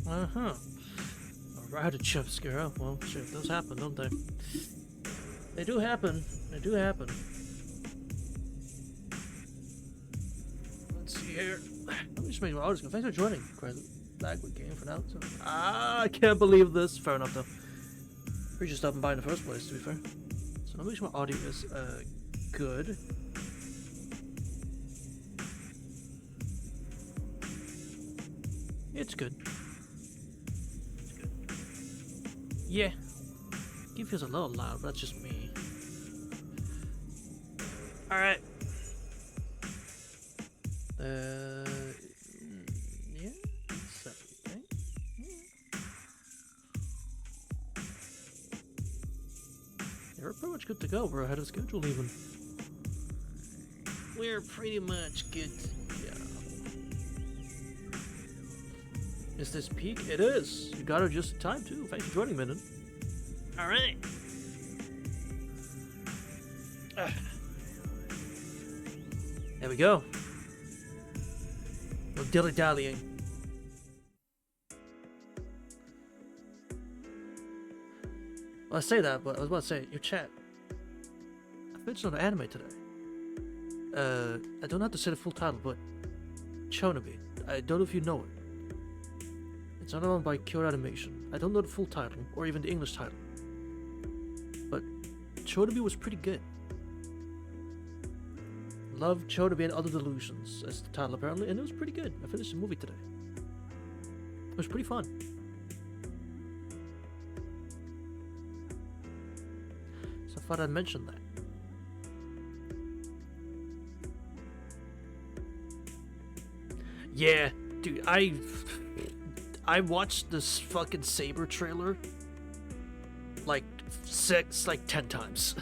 Uh-huh. I had a jump scare. Oh, well, shit, those happen, don't they? They do happen. They do happen. Let's see here. Let me just make my audience go. Thanks for joining. Bagwood game for now. So, I can't believe this. Fair enough, though. We just stopping by in the first place, to be fair. So let me make sure my audio is good. It's good. It's good. Yeah. It feels a little loud, but that's just me. Alright. Yeah. Something. Yeah, we're pretty much good to go. We're ahead of schedule, even. We're pretty much good to go. Is this peak? It is. You got it just in time, too. Thanks for joining, Minute. Alright. There we go. No dilly-dallying. Well, I say that, but I was about to say, your chat. I finished another anime today. I don't have to say the full title, but Chonobi. I don't know if you know it. It's another one by Kyoto Animation. I don't know the full title, or even the English title. But Chonobi was pretty good. Love Chonobi and Other Delusions, as the title apparently, and it was pretty good. I finished the movie today. It was pretty fun. So I thought I'd mention that. Yeah, dude, I watched this fucking Saber trailer like 10 times.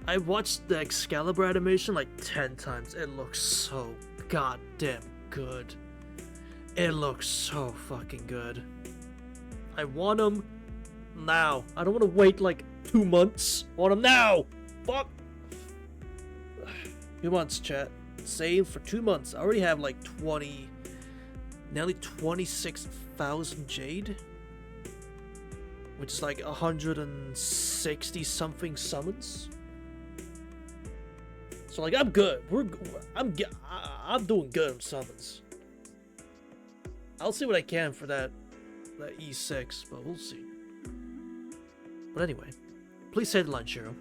I watched the Excalibur animation like 10 times. It looks so goddamn good. It looks so fucking good. I want them now. I don't want to wait like 2 months. I want them now. Fuck. 2 months, chat. Save for 2 months. I already have like nearly 26,000 Jade, which is like 160 something summons. So like I'm good. I'm doing good on summons. I'll see what I can for that E6, but we'll see. But anyway, please say the line, Shiro.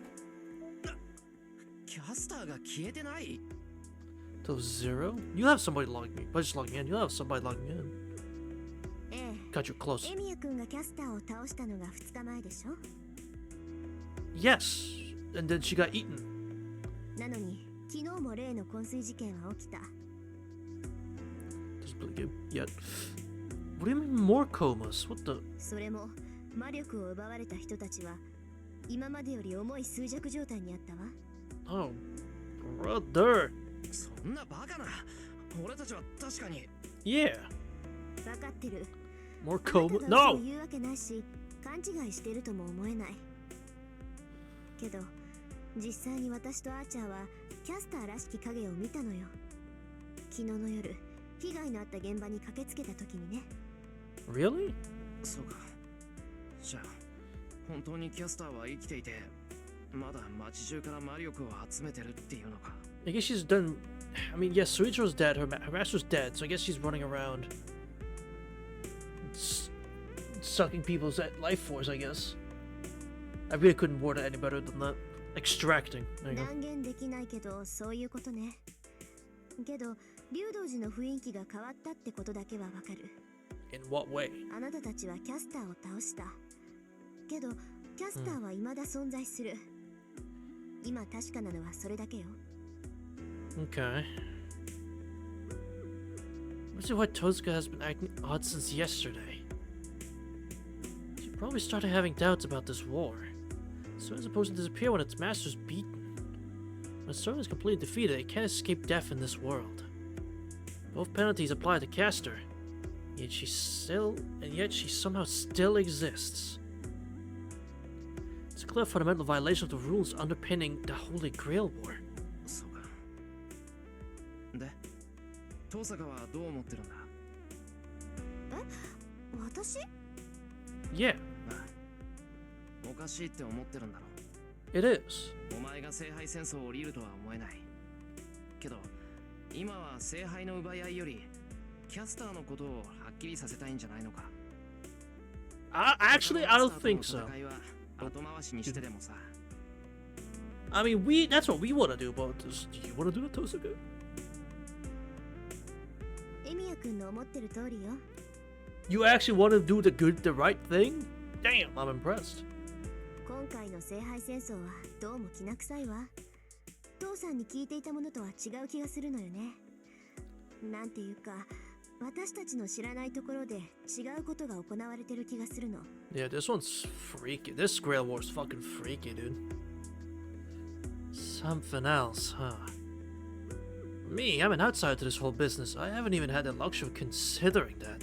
So 0? You have somebody logging in. By just logging in, you'll have somebody logging in. Got you close. Yes, and then she got eaten. Doesn't believe you yet. What do you mean more comas? What the? Oh, brother. Yeah. More coma? No! 実際に私とアーチャーはキャスターらしき影を見たのよ。昨日の夜、被害のあった現場に駆けつけた時にね。Really? そうか。じゃあ、本当にキャスターは生きていて、まだ街中から魔力を集めてるっていうのか。I guess she's done. I mean, yes, Suichiro's dead. Her master's dead, so I guess she's running around, sucking people's life force. I guess. I really couldn't word it any better than that. Extracting. There you go. 断言できないけど、そういうことね。けど、竜道寺の雰囲気が変わったってことだけはわかる。In what way? あなたたちはキャスターを倒した。けど、キャスターは未だ存在する。今確かなのはそれだけよ。Okay. Let's see why Tozuka has been acting odd since yesterday. She probably started having doubts about this war. So as opposed to disappear when its master's beaten. When its servant is completely defeated, it can't escape death in this world. Both penalties apply to Castor. Yet she somehow still exists. It's a clear fundamental violation of the rules underpinning the Holy Grail War. そうか。で、登坂はどう思ってるんだ？私？ Yeah, おかしいって思ってるんだろ。 it is. お前が聖杯戦争を降りるとは思えない。けど今は聖杯の奪い合いよりキャスターのことをはっきりさせたいんじゃないのか。 Actually, I don't think so. 戦いは後回しにしてでもさ。 I mean, that's what we want to do, but do you want to do it, Tosuke? エミヤ君の思ってる通りよ。 You actually want to do the right thing? Damn, I'm impressed. 今回の聖杯戦争はどうもきな臭いわ。父さんに聞いていたものとは違う気がするのよね。なんていうか、私たちの知らないところで違うことが行われてる気がするの。 Yeah, this one's freaky. This Grail War is fucking freaky, dude. Something else, huh? Me, I'm an outsider to this whole business. I haven't even had the luxury of considering that.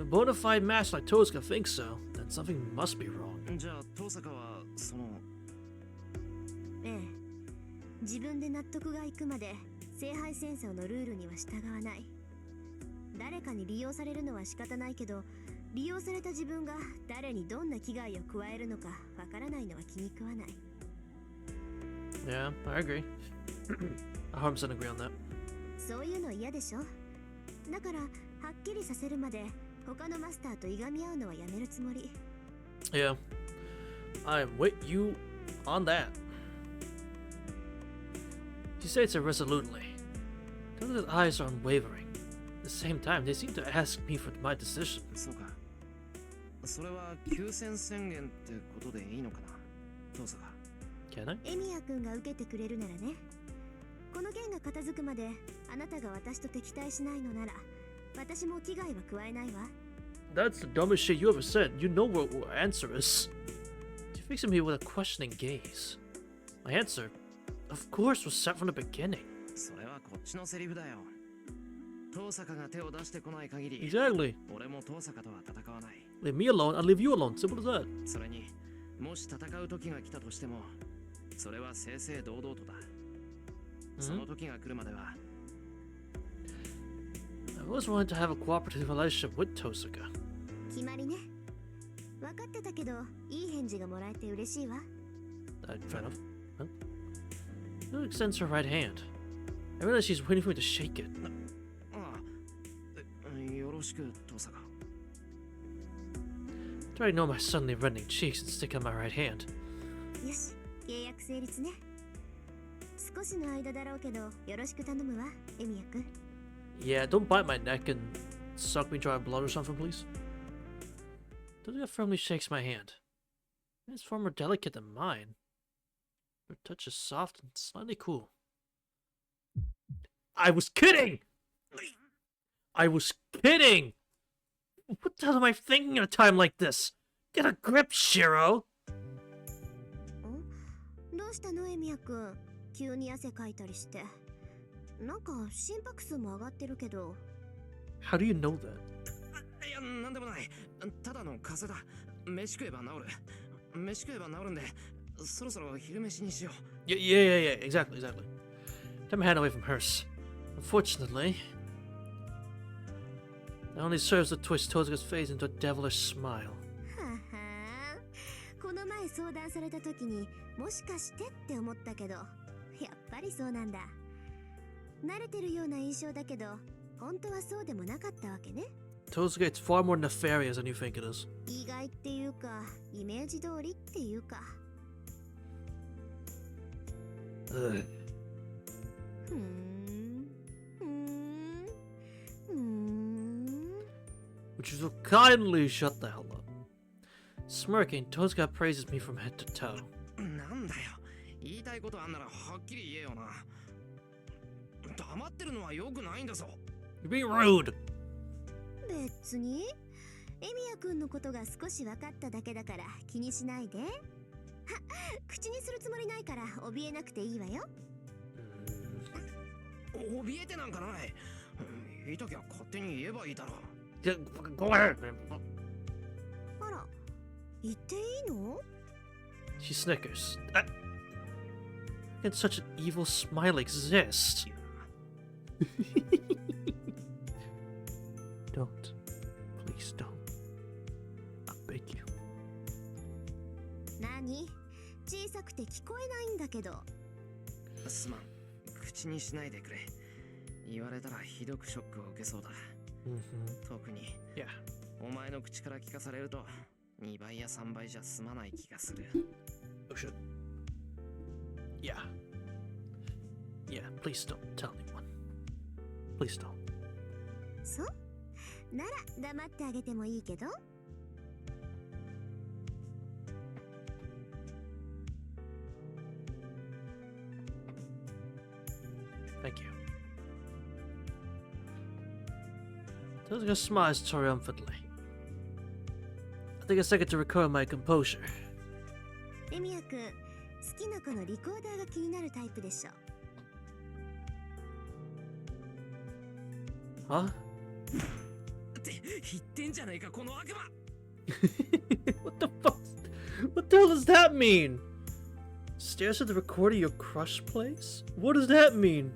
A bona fide match like Tosuke thinks so, then something must be wrong. じゃあ登坂はその。ええ、自分で納得がいくまで聖杯戦争のルールには従わない。誰かに利用されるのは仕方ないけど、利用された自分が誰にどんな危害を加えるのかわからないのは気に食わない。 Yeah, I agree. I 100% agree on that. そういうの嫌でしょ。だからはっきりさせるまで他のマスターといがみ合うのはやめるつもり。 Yeah, I'm with you on that. She states it resolutely. Tosuke's eyes are unwavering. At the same time, they seem to ask me for my decision. そうか。それは休戦宣言ってことでいいのかな、登坂。 Can I? エミヤ君が受けてくれるならね。この件が片付くまであなたが私と敵対しないのなら、私も危害は加えないわ。 That's the dumbest shit you ever said. You know what our answer is. She fixed me with a questioning gaze. My answer, of course, was set from the beginning. それはこっちのセリフだよ。登坂が手を出してこない限り、 Exactly. 俺も登坂とは戦わない。 Leave me alone, I'll leave you alone. Simple as that. それにもし戦う時が来たとしても、それは正々堂々とだ。その時が来るまでは。 I always wanted to have a cooperative relationship with Tosuke. 決まりね。分かってたけど、いい返事がもらえて嬉しいわ。Fair enough. Huh? Who extends her right hand? I realize she's waiting for me to shake it. ああ、よろしく登坂。 Try to ignore my suddenly reddening cheeks and stick out my right hand. よし、契約成立ね。少しの間だろうけど、よろしく頼むわ、エミヤ君。 Yeah, don't bite my neck and suck me dry blood or something, please. Tosuke firmly shakes my hand. It's far more delicate than mine. Her touch is soft and slightly cool. I was kidding! I was kidding! What the hell am I thinking at a time like this? Get a grip, Shiro! どうしたの、エミヤ君。急に汗かいたりして。なんか心拍数も上がってるけど。 How do you know that? いや、なんでもない。ただの風邪だ。飯食えば治る。飯食えば治るんで、そろそろ昼飯にしよう。Yeah, exactly. Take my hand away from hers. Unfortunately, it only serves to twist Tosuke's face into a devilish smile. ははー。この前相談された時にもしかしてって思ったけど、やっぱりそうなんだ。慣れてるような印象だけど、本当はそうでもなかったわけね。Tosuke, it's far more nefarious than you think it is. 意外っていうか、イメージ通りっていうか。Ugh. ふーん。ふーん。ふーん。 Would you so kindly shut the hell up? Smirking, Tosuke praises me from head to toe. なんだよ。言いたいことあんならはっきり言えよな。黙ってるのは良くないんだぞ。You're being rude! 別にエミヤ君のことが少し分かっただけだから気にしないで。は、口にするつもりないから怯えなくていいわよ。怯えてなんかない。言いたきゃ勝手に言えばいいだろ。Go ahead, man. あら、言っていいの？ She snickers. Can such an evil smile exist? Don't. Please don't. 何？小さくて聞こえないんだけど。すまん、口にしないでくれ。言われたらひどくショックを受けそうだ。特に Yeah. お前の口から聞かされると2倍や3倍じゃ済まない気がする。 Oh shit. Yeah. Yeah, please don't tell anyone. Please don't. そう？なら黙ってあげてもいいけど。Thank you. Tezuka smiles triumphantly. I think it's second to recover my composure. レミヤ君、好きな子のリコーダーが気になるタイプでしょ。Huh? って言ってんじゃないかこの悪魔。 What the fuck? What the hell does that mean? Stares at the recording your crush plays? What does that mean?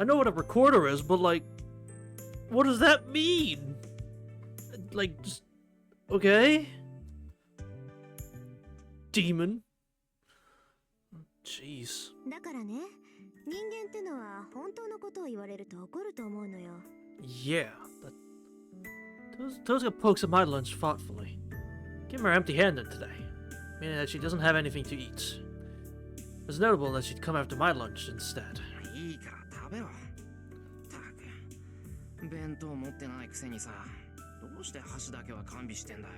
I know what a recorder is, but like, what does that mean? Like, just okay. Demon. Jeez. だからね、人間ってのは本当のことを言われると怒ると思うのよ。Yeah. Tozuka pokes at my lunch thoughtfully. Came her empty-handed today, meaning that she doesn't have anything to eat. It's notable that she'd come after my lunch instead. いいから食べろ。たく、弁当持ってないくせにさ、どうして箸だけは完備してんだよ。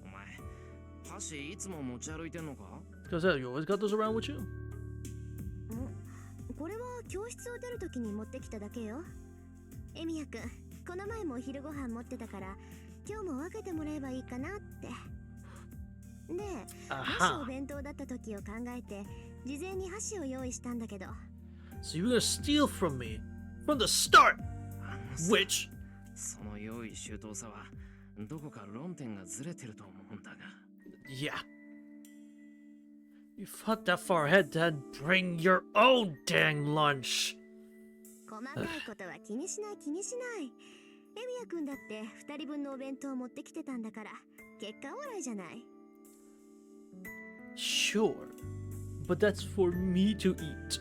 お前、箸いつも持ち歩いてんのか？ Because you always got those around with you? これは教室を出るときに持ってきただけよ。エミヤ君、この前もお昼ご飯持ってたから、今日も分けてもらえばいいかなって。で、もしお弁当だった時を考えて、事前に箸を用意したんだけど。So you were gonna steal from me from the start, witch. その用意周到さはどこか論点がずれてると思うんだが。Yeah. You thought that far ahead, then bring your own dang lunch. 細かいことは気にしない気にしない。エミヤ君だって2人分のお弁当を持ってきてたんだから、結果オーライじゃない。Sure, but that's for me to eat.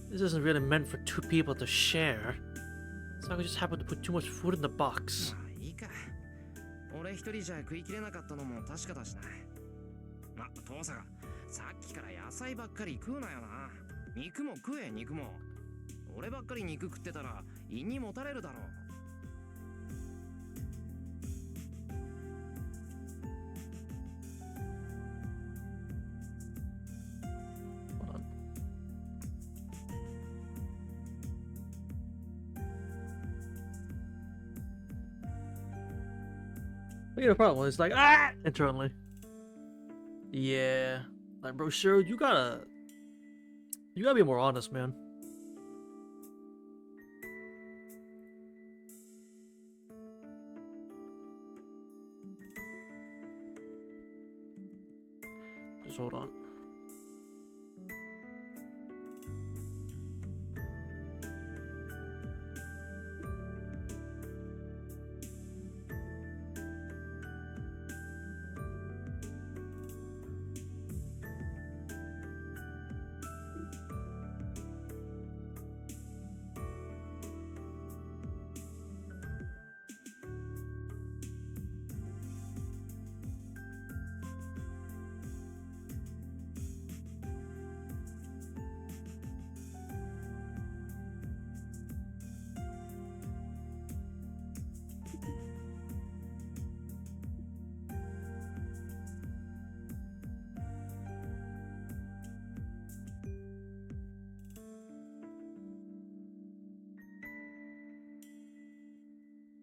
This isn't really meant for two people to share. So I just happened to put too much food in the box. まあいいか。俺一人じゃ食い切れなかったのも確かだしな。あ、父さん、さっきから野菜ばっかり食うなよな。肉も食え、肉も。俺ばっかり肉食ってたら胃にもたれるだろう。Hold on. We got a problem. It's like internally. Yeah, like bro, sure you gotta be more honest, man. Just hold on.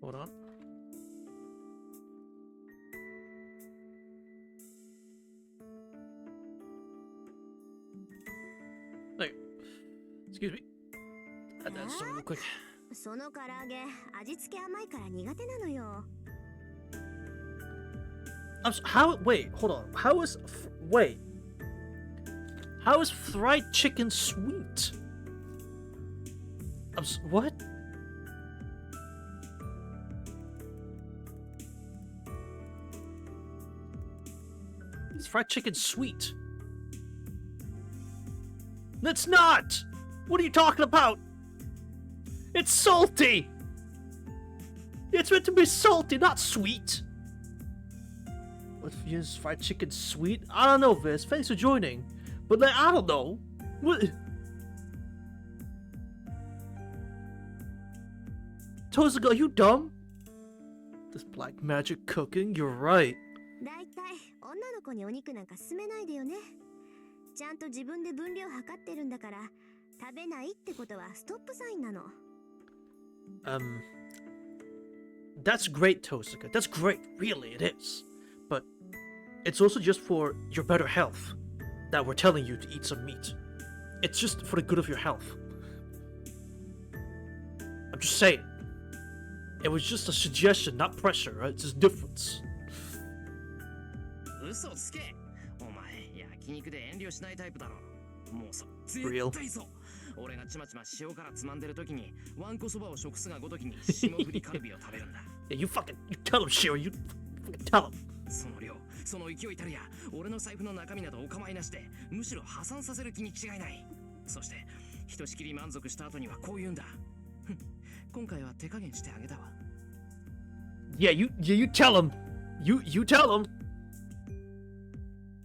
Hold on. Hey, excuse me. Add that some real quick. その唐揚げ、味付け甘いから苦手なのよ。How? Wait, hold on. How is? Wait. How is fried chicken sweet? What? This fried chicken's sweet. It's not! What are you talking about? It's salty! It's meant to be salty, not sweet. What is fried chicken sweet? I don't know, Viz. Thanks for joining. But like, I don't know. What? Tozuka, are you dumb? This black magic cooking? You're right. だいたい女の子にお肉なんか勧めないでよね。ちゃんと自分で分量測ってるんだから、食べないってことはストップサインなの。That's great, Tozuka. That's great. Really, it is. But it's also just for your better health that we're telling you to eat some meat. It's just for the good of your health. I'm just saying. It was just a suggestion, not pressure, right? It's just difference. 嘘つけ。お前焼肉で遠慮しないタイプだろ。もうさ、 Real. 絶対そう。俺がちまちま塩辛つまんでる時にワンコそばを食すがごときに霜降りカルビを食べるんだ。Yeah, you tell him, Shiro. You fucking tell him. その量、その勢いたるや、俺の財布の中身などお構いなしで、むしろ破産させる気に違いない。そして、ひとしきり満足した後にはこう言うんだ。今回は手加減してあげたわ。Yeah, you tell him. You tell him.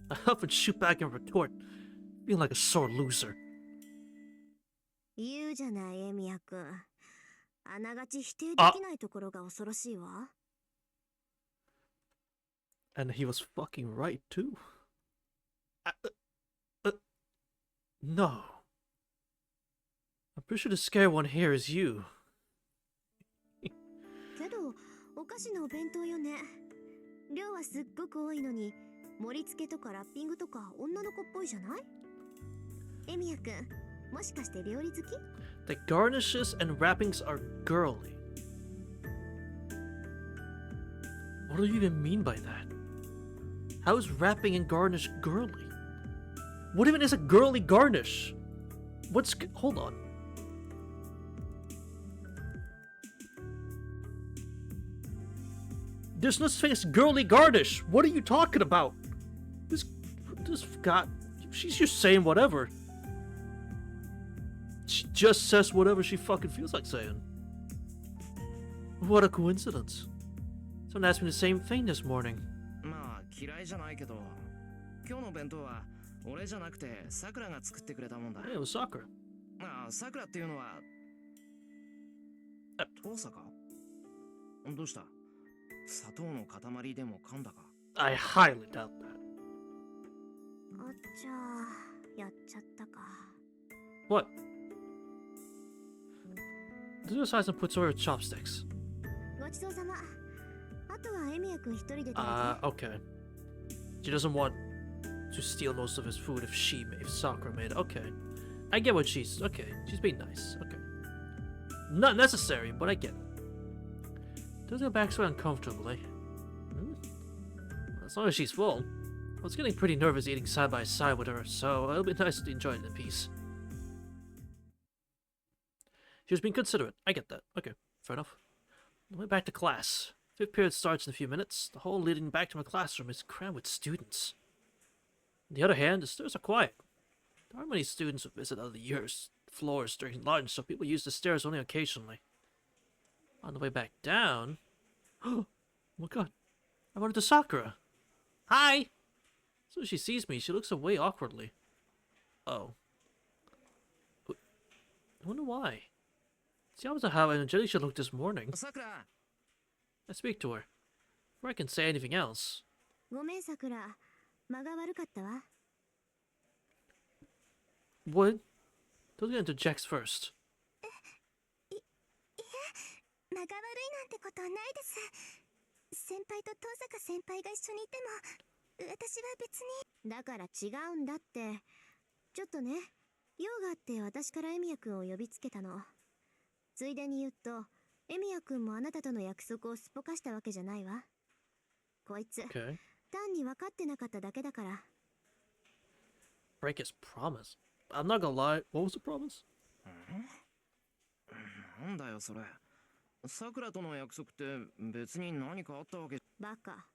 I huff and shoot back and retort, feeling like a sore loser. 言うじゃない、エミヤくん。あながち否定できないところが恐ろしいわ。And he was fucking right, too. No. I'm pretty sure the scary one here is you. けど、お菓子のお弁当よね。量はすっごく多いのに、盛り付けとかラッピングとか女の子っぽいじゃない？エミヤくん、もしかして料理好き？ The garnishes and wrappings are girly. What do you even mean by that? How is wrapping and garnish girly? What even is a girly garnish? Hold on. There's no such thing as girly garnish. What are you talking about? This she's just saying whatever. She just says whatever she fucking feels like saying. What a coincidence. Someone asked me the same thing this morning. まあ嫌いじゃないけど、今日の弁当は俺じゃなくてさくらが作ってくれたもんだ。Hey, it was soccer. ああ、さくらっていうのは遠坂？どうした？砂糖の塊でも噛んだか？ I highly doubt that. あっちゃー、やっちゃったか。 What? Do size and puts away her chopsticks. ごちそうさま。あとはエミヤくん一人で食べて。Okay. She doesn't want to steal most of his food if Sakura made it. Okay. I get what she's being nice. Okay. Not necessary, but I get it. Does her back sway uncomfortably. As long as she's full. I was getting pretty nervous eating side by side with her, so it'll be nice to enjoy it in peace. She was being considerate. I get that. Okay, fair enough. On the way back to class. Fifth period starts in a few minutes. The hall leading back to my classroom is crammed with students. On the other hand, the stairs are quiet. There aren't many students who visit other floors during lunch, so people use the stairs only occasionally. On the way back down... Oh my god. I run into Sakura. Hi! So she sees me, she looks away awkwardly. Oh. I wonder why. See, I was how energetic she looked this morning. さくら。 I speak to her. Before I can say anything else. ごめん、さくら。間が悪かったわ。What? Don't get interjects first. 間が悪いなんてことはないです。先輩と遠坂先輩が一緒にいても、私は別に。だから違うんだって。ちょっとね、用があって私からエミヤくんを呼びつけたの。ついでに言うと、エミヤくんもあなたとの約束をすっぽかしたわけじゃないわ。こいつ、Okay. 単に分かってなかっただけだから。Break his promise. I'm not gonna lie. What was the promise? なんだよそれ。さくらとの約束って別に何かあったわけ？バカ。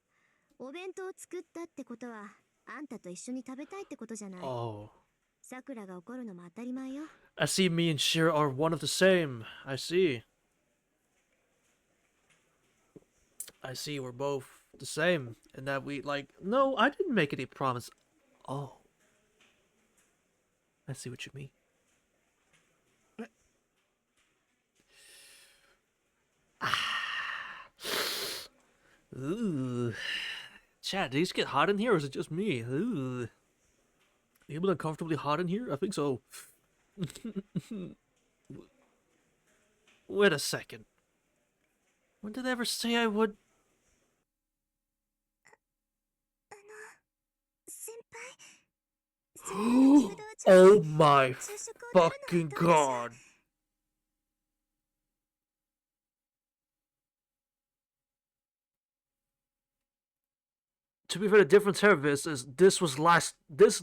お弁当を作ったってことは、あんたと一緒に食べたいってことじゃない。 Oh. さくらが怒るのも当たり前よ。 I see me and Shira are one of the same. I see. I see we're both the same. And that we, like... No, I didn't make any promise. Oh. I see what you mean. Ooh. Chat, did these get hot in here or is it just me? Ooh. You been uncomfortably hot in here? I think so. Wait a second. When did I ever say I would? 先輩、 Oh my 昼食を食べる fucking のはどうでしょう？ god. To be fair, the difference here is this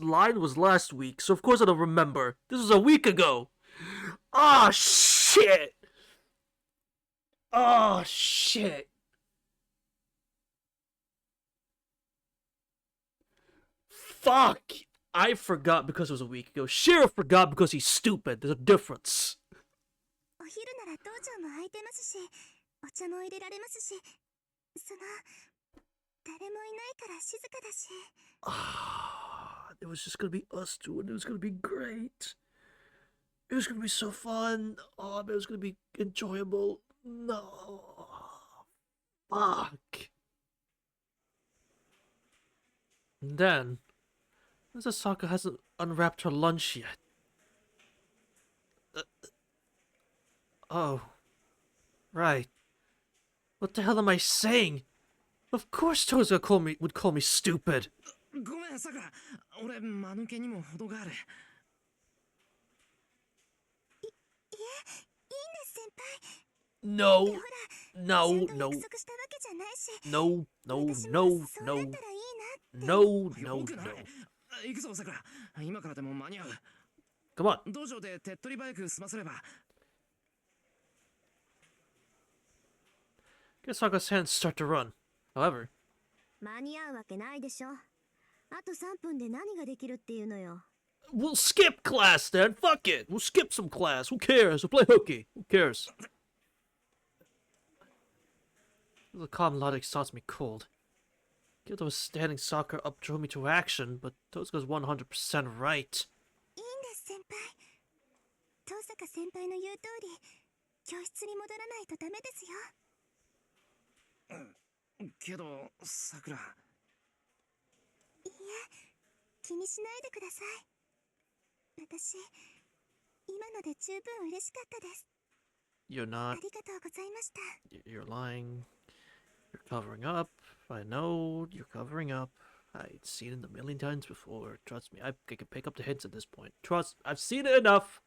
line was last week, so of course I don't remember. This was a week ago. Ah, shit. Oh shit. Fuck. I forgot because it was a week ago. Shira forgot because he's stupid. There's a difference. お昼なら道場も空いてますし、お茶も入れられますし、誰もいないから静かだし。 Ah, it was just gonna be us two and it was gonna be great. It was gonna be so fun. Oh, it was gonna be enjoyable. No. Fuck. And then, Asaka hasn't unwrapped her lunch yet. Oh. Right. What the hell am I saying? Of course Toza would call me stupid. ごめん、さくら。俺、間抜けにも程がある。いえ、いいんです先輩。 No. ほら、 No, ちゃんと no. 約束したわけじゃないし。 No, no, 私も no, そうな no. ったらいいなって。 No, no, よくない。 no. 行くぞ、さくら。今からでも間に合う。 Come on. 道場で手っ取り早く済ませれば。 Asaka's hands start to run. However, 間に合うわけないでしょ。あと3分で何ができるっていうのよ。 we'll skip class then. Fuck it. We'll skip some class. Who cares? We'll play hooky. Who cares? The calm logic starts me cold. Gildo was standing soccer up drove me to action, but Tozuka's 100% right. いいんです先輩。遠坂先輩の言う通り、教室に戻らないとダメですよ。けど、さくら。いいえ、気にしないでください。私、今ので十分嬉しかったです。 You're あ not. りがとうございました。 You're lying. You're covering up. I know you're covering up. I've seen it a million times before. Trust me, I can pick up the hints at this point. Trust, I've seen it enough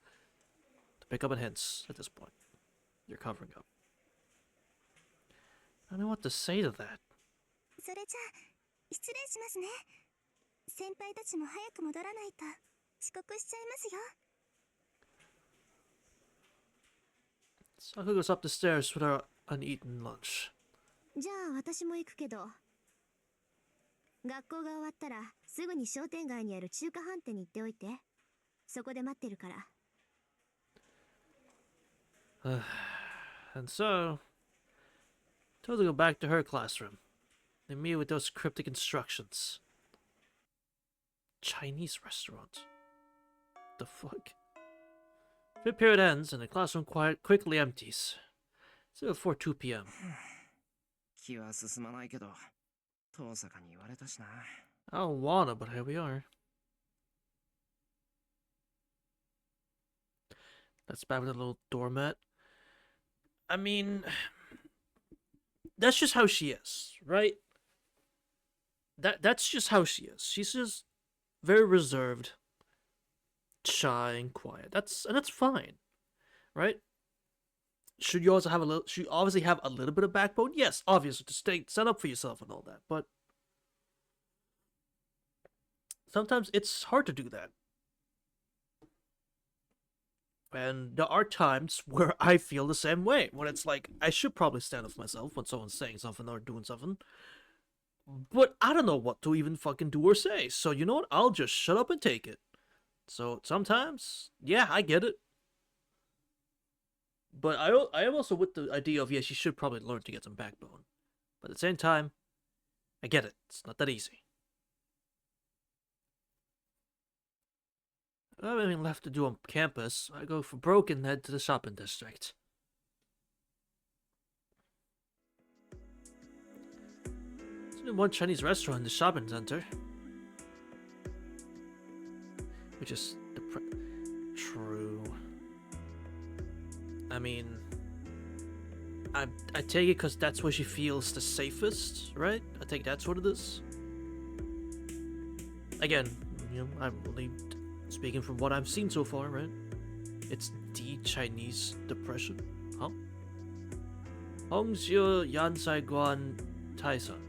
to pick up on hints at this point. You're covering up. I don't know what to say to that. それじゃあ、失礼しますね。先輩たちも早く戻らないと遅刻しちゃいますよ。 Saka goes up the stairs with her uneaten lunch. じゃあ私も行くけど、学校が終わったらすぐに商店街にある中華飯店に行っておいて。そこで待ってるから。 And so, Toza go back to her classroom. They meet with those cryptic instructions. Chinese restaurant. The fuck? Fifth period ends and the classroom quickly empties. It's before 2 p.m. 気は進まないけど、遠坂に言われたしな。 I don't wanna, but here we are. That's bad with a little doormat. I mean, that's just how she is, right? That's just how she is. She's just very reserved, shy, and quiet. That's fine, right? Should you also have a little? Should you obviously have a little bit of backbone? Yes, obviously to stand up for yourself and all that. But sometimes it's hard to do that. And there are times where I feel the same way. When it's like, I should probably stand up for myself when someone's saying something or doing something. But I don't know what to even fucking do or say. So you know what? I'll just shut up and take it. So sometimes, yeah, I get it. But I am also with the idea of, yeah, she should probably learn to get some backbone. But at the same time, I get it. It's not that easy. I have anything left to do on campus. I go for broke and head to the shopping district. There's only one Chinese restaurant in the shopping center. Which is true. I mean, I take it because that's where she feels the safest, right? I think that's what it is. Again, you know, I'm only speaking from what I've seen so far, right? It's the Chinese depression. Huh? Hongxiu Yansai Guan Taisan.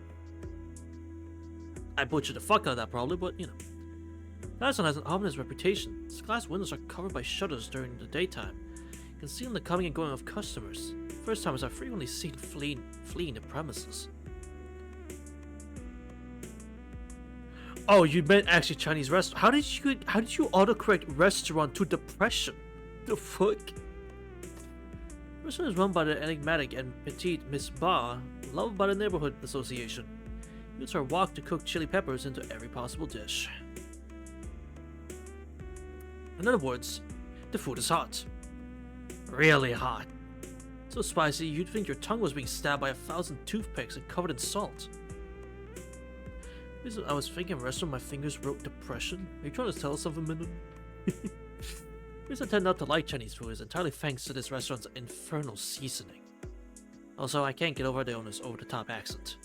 I butchered the fuck out of that probably, but you know. Taisan has an ominous reputation. Its glass windows are covered by shutters during the daytime, concealing the coming and going of customers. First timers are frequently seen fleeing the premises. Oh, you meant actually Chinese restaurant. How did you autocorrect restaurant to depression? The fuck? The restaurant is run by the enigmatic and petite Miss Ba, loved by the neighborhood association. Use her wok to cook chili peppers into every possible dish. In other words, the food is hot. Really hot. So spicy, you'd think your tongue was being stabbed by 1,000 toothpicks and covered in salt. I was thinking the rest of my fingers wrote depression. Are you trying to tell us something, Minun? The reason I tend not to like Chinese food is entirely thanks to this restaurant's infernal seasoning. Also, I can't get over the owner's over-the-top accent.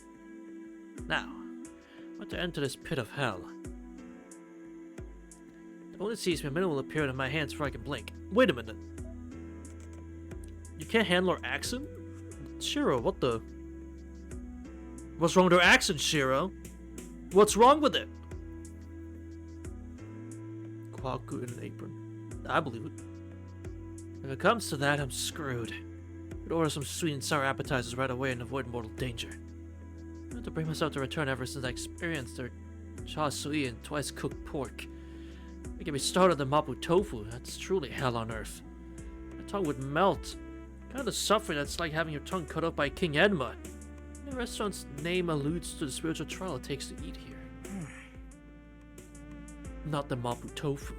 Now, I want to enter this pit of hell. The owner sees me, a minute will appear in my hands before I can blink. Wait a minute. You can't handle her accent? Shiro, what the? What's wrong with her accent, Shiro? What's wrong with it? Kwaku in an apron. I believe it. If it comes to that, I'm screwed. I'd order some sweet and sour appetizers right away and avoid mortal danger. I have to bring myself to return ever since I experienced their char sui and twice cooked pork. They get me started on the mapo tofu. That's truly hell on earth. My tongue would melt. Kind of suffering that's like having your tongue cut off by King Edma. The restaurant's name alludes to the spiritual trial it takes to eat here. Not the mapo tofu.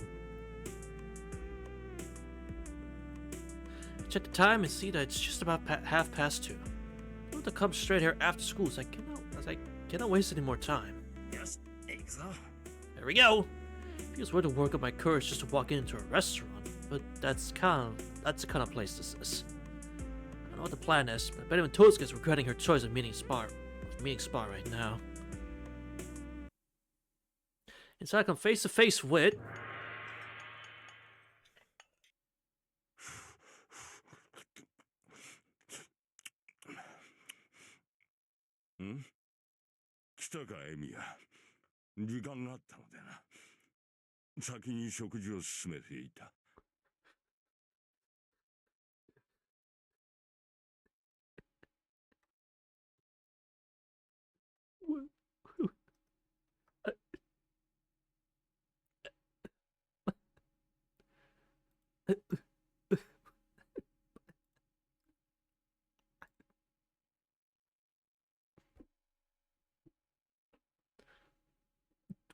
I check the time and see that it's just about 2:30. I want to come straight here after school, so I cannot waste any more time. Yes, There we go. Feels weird to work up my courage just to walk into a restaurant, but that's the kind of place this is. I don't know what the plan is, but I bet even Tosuke is regretting her choice of meeting Spa right now. Inside, I come face to face with. Hmm? 来たか、エミヤ。時間があったのでな。先に食事を進めていた。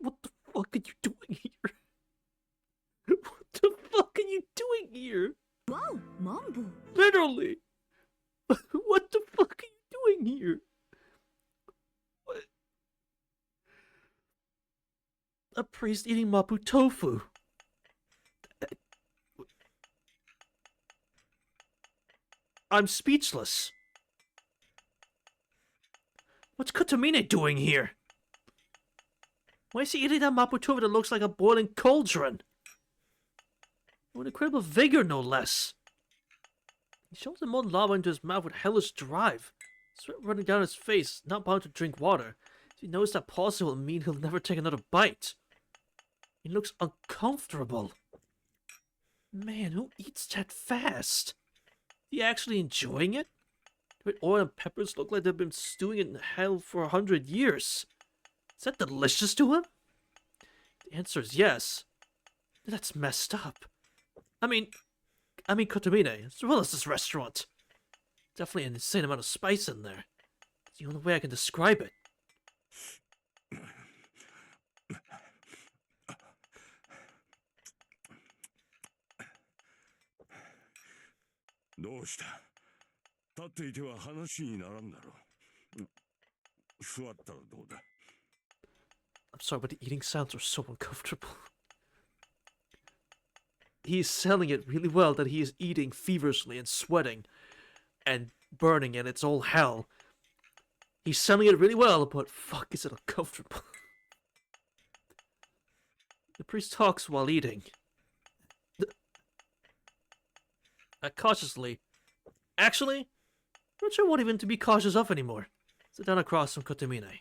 What the fuck are you doing here? What the fuck are you doing here? Wow, Mambo. Literally. What the fuck are you doing here? What? A priest eating mapo tofu. I'm speechless. What's Kotomine doing here? Why is he eating that mapo tofu that looks like a boiling cauldron? With incredible vigor, no less. He shoves the molten lava into his mouth with hellish drive, sweat running down his face, not bound to drink water. He knows that pausing will mean he'll never take another bite. He looks uncomfortable. Man, who eats that fast? Is he actually enjoying it? But oil and peppers look like they've been stewing in hell for 100 years. Is that delicious to him? The answer is yes. That's messed up. I mean Kotomine, as well as this restaurant. Definitely an insane amount of spice in there. It's the only way I can describe it. どうした立っていては話にならんだろう。座ったらどうだ I'm sorry, but the eating sounds are so uncomfortable. He's selling it really well that he is eating feverishly and sweating and burning and it's all hell. He's selling it really well, but fuck, is it uncomfortable. The priest talks while eating. Cautiously. Actually, I'm not sure what even to be cautious of anymore. Sit down across from Kotomine.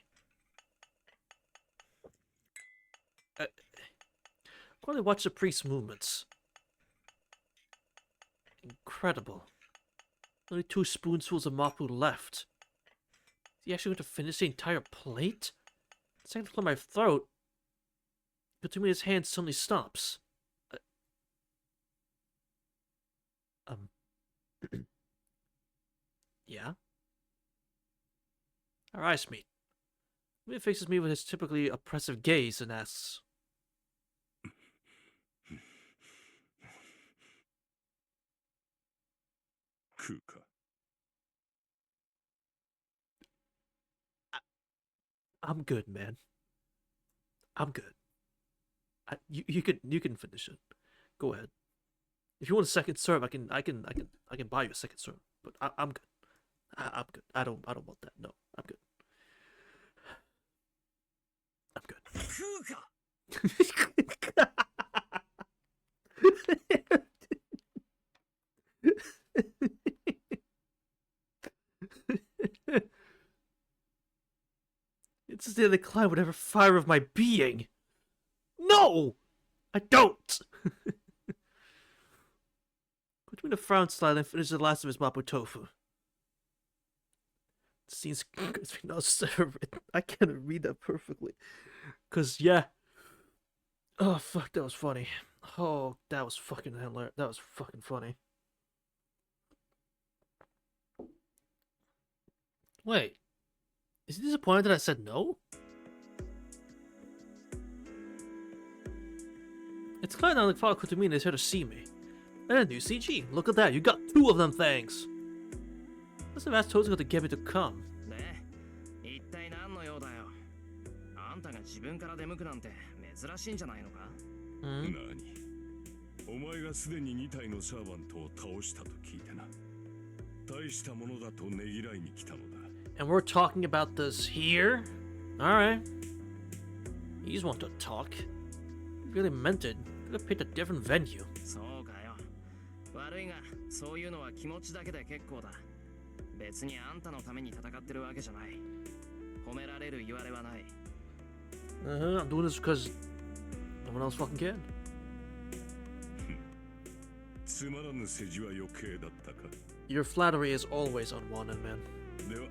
Quietly watch the priest's movements. Incredible. Only 2 spoonfuls of mapu left. Is he actually going to finish the entire plate? It's starting to clear my throat. Kotomine's hand suddenly stops. Yeah? Our eyes meet. He faces me with his typically oppressive gaze and asks, 食うか I'm good, man. I'm good. You can finish it. Go ahead. If you want a second serve, I can buy you a second serve. But I'm good. I'm good. I don't want that. No, I'm good. I'm good. 食うか It's as though they climb whatever fire of my being. No! I don't! Between a frown slide and finishes the last of his mapo tofu. It seems no serve it. I can't read that perfectly. Cause yeah. Oh fuck, that was funny. Oh, that was fucking hilarious. That was fucking funny. Wait. Is he disappointed that I said no? It's clear now that Father Kotomine is here to see me. And a new CG. Look at that, you got 2 of them things. Must have asked Tozuka to get me to come. ねえ一体何の用だよあんたが自分から出向くなんて珍しいんじゃないのか Hmm? 何お前がすでに2体のサーバントを倒したと聞いてな大したものだとねぎらいに来たのだ And we're talking about this here? Alright. You just want to talk. You really meant it. Could have picked a different venue. そうかよ悪いがそういうのは気持ちだけで結構だ別にあんたのために戦ってるわけじゃない褒められる言われはない I'm doing this because no one else fucking can. つまらぬ世辞は余計だったか Your flattery is always unwanted, man. では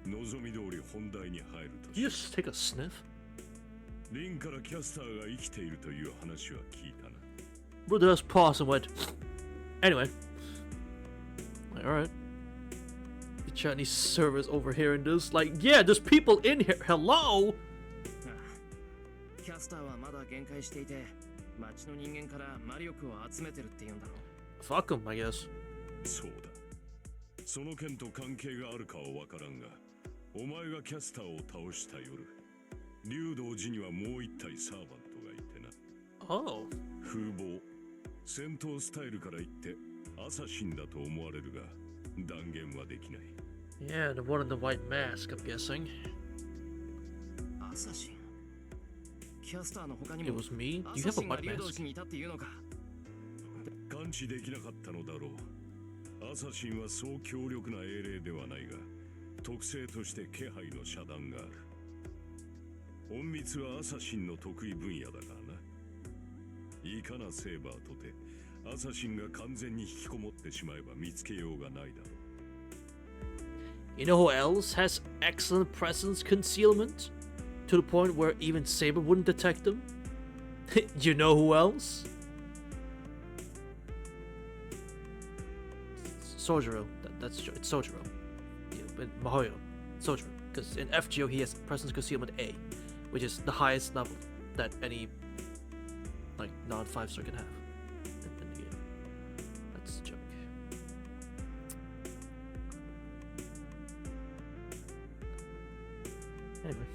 望み通り本題に入ると Did you just take a sniff? リンからキャスターが生きているという話は聞いたな Brother just paused and went. Anyway. Alright. The Chinese servers overhearing this, like, yeah, there's people in here. Hello? キャスターはまだ限界していて町の人間から魔力を集めてるって言うんだろ Fuck him, I guess. そうだその件と関係があるかは分からんがお前がキャスターを倒した夜竜道寺にはもう一体サーバントがいてな Oh. 風貌戦闘スタイルから言ってアサシンだと思われるが断言はできない Yeah, the one in the white mask, I'm guessing. アサシンキャスターの他に It も was me? ア Do you サ have シ a ンが white 竜道 mask? 寺にいたっていうのか感知できなかったのだろうアサシンはそう強力な英霊ではないが特性として気配の遮断がある隠密はアサシンの得意分野だからないかなセーバーとてアサシンが完全に引きこもってしまえば見つけようがないだろ You know who else has excellent presence concealment? To the point where even Saber wouldn't detect them? You know who else? Sojiro. It's Sojiro. Yeah, Mihoyo. Sojiro. Because in FGO he has presence concealment A, which is the highest level that any like non-5 star can have in the game. That's a joke. Anyway.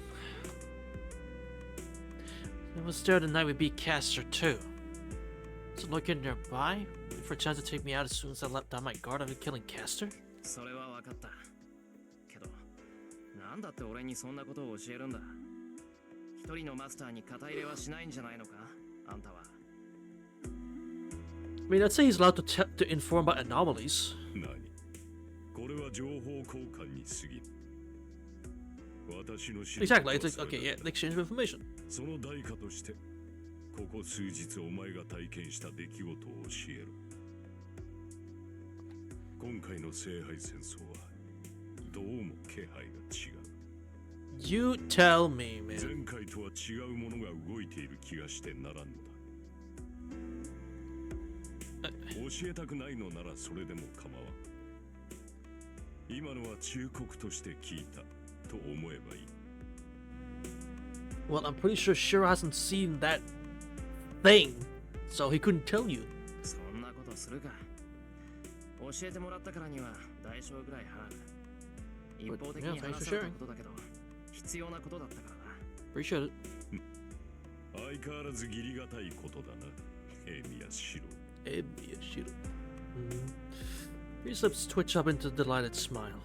It was there the night we beat Caster too. So looking nearby, wait for a chance to take me out as soon as I let down my guard after killing Caster? それは分かったけどなんだって俺にそんなことを教えるんだ一人のマスターに肩入れはしないんじゃないのかあんたは I mean, I'd say he's allowed to inform about anomalies. 何これは情報交換に過ぎん。私の知る Exactly, it's like, okay, yeah, the exchange of information. その代価としてここ数日お前が体験した出来事を教える。今回の聖杯戦争はどうも気配が違う。You tell me, man. 前回とは違うものが動いている気がしてならんのだ。教えたくないのならそれでも構わん。今のは忠告として聞いたと思えばいい。Well, I'm pretty sure Shiro hasn't seen that thing, so he couldn't tell you. そんなことするか教えてもらったからには代償ぐらい払う一方的に話されたことだけど必要なことだったからな Appreciate it. 相変わらず義理がたいことだな、エミヤシロ。Shiro. His lips twitch up into a delighted smile.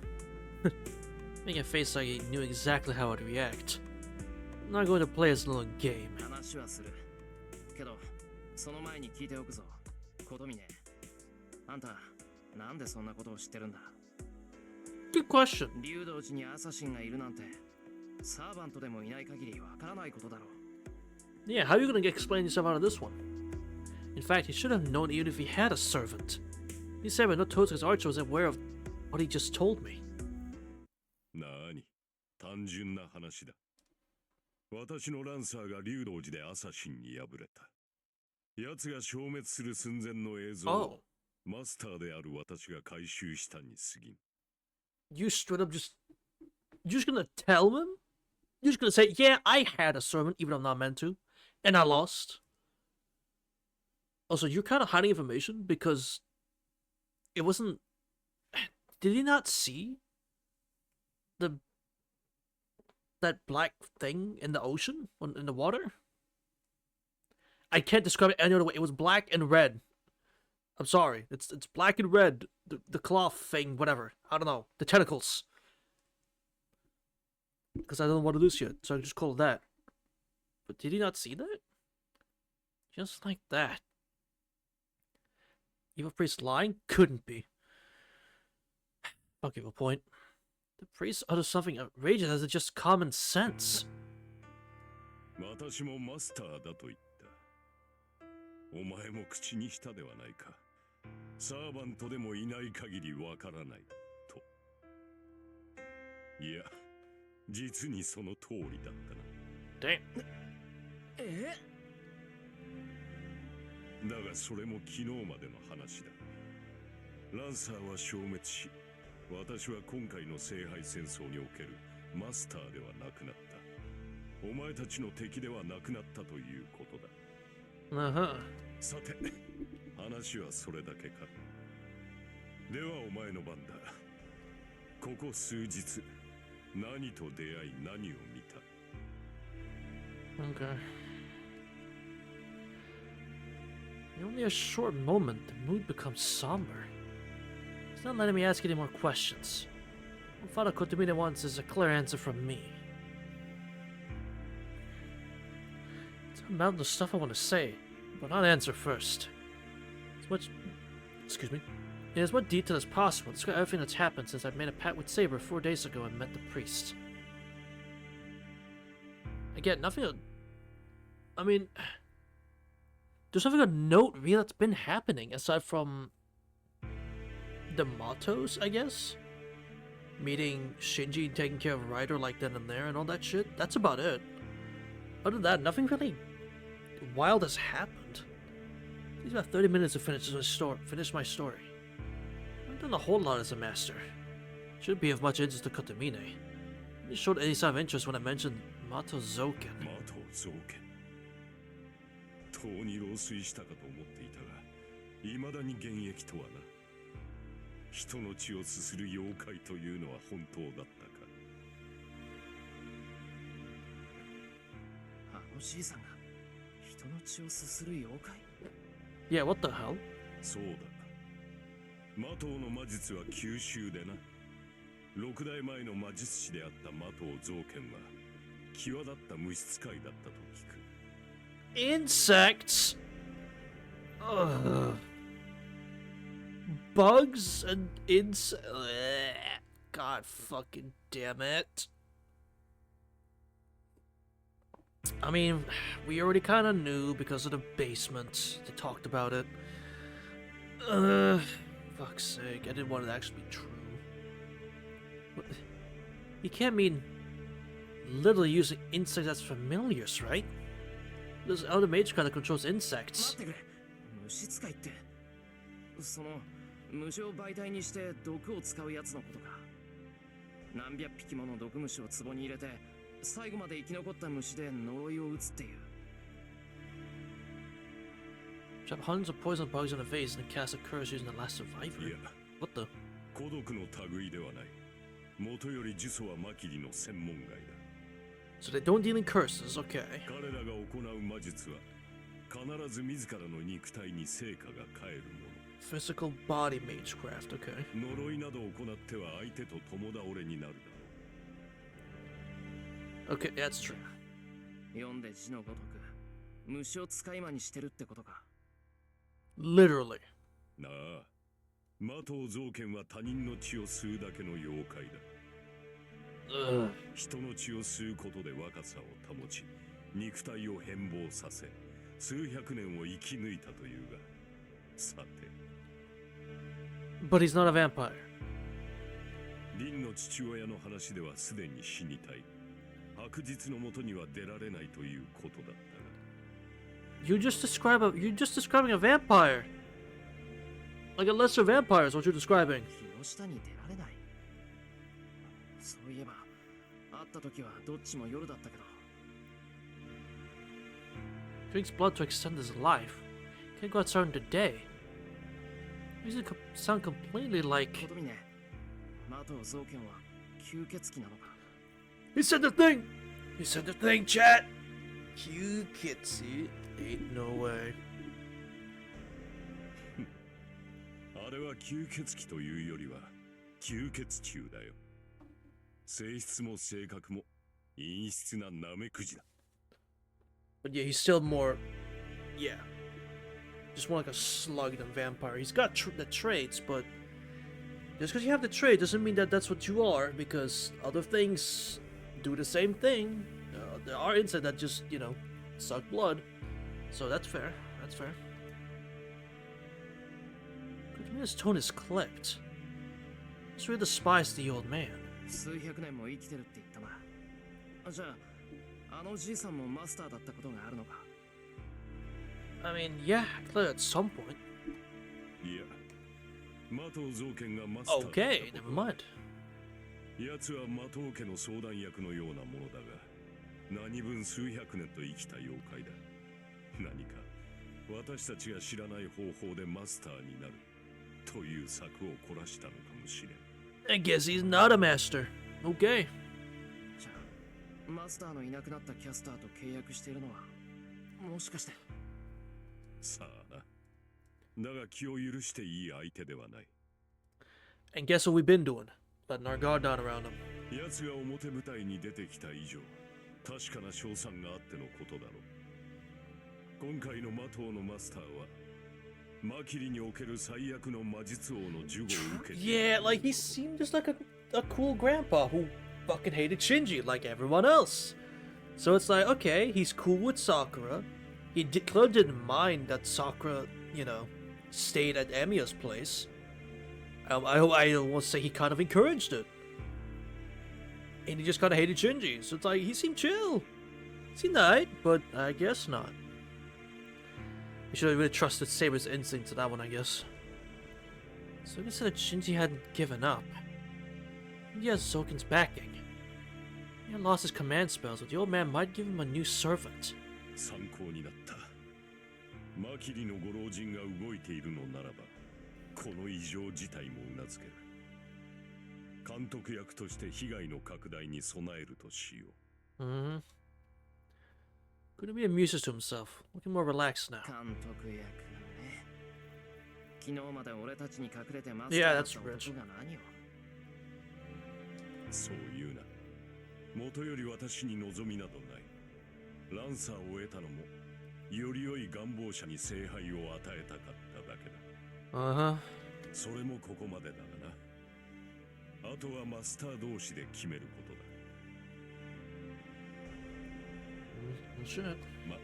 Making a face like he knew exactly how I'd react. I'm not going to play his little game. 話はするけどその前に聞いておくぞ琴峰あんたなんでそんなことを知ってるんだ Good question. 竜道寺にアサシンがいるなんてサーバントでもいない限りわからないことだろう Yeah, how are you going to explain yourself out of this one? In fact, he should have known even if he had a servant. He said but no Tozuka's archer was aware of what he just told me. なーに、単純な話だ。私のランサーが竜道寺でアサシンに敗れた。奴が消滅する寸前の映像を、マスターである私が回収したに過ぎん。You straight up you're just gonna tell him? You're just gonna say, yeah, I had a servant, even though I'm not meant to, and I lost. Also, you're kind of hiding information because it wasn't. Did he not see that black thing in the ocean, in the water? I can't describe it any other way. It was black and red. I'm sorry. It's black and red. The cloth thing, whatever. I don't know. The tentacles. Because I don't know what it is yet, so I just call it that. But did he not see that? Just like that. Evil priest lying? Couldn't be. I'll give a point. The priest utters something outrageous as it's just common sense. 私もマスターだと言った。お前も口にしたではないか。サーバントでもいない限りわからないと。いや、実にその通りだったな。Damn. だがそれも昨日までの話だ。ランサーは消滅し、私は今回の聖杯戦争におけるマスターではなくなった。お前たちの敵ではなくなったということだ。Uh-huh. さて、話はそれだけか。ではお前の番だ。ここ数日、何と出会い何を見た？ Okay. In only a short moment, the mood becomes somber. It's not letting me ask any more questions. What Father Kotomine wants is a clear answer from me. It's a mountain of stuff I want to say, but I'll answer first. In as much detail as possible, describe everything that's happened since I made a pact with Saber 4 days ago and met the priest. Again, nothing. I mean, there's nothing of note really that's been happening aside from the mottos, I guess. meeting Shinji and taking care of Ryder like then and there and all that shit. That's about it. Other than that, nothing really wild has happened. It's about 30 minutes to finish my story. I've done a whole lot as a master. Shouldn't be of much interest to Kotomine. He showed any sign of interest when I mentioned Mato Zoken. マト造剣とうに老衰したかと思っていたが未だに現役とはな人の血をすする妖怪というのは本当だったかあのじいさんが人の血をすする妖怪 Yeah, what the hell? そうだ魔頭の魔術は九州でな六代前の魔術師であった魔頭造剣は際立った虫使いだったと聞く Insects? Ugh. Bugs and insects. God fucking damn it. I mean, we already kind of knew because of the basement. They talked about it. Fuck's sake, I didn't want it to actually be true. What? You can't mean literally using insects as familiars, right? This other mage kind of controls 待 insects. ってくれ虫使いってその虫を媒体にして毒を使うやつのことか何百匹もの毒虫を壺に入れて最後まで生き残った虫で呪いを打つっていう Trap hundreds of poison bugs in the face and cast a curse using the last survivor. いや What the? 孤独の類ではない元より呪詛はマキリの専門外だ So they don't deal in curses, okay. 彼らが行う魔術は必ず自らの肉体に成果が返るも Physical body magecraft, okay. の呪いなどを行っては相手と共倒れになるだろ Okay, that's true. 読んで字のごとく虫を使い魔にしてるってことか Literally. うなあ魔頭造剣は他人の血を吸うだけの妖怪だ Ugh. 人の血を吸うことで若さを保ち肉体を変貌させ数百年を生き抜いたというがさて But he's not a vampire. リンの父親の話ではすでに死にたい白日のもとには出られないということだったが You're just describing a vampire. Like a lesser vampire is what you're describing. 日の下に出られないそういえば会った時はどっちも夜だったけど Drinks blood to extend his life. Can't go outside in the day. These sound completely こ like. とみね魔頭造剣は吸血鬼なのか He said the thing! He said the thing, chat! Kyukitsu. Ain't no way. あれは吸血鬼というよりは吸血虫だよ性質も性格も陰湿なナメクジだ But yeah, he's still more. Yeah. Just more like a slug than vampire. He's got the traits, but just because you have the trait doesn't mean that that's what you are, because other things do the same thing. There are insects that just, suck blood. So that's fair. That's fair. His tone is clipped. Just really despise the old man. 数百年も生きてるって言ったなじゃああのじいさんもマスターだったことがあるのか I mean, yeah, clearly at some point. いや魔頭造剣がマスターだった Okay, こと never mind. 奴は魔頭家の相談役のようなものだが何分数百年と生きた妖怪だ何か私たちが知らない方法でマスターになるという策を凝らしたのかもしれん I guess he's not a master. Okay. じゃあマスターのいなくなったキャスターと契約しているのはもしかしてさあなだが気を許していい相手ではない And guess what we've been doing? Letting our guard down around him. 奴が表舞台に出てきた以上確かな賞賛があってのことだろう今回の魔頭のマスターはマキリにおける最悪の魔術王の呪語を受けて Yeah, like he seemed just like a cool grandpa who fucking hated Shinji like everyone else. So it's like, okay, he's cool with Sakura. He clearly didn't mind that Sakura, stayed at Emiya's place. I don't want to say he kind of encouraged it. And he just kind of hated Shinji. So it's like, he seemed chill. He seemed alright, but I guess not. You should have really trusted Saber's instinct to that one, I guess. So I guess that Shinji hadn't given up. He has Zoken's backing. He had lost his command spells, but the old man might give him a new servant. 参考になった。マキリのご老人が動いているのならば、この異常事態もうなずける。監督役として被害の拡大に備えるとしよう。Couldn't be amuses to himself, looking more relaxed now. 監督役ね。昨日まで俺たちに隠れてマスタ Yeah, ーだっ that's た rich. 男が何を。そう言うな。もとより私に望みなどない。ランサーを得たのも、より良い願望者に聖杯を与えたかっただけだ。それもここまでだがな。あとはマスター同士で決めることだ。ま、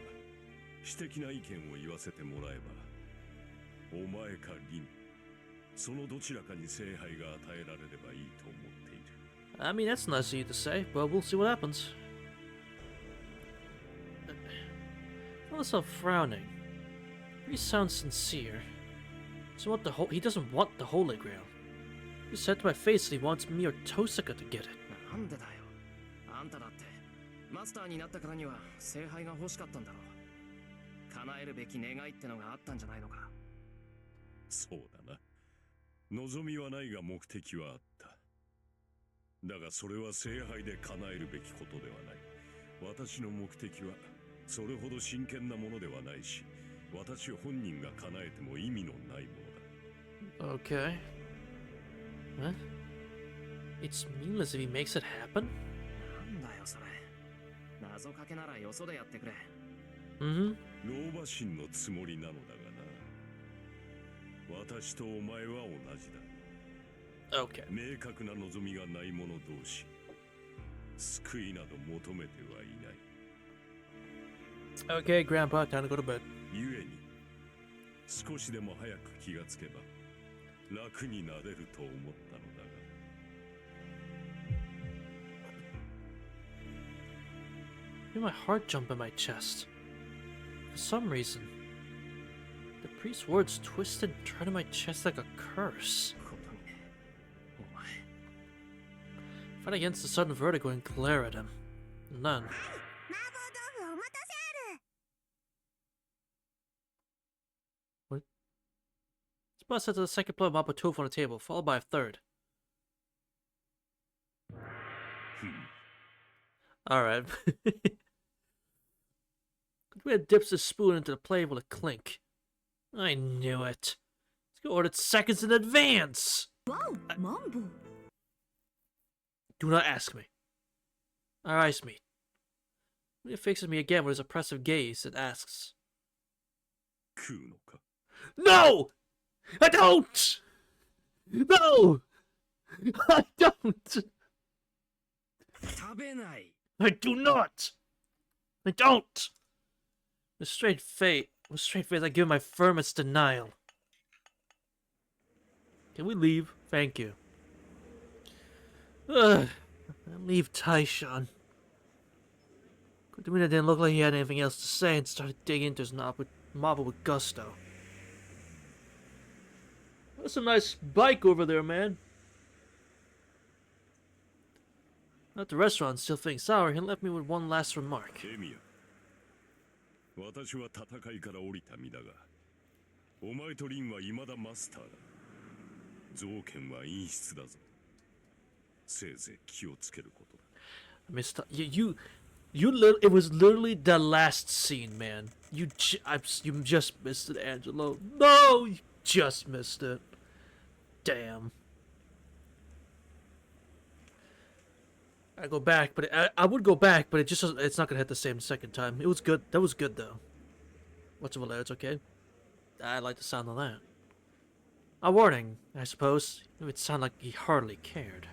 私的な意見を言わせてもらえば、お前かリン、そのどちらかに聖杯が与えられればいいと思っている。I mean, that's nice of you to say, but we'll see what happens. Also frowning. He sounds sincere. He doesn't want the Holy Grail. He said to my face that he wants me or Tosaka to get it. なんでだよ。あんただってマスターになったからには聖杯が欲しかったんだろう。叶えるべき願いってのがあったんじゃないのか。そうだな。望みはないが目的はあった。だがそれは聖杯で叶えるべきことではない。私の目的はそれほど真剣なものではないし、私本人が叶えても意味のないものだ。Okay. What? It's meaningless if he makes it happen? なんだよそれ。謎かけならよそでやってくれ。老婆心のつもりなのだがな。私とお前は同じだ。Okay. 明確な望みがない者同士、救いなど求めてはいない。Okay, Grandpa, time to go to bed. 故に、少しでも早く気がつけば、楽になれると思ったのだが。I feel my heart jump in my chest. For some reason, the priest's words twisted and turned in my chest like a curse. I fight against the sudden vertigo and glare at him. And then... What? Spot sets the second plate of Mapo tofu on the table, followed by a third. Alright. Red dips his spoon into the plate with a clink. I knew it. Let's go ordered seconds in advance! Wow, Mambo. Do not ask me. Our eyes meet. He fixes me again with his oppressive gaze and asks, No! I don't! No! I don't! I do not! I don't! With straight face, I give my firmest denial. Can we leave? Thank you. Ugh. Leave Taishan. Good to me that didn't look like he had anything else to say and started digging into his marble with gusto. That's a nice bike over there, man. At the restaurant, still feeling sour, he left me with one last remark. 私は戦いから降りた身だが、お前とリンは未だマスターだ。造剣は陰湿だぞ。せいぜい気をつけることだ。Mr. It was literally the last scene, man. You just missed it, Angelo. No, you just missed it. Damn. I go back, but I would go back, but it's not gonna hit the same second time. It was good. That was good though. What's over there? It's okay. I like the sound of that. A warning, I suppose. It would sound like he hardly cared.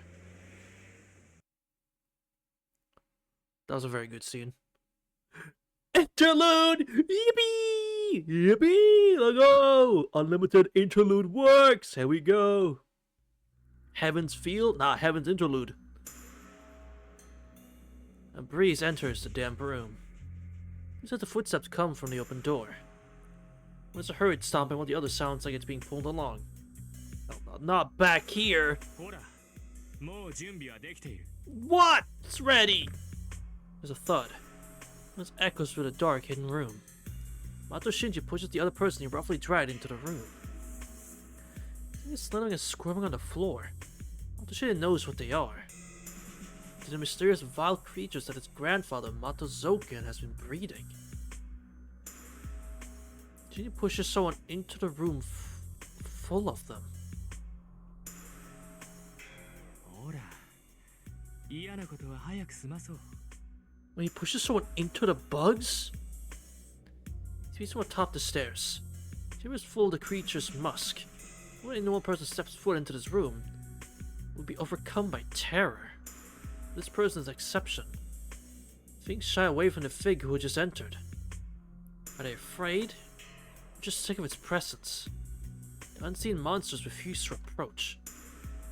That was a very good scene. Interlude! Yippee! Yippee! Let's go! Unlimited interlude works! Here we go. Heaven's Field? Nah, Heaven's Interlude. A breeze enters the damp room. You said the footsteps come from the open door. There's a hurried stomping while the other sounds like it's being pulled along. Oh, not back here! ほら、もう準備はできている。 What? It's ready! There's a thud. There's echoes through the dark, hidden room. Mato Shinji pushes the other person he roughly dragged into the room. He's slithering and squirming on the floor. Mato Shinji knows what they are. They're the mysterious vile creatures that his grandfather, Mato Zoken, has been breeding. Shinji pushes someone into the room full of them. ほら、嫌なことは早く済まそう。 When he pushes someone into the bugs? He sees someone atop the stairs. The chamber is full of the creature's musk. When any normal person steps foot into this room, will be overcome by terror. This person is an exception. Things shy away from the figure who just entered. Are they afraid? Or just sick of its presence? The unseen monsters refuse to approach.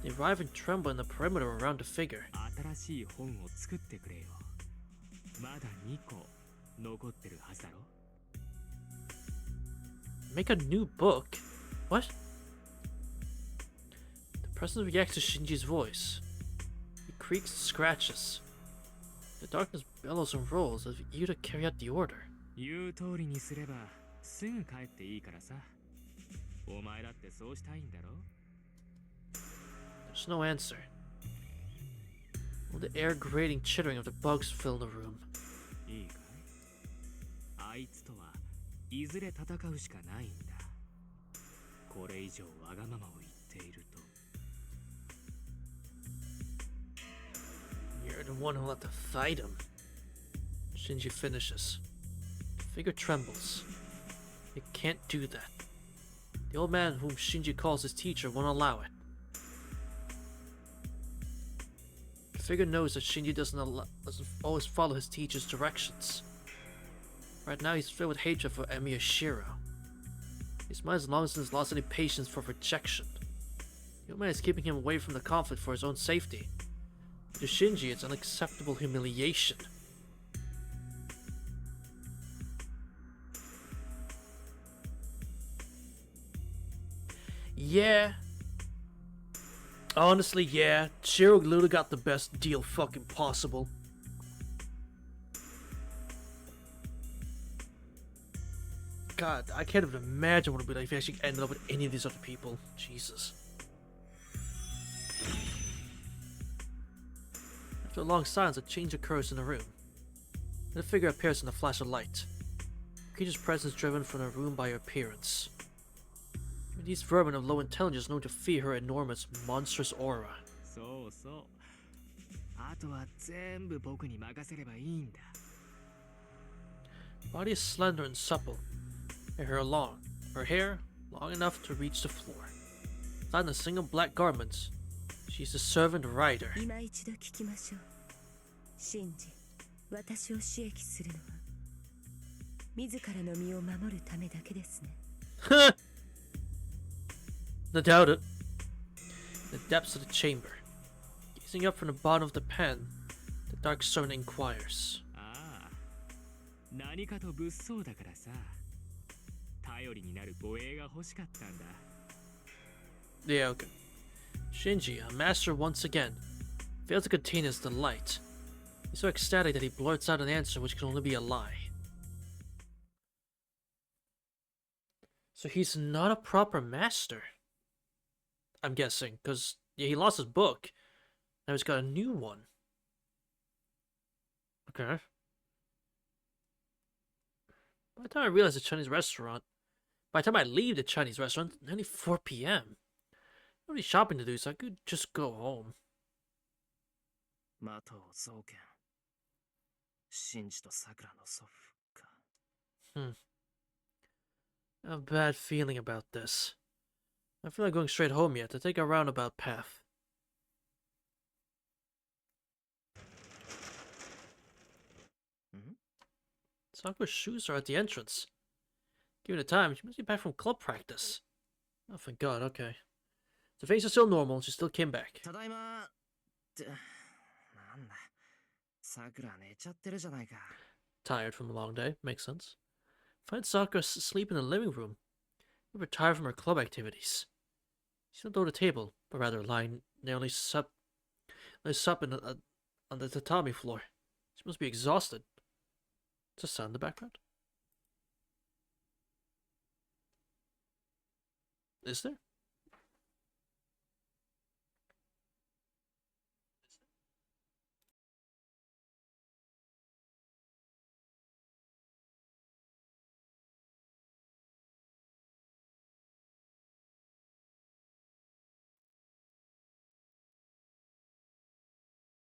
They arrive and tremble in the perimeter around the figure. 新しい本を作ってくれよ。まだ2個残ってるはずだろ。 Make a new book? What? The person reacts to Shinji's voice. He creaks and scratches. The darkness bellows and rolls as if eager to carry out the order. 言う通りにすればすぐ帰っていいからさ。お前だってそうしたいんだろ。 There's no answer. Only the air grating chittering of the bugs fill the room. いいかい？あいつとはいずれ戦うしかないんだ。これ以上わがままを言っていると。 You're the one who'll have to fight him. Shinji finishes. The figure trembles. It can't do that. The old man whom Shinji calls his teacher won't allow it. The figure knows that Shinji doesn't always follow his teacher's directions. Right now he's filled with hatred for Emiya Shiro. His mind has long since lost any patience for rejection. The old man is keeping him away from the conflict for his own safety. To Shinji, it's unacceptable humiliation. Yeah. Honestly, yeah. Shiro literally got the best deal fucking possible. God, I can't even imagine what it would be like if he actually ended up with any of these other people. Jesus. After a long silence, a change occurs in the room. And a figure appears in a flash of light. The creature's presence driven from the room by her appearance. These vermin of low intelligence known to fear her enormous, monstrous aura. そうそう。あとは全部僕に任せればいいんだ。 Body is slender and supple. Her hair long. Her hair long enough to reach the floor. Clad in a single black garment, she's the servant rider. 今一度聞きましょう。シンジ、私を刺激するのは自らの身を守るためだけですね。I doubt it. In the depths of the chamber, gazing up from the bottom of the pen, the dark servant inquires. ああ、何かと物騒だからさ。頼りになる護衛が欲しかったんだ。 Yeah, okay. Shinji, a master once again, fails to contain his delight. He's so ecstatic that he blurts out an answer which can only be a lie. So he's not a proper master. I'm guessing, because yeah, he lost his book. Now he's got a new one. Okay. By the time I realize the Chinese restaurant, by the time I leave the Chinese restaurant, it's nearly 4 p.m. No any shopping to do, so I could just go home. マト総研。シンジとサクラの祖父か。I have a bad feeling about this. I feel like going straight home yet to take a roundabout path. Sakura's shoes are at the entrance. Given the time, she must be back from club practice. Oh, thank God, okay. The face is still normal, she still came back. ただいまって、なんだ。さくら寝ちゃってるじゃないか。 Tired from a long day, makes sense. Find Sakura asleep in the living room. Retired from her club activities. She's not over the table, but rather lying nearly sup on the tatami floor. She must be exhausted. Is there sound in the background? Is there?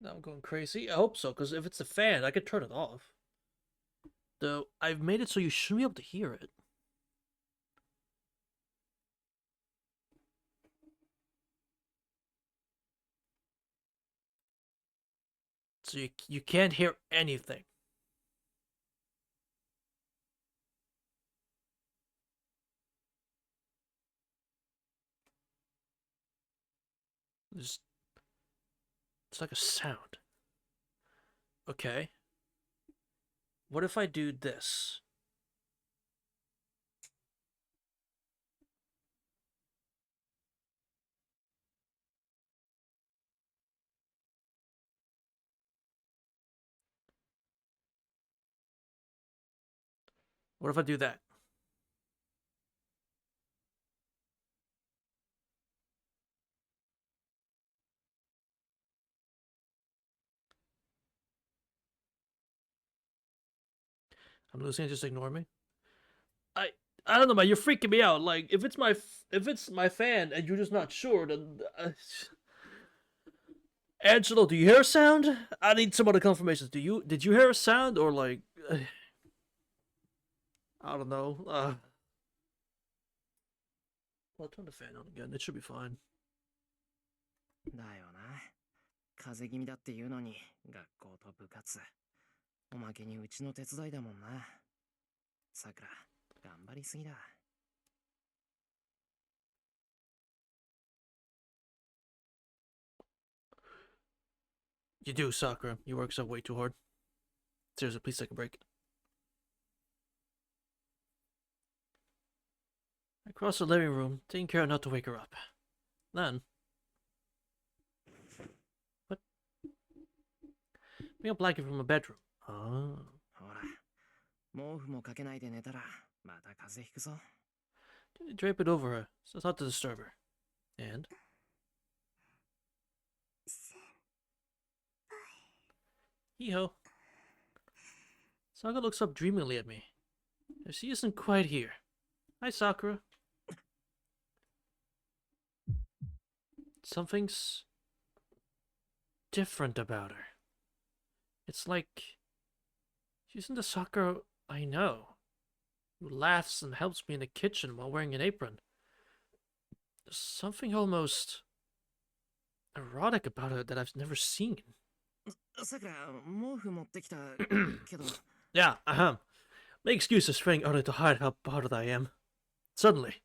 Now I'm going crazy. I hope so, because if it's a fan, I could turn it off. Though, I've made it so you shouldn't be able to hear it. So you can't hear anything. It's like a sound. Okay. What if I do this? What if I do that? I'm losing it, just ignore me. I don't know, man. You're freaking me out. Like, if it's my fan and you're just not sure, then Angelo, do you hear a sound? I need some other confirmations. Did you hear a sound, or like I don't know. I'll turn the fan on again. It should be fine. だよな。風邪気味だって言うのに学校と部活。おまけにうちの手伝いだもんな。さくら、頑張りすぎだ。You do, Sakura. You work so way too hard. Seriously, please take a break. I crossed the living room, taking care not to wake her up. Then... What? Bring a blanket from a bedroom. Oh. ほら、毛布もかけないで寝たらまた風邪ひくぞ。Drape it over her, so as not to disturb her. And? Hee-ho. Sakura looks up dreamingly at me. She isn't quite here. Hi, Sakura. Something's different about her. It's like she isn't the Sakura I know, who laughs and helps me in the kitchen while wearing an apron. There's something almost erotic about her that I've never seen. さくら、毛布持ってきたけど。Yeah, Make excuses for getting out to hide how bothered I am. Suddenly.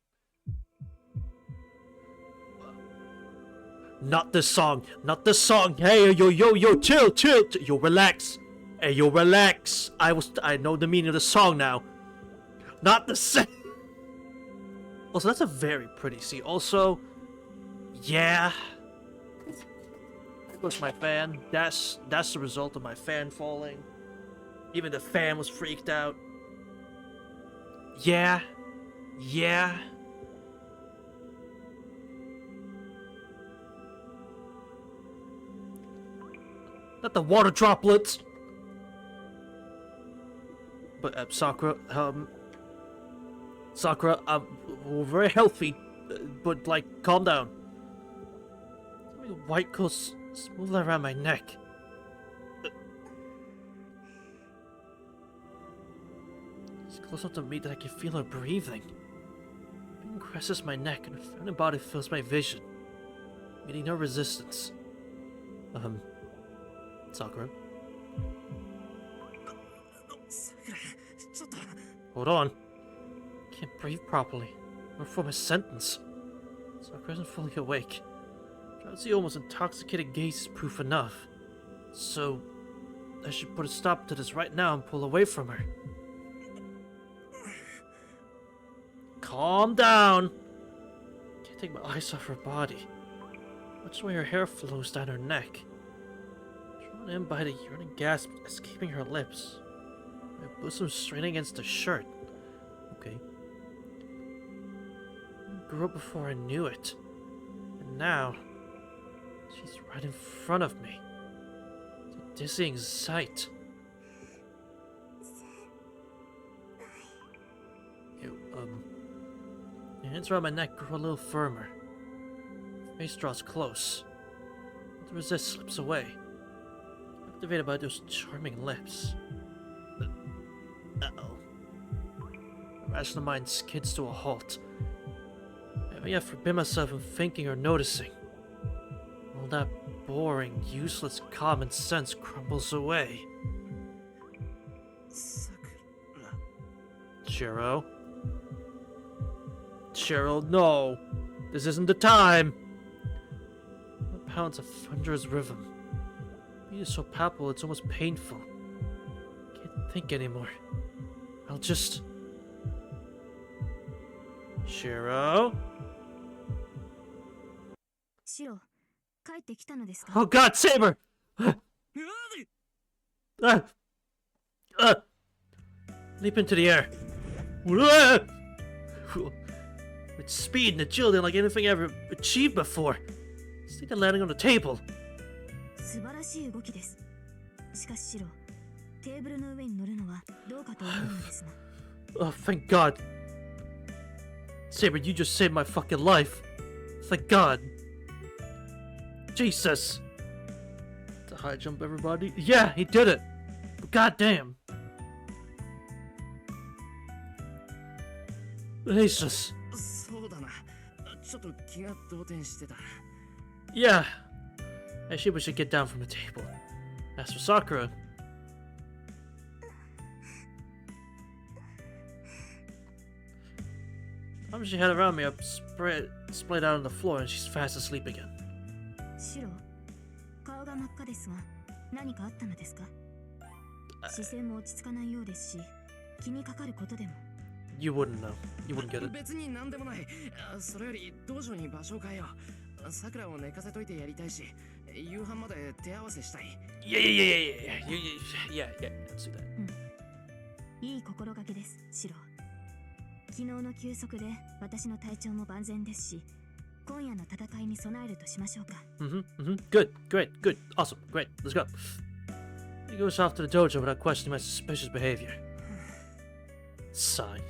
Not this song! Not this song! Hey, yo, chill! Yo, relax! Hey, yo, relax! I know the meaning of the song now. Not the same! Also, that's a very pretty scene. Also, yeah. There goes my fan. That's the result of my fan falling. Even the fan was freaked out. Yeah. Not the water droplets. But Sakura, we're very healthy, but like, calm down. Something white goes smooth around my neck. It's close enough to me that I can feel her breathing. It caresses my neck, and her feminine body fills my vision, meeting no resistance. Sakura? Hold on. Can't breathe properly, nor form a sentence. Sakura isn't fully awake. Drowsy, almost intoxicated gaze is proof enough. So, I should put a stop to this right now and pull away from her. Calm down. Can't take my eyes off her body. Watch the way her hair flows down her neck. Drawn in by the yearning gasp escaping her lips. My bosom straining against the shirt. Okay. I grew up before I knew it. And now, she's right in front of me. It's a dizzying sight. The hands around my neck grow a little firmer. Face draws close. The resist slips away. Captivated by those charming lips. Uh-oh. My rational mind skids to a halt. I haven't yet forbid myself from thinking or noticing. All that boring, useless common sense crumbles away. Shiro? Shiro, no! This isn't the time! It pounds a thunderous rhythm. Beat is so palpable it's almost painful. Can't think anymore. I'll just... Shiro? シロ、帰ってきたのですか？ Oh god, Saber! Leap into the air. With speed and agility like anything I ever achieved before. It's like landing on the table. 素晴らしい動きです。しかしシロ、テーブルの上に乗るのはどうかと思うのですが。Oh, thank God. Saber, you just saved my fucking life. Thank God. Jesus. To high jump everybody? Yeah, he did it. But goddamn. Jesus. そうだな。ちょっと気が動転してた。Yeah. Actually, we should get down from the table. As for Sakura. She had around me, I splayed out on the floor, and she's fast asleep again. シロ、顔が真っ赤ですが、何かあったのですか？姿勢も落ち着かないようですし、気にかかることでも。You wouldn't know. You wouldn't get it. 別に何でもない。それより道場に場所を変えよう。さくらを寝かせといてやりたいし、夕飯まで手合わせしたい。Yeah. Let's do that. いい心がけです、シロ。昨日の休息で私の体調も万全ですし、今夜の戦いに備えるとしましょうか。Good, great, good, awesome, great, let's go. He goes off to the dojo without questioning my suspicious behavior. Sigh.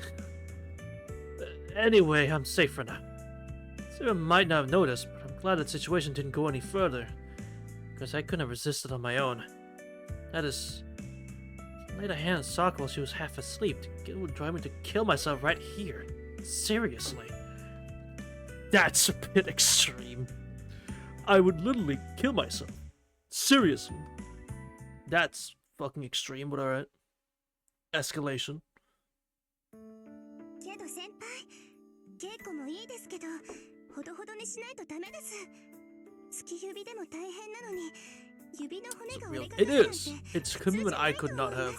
Anyway, I'm safe for now. Sarah might not have noticed, but I'm glad that situation didn't go any further, because I couldn't have resisted on my own. That is... I laid a hand on Sakura while she was half asleep. It would drive me to kill myself right here. Seriously. That's a bit extreme. I would literally kill myself. Seriously. That's fucking extreme, but alright. Escalation. けど先輩、稽古もいいですけど、ほどほどにしないとダメです。突き指でも大変なのに、指の骨が折れか It かるなんて is. It's a commitment I could not have.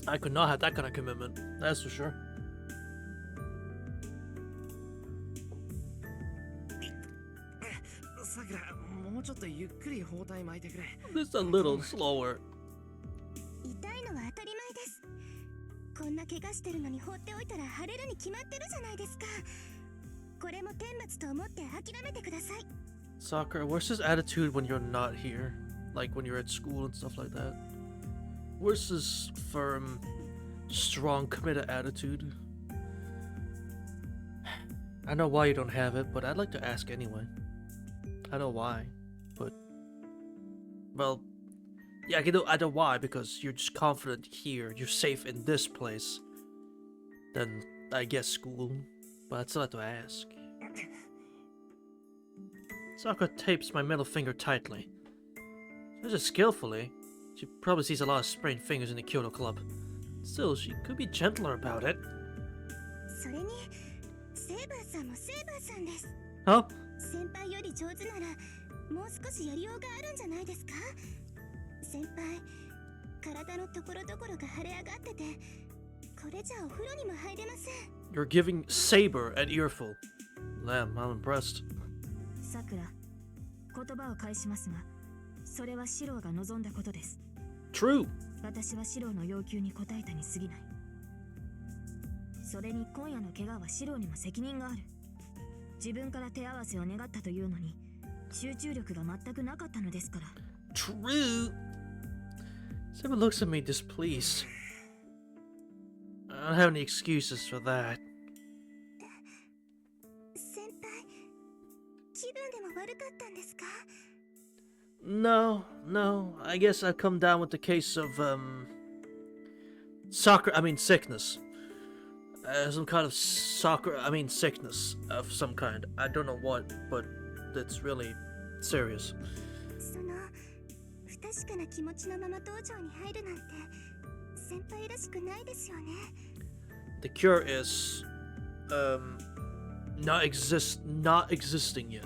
I could not have that kind of commitment. That's for sure. さくら、もうちょっとゆっくり包帯巻いてくれ。Just a little slower. 痛いのは当たり前です。こんな怪我してるのに放っておいたら腫れるに決まってるじゃないですか。これも天罰と思って諦めてください。Sakura, where's his attitude when you're not here? Like when you're at school and stuff like that? Where's his firm, strong, committed attitude? I know why you don't have it, but I'd like to ask anyway. I know why, but... Well, yeah, I know why, because you're just confident here, you're safe in this place. Then, I guess school, but I'd still have to ask. Sakura tapes my middle finger tightly. She does it skillfully. She probably sees a lot of sprained fingers in the Kyoto Club. Still, she could be gentler about it. それに、セーバーさんもセーバーさんです。Huh? 先輩より上手なら、もう少しやりようがあるんじゃないですか。先輩、体のところどころが腫れ上がってて、これじゃお風呂にも入れません。 You're giving Saber an earful. Lamb, I'm impressed. さくら、言葉を返しますが、それはシローが望んだことです。 True. 私はシローの要求に応えたに過ぎない。それに今夜の怪我はシローにも責任がある。自分から手合わせを願ったというのに、集中力が全くなかったのですから。 True. Saber looks at me displeased. I don't have any excuses for that. 先輩、気分でも悪かったんですか？ No, no. I guess I've come down with the case of sickness. Some kind of sickness of some kind. I don't know what, but it's really serious. その不確かな気持ちのまま道場に入るなんて先輩らしくないですよね。 The cure is not existing yet.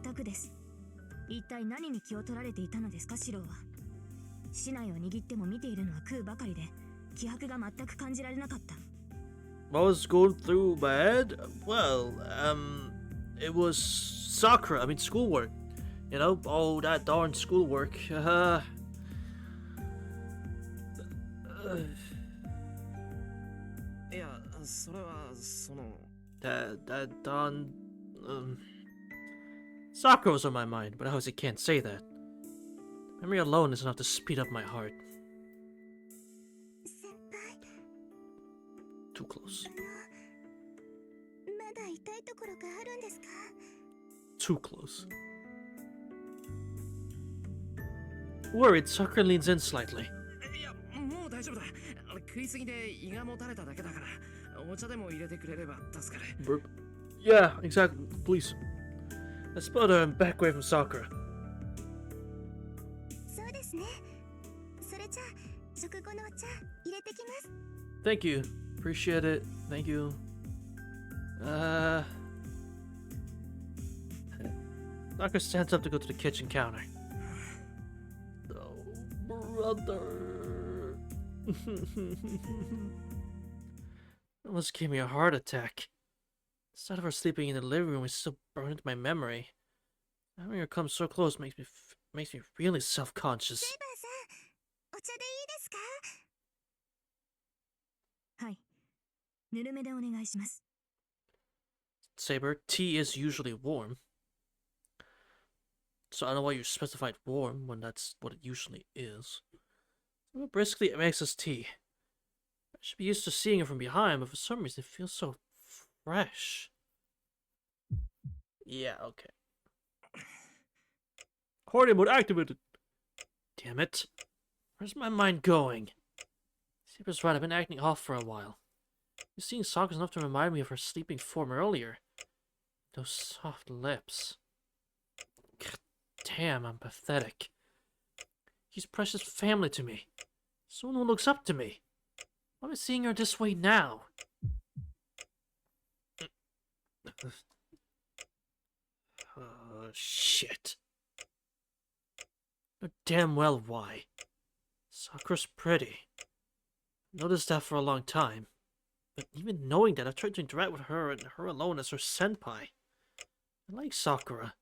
全くです。一体何に気を取られていたのですか、シローは。竹刀を握っても見ているのは空ばかりで、気迫が全く感じられなかった。What was going through my head? Well, it was Sakura. Schoolwork. You know, oh, that darn schoolwork. いや、それはその that darn Sakura was on my mind, but obviously can't say that. Memory alone is enough to speed up my heart. 先輩、 Too close. まだ痛いところがあるんですか？ Too close. Worried, Sakura leans in slightly. いや、もう大丈夫だ。食いすぎで胃がもたれただけだから、お茶でも入れてくれれば助かる。 Burp. Yeah, exactly. Please. I spilled her and back away from Sakura. そうですね。それじゃあ食後のお茶入れてきます。 Thank you. Appreciate it. Thank you. Sakura stands up to go to the kitchen counter. Oh, brother. Almost gave me a heart attack. The sight of her sleeping in the living room is still burned into my memory. Having her come so close makes me really self-conscious. セイバーさん、お茶でいいですか？はい。ぬるめでお願いします。 Saber, tea is usually warm. So I don't know why you specified warm when that's what it usually is. Saber briskly makes us tea. I should be used to seeing it from behind, but for some reason it feels so fresh. Yeah, okay. Hoarding mode activated. Damn it. Where's my mind going? Saber's right, I've been acting off for a while. Seeing Sakura's enough to remind me of her sleeping form earlier. Those soft lips. God damn, I'm pathetic. He's precious family to me. Someone who looks up to me. Why am I seeing her this way now? Oh, shit. I know damn well why. Sakura's pretty. I've noticed that for a long time. But even knowing that, I've tried to interact with her and her alone as her senpai. I like Sakura.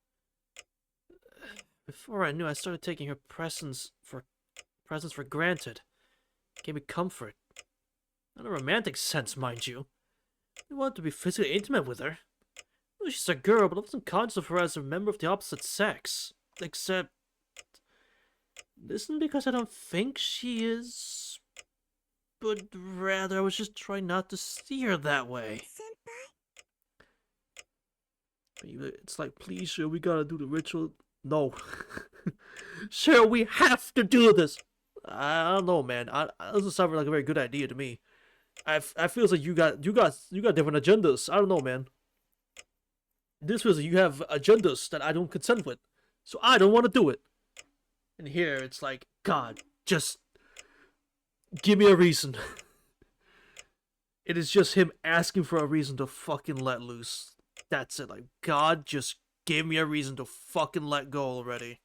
Before I knew, I started taking her presence for granted. It gave me comfort. Not a romantic sense, mind you. I wanted to be physically intimate with her. I knew she's a girl, but I wasn't conscious of her as a member of the opposite sex. Except... this isn't because I don't think she is... but rather I was just trying not to see her that way. 先輩、 It's like, please, Cheryl, we gotta do the ritual. No. Cheryl, we have to do this! I don't know, man. It doesn't sound like a very good idea to me. I feel like you got different agendas. I don't know, man. This feels like you have agendas that I don't consent with. So I don't want to do it. And here, it's like, God, just... give me a reason. It is just him asking for a reason to fucking let loose. That's it. Like, God, just gave me a reason to fucking let go already.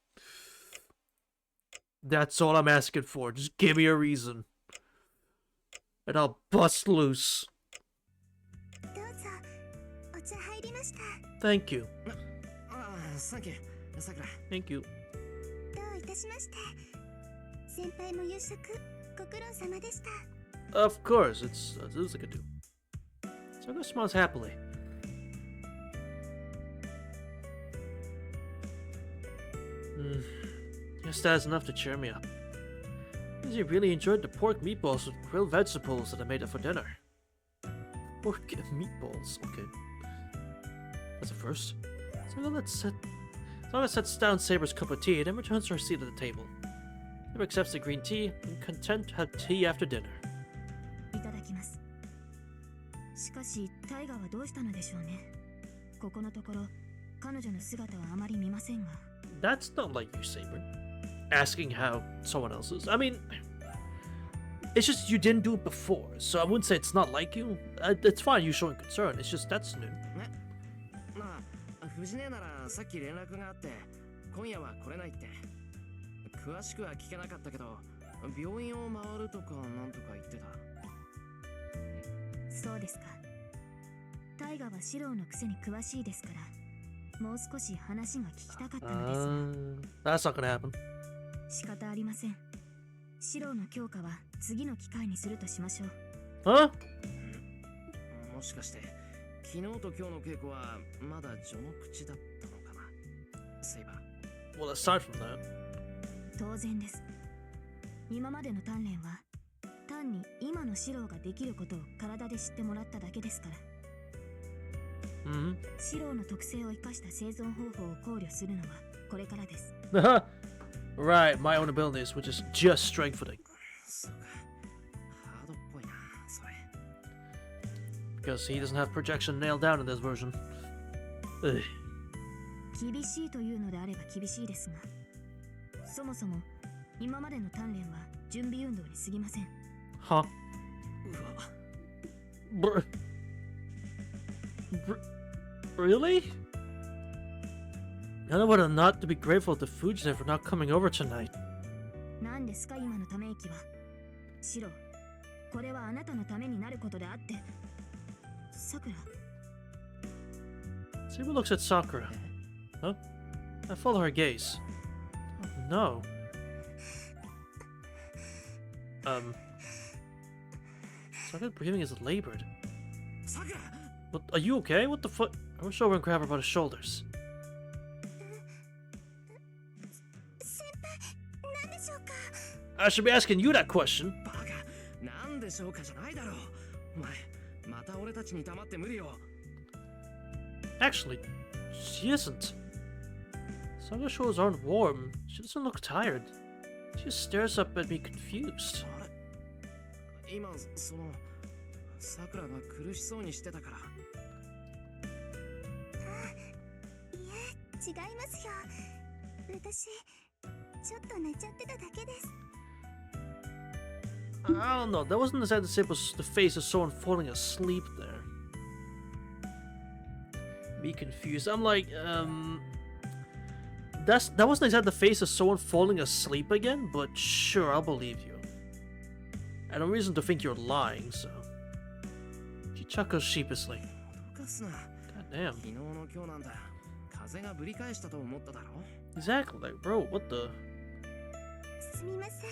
That's all I'm asking for. Just give me a reason. And I'll bust loose. どうぞお茶入りました。 Thank you. ああ、サンキュー、さくら。 Thank you. どういたしまして。先輩も夕食ご苦労様でした。 Of course, it's as I could do. Sakura smiles happily. Yes, that's enough to cheer me up. He really enjoyed the pork meatballs with grilled vegetables that I made up for dinner. Pork meatballs, okay. That's a first. Saga sets down Saber's cup of tea and then returns to her seat at the table. Saber accepts the green tea and content to have tea after dinner. いただきます。しかしタイガーはどうしたのでしょうね。ここのところ彼女の姿はあまり見ませんが。 That's not like you, Saber. Asking how someone else is. I mean, it's just you didn't do it before, so I wouldn't say it's not like you. It's fine you showing concern. It's just that's new. まあ、藤姉ならさっき連絡があって、今夜は来れないって。詳しくは聞けなかったけど、病院を回るとかなんとか言ってた。そうですか。タイガーはシローのくせに詳しいですから、もう少し話が聞きたかったのですが。That's not gonna happen. 仕方ありません。シローの強化は次の機会にするとしましょう。Huh? もしかして昨日と今日の稽古はまだ序の口だったのかな、セイバー。 Well, aside from that. 当然です。今までの鍛錬は単に今のシローができることを体で知ってもらっただけですから。Mm-hmm. シローの特性を生かした生存方法を考慮するのはこれからです。Right, my own abilities, which is just strength footing. そうか、ハードっぽいな、それ。 Because he doesn't have projection nailed down in this version. Ugh. 厳しいというのであれば厳しいですが、そもそも今までの鍛錬は準備運動に過ぎません。 Huh? うわ。 Really? I don't want not to be grateful to Fujita for not coming over tonight. 何ですか今のため息は。シロー、これはあなたのためになることであって。さくら。 Saber looks at Sakura. Huh? I follow her gaze. Oh, no. Sakura's breathing is labored. さくら。 What? Are you okay? What the fuck? I wish over and grab her by the shoulders. 先輩、何でしょうか。 I should be asking you that question. バカ、なんでしょうかじゃないだろう。お前、また俺たちに黙って無理よ。 Actually, she isn't. Sakura's shoulders aren't warm. She doesn't look tired. She just stares up at me confused. あれ、今そのさくらが苦しそうにしてたから。いえ、違いますよ。私、ちょっと寝ちゃってただけです。 I don't know. That wasn't exactly the same as the face of someone falling asleep there. Me confused. I'm like, that wasn't exactly the face of someone falling asleep again, but sure, I'll believe you. I no reason to think you're lying, so. She chuckles sheepishly. どかすな。 God damn. 昨日の今日なんだ。風がぶり返したと思っただろ。 Exactly, like, bro, what the? すみません。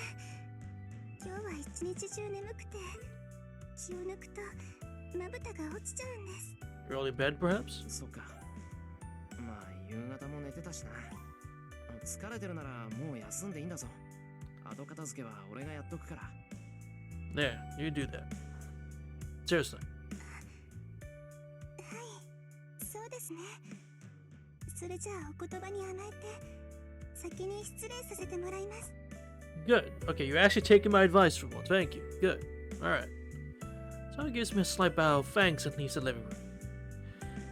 今日は一日中眠くて、気を抜くとまぶたが落ちちゃうんです。 Early bed, perhaps? そっか。まあ夕方も寝てたしな。疲れてるならもう休んでいいんだぞ。後片付けは俺がやっとくから。 There, you do that. Seriously. そうですね。それじゃあお言葉に甘えて、先に失礼させてもらいます。 Good. Okay, you're actually taking my advice for once. Thank you. Good. Alright. Someone gives me a slight bow of thanks and leaves the living room.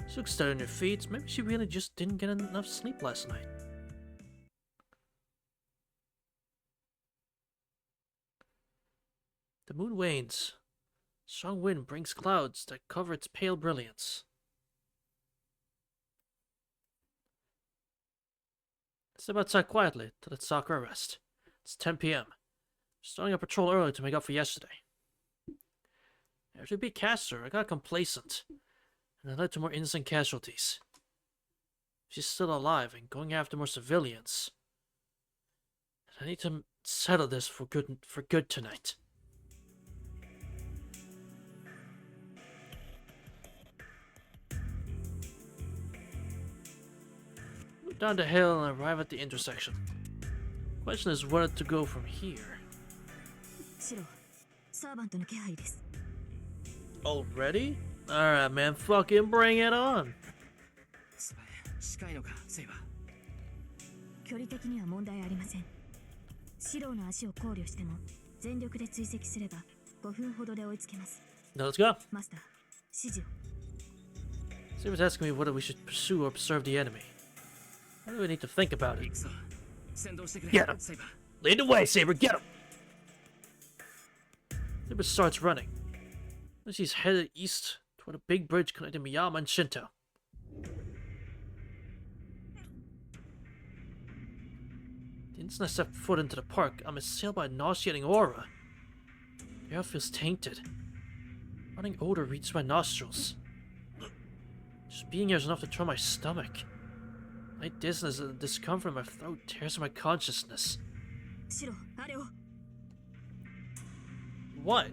She looks steady on her feet. Maybe she really just didn't get enough sleep last night. The moon wanes. Strong wind brings clouds that cover its pale brilliance. Step outside quietly till the soccer rest. It's 10 p.m. Starting a patrol early to make up for yesterday. After beat Castor, I got complacent, and it led to more innocent casualties. She's still alive and going after more civilians. I need to settle this for good tonight. Move down the hill and arrive at the intersection. Question is where to go from here. シロ、サーバントの気配です。 Already? Alright, man, fucking bring it on! 近いのか、セイバー。距離的には問題ありません。シロの足を考慮しても全力で追跡すれば5分ほどで追いつけます。 Now let's go! マスター、指示を。 Saber's asking me whether we should pursue or observe the enemy. Why do we need to think about 行 it? くぞ。先導してくれ、 Get him. セイバー。 Lead the way, Saber, get him! Saber starts running. As he's headed east toward a big bridge connecting Miyama and Shinto. The instant I step foot into the park, I'm assailed by a nauseating aura. The air feels tainted. Running odor reaches my nostrils. Just being here is enough to turn my stomach. Light dizziness and discomfort in my throat tears at my consciousness. シロ、あれを。 What?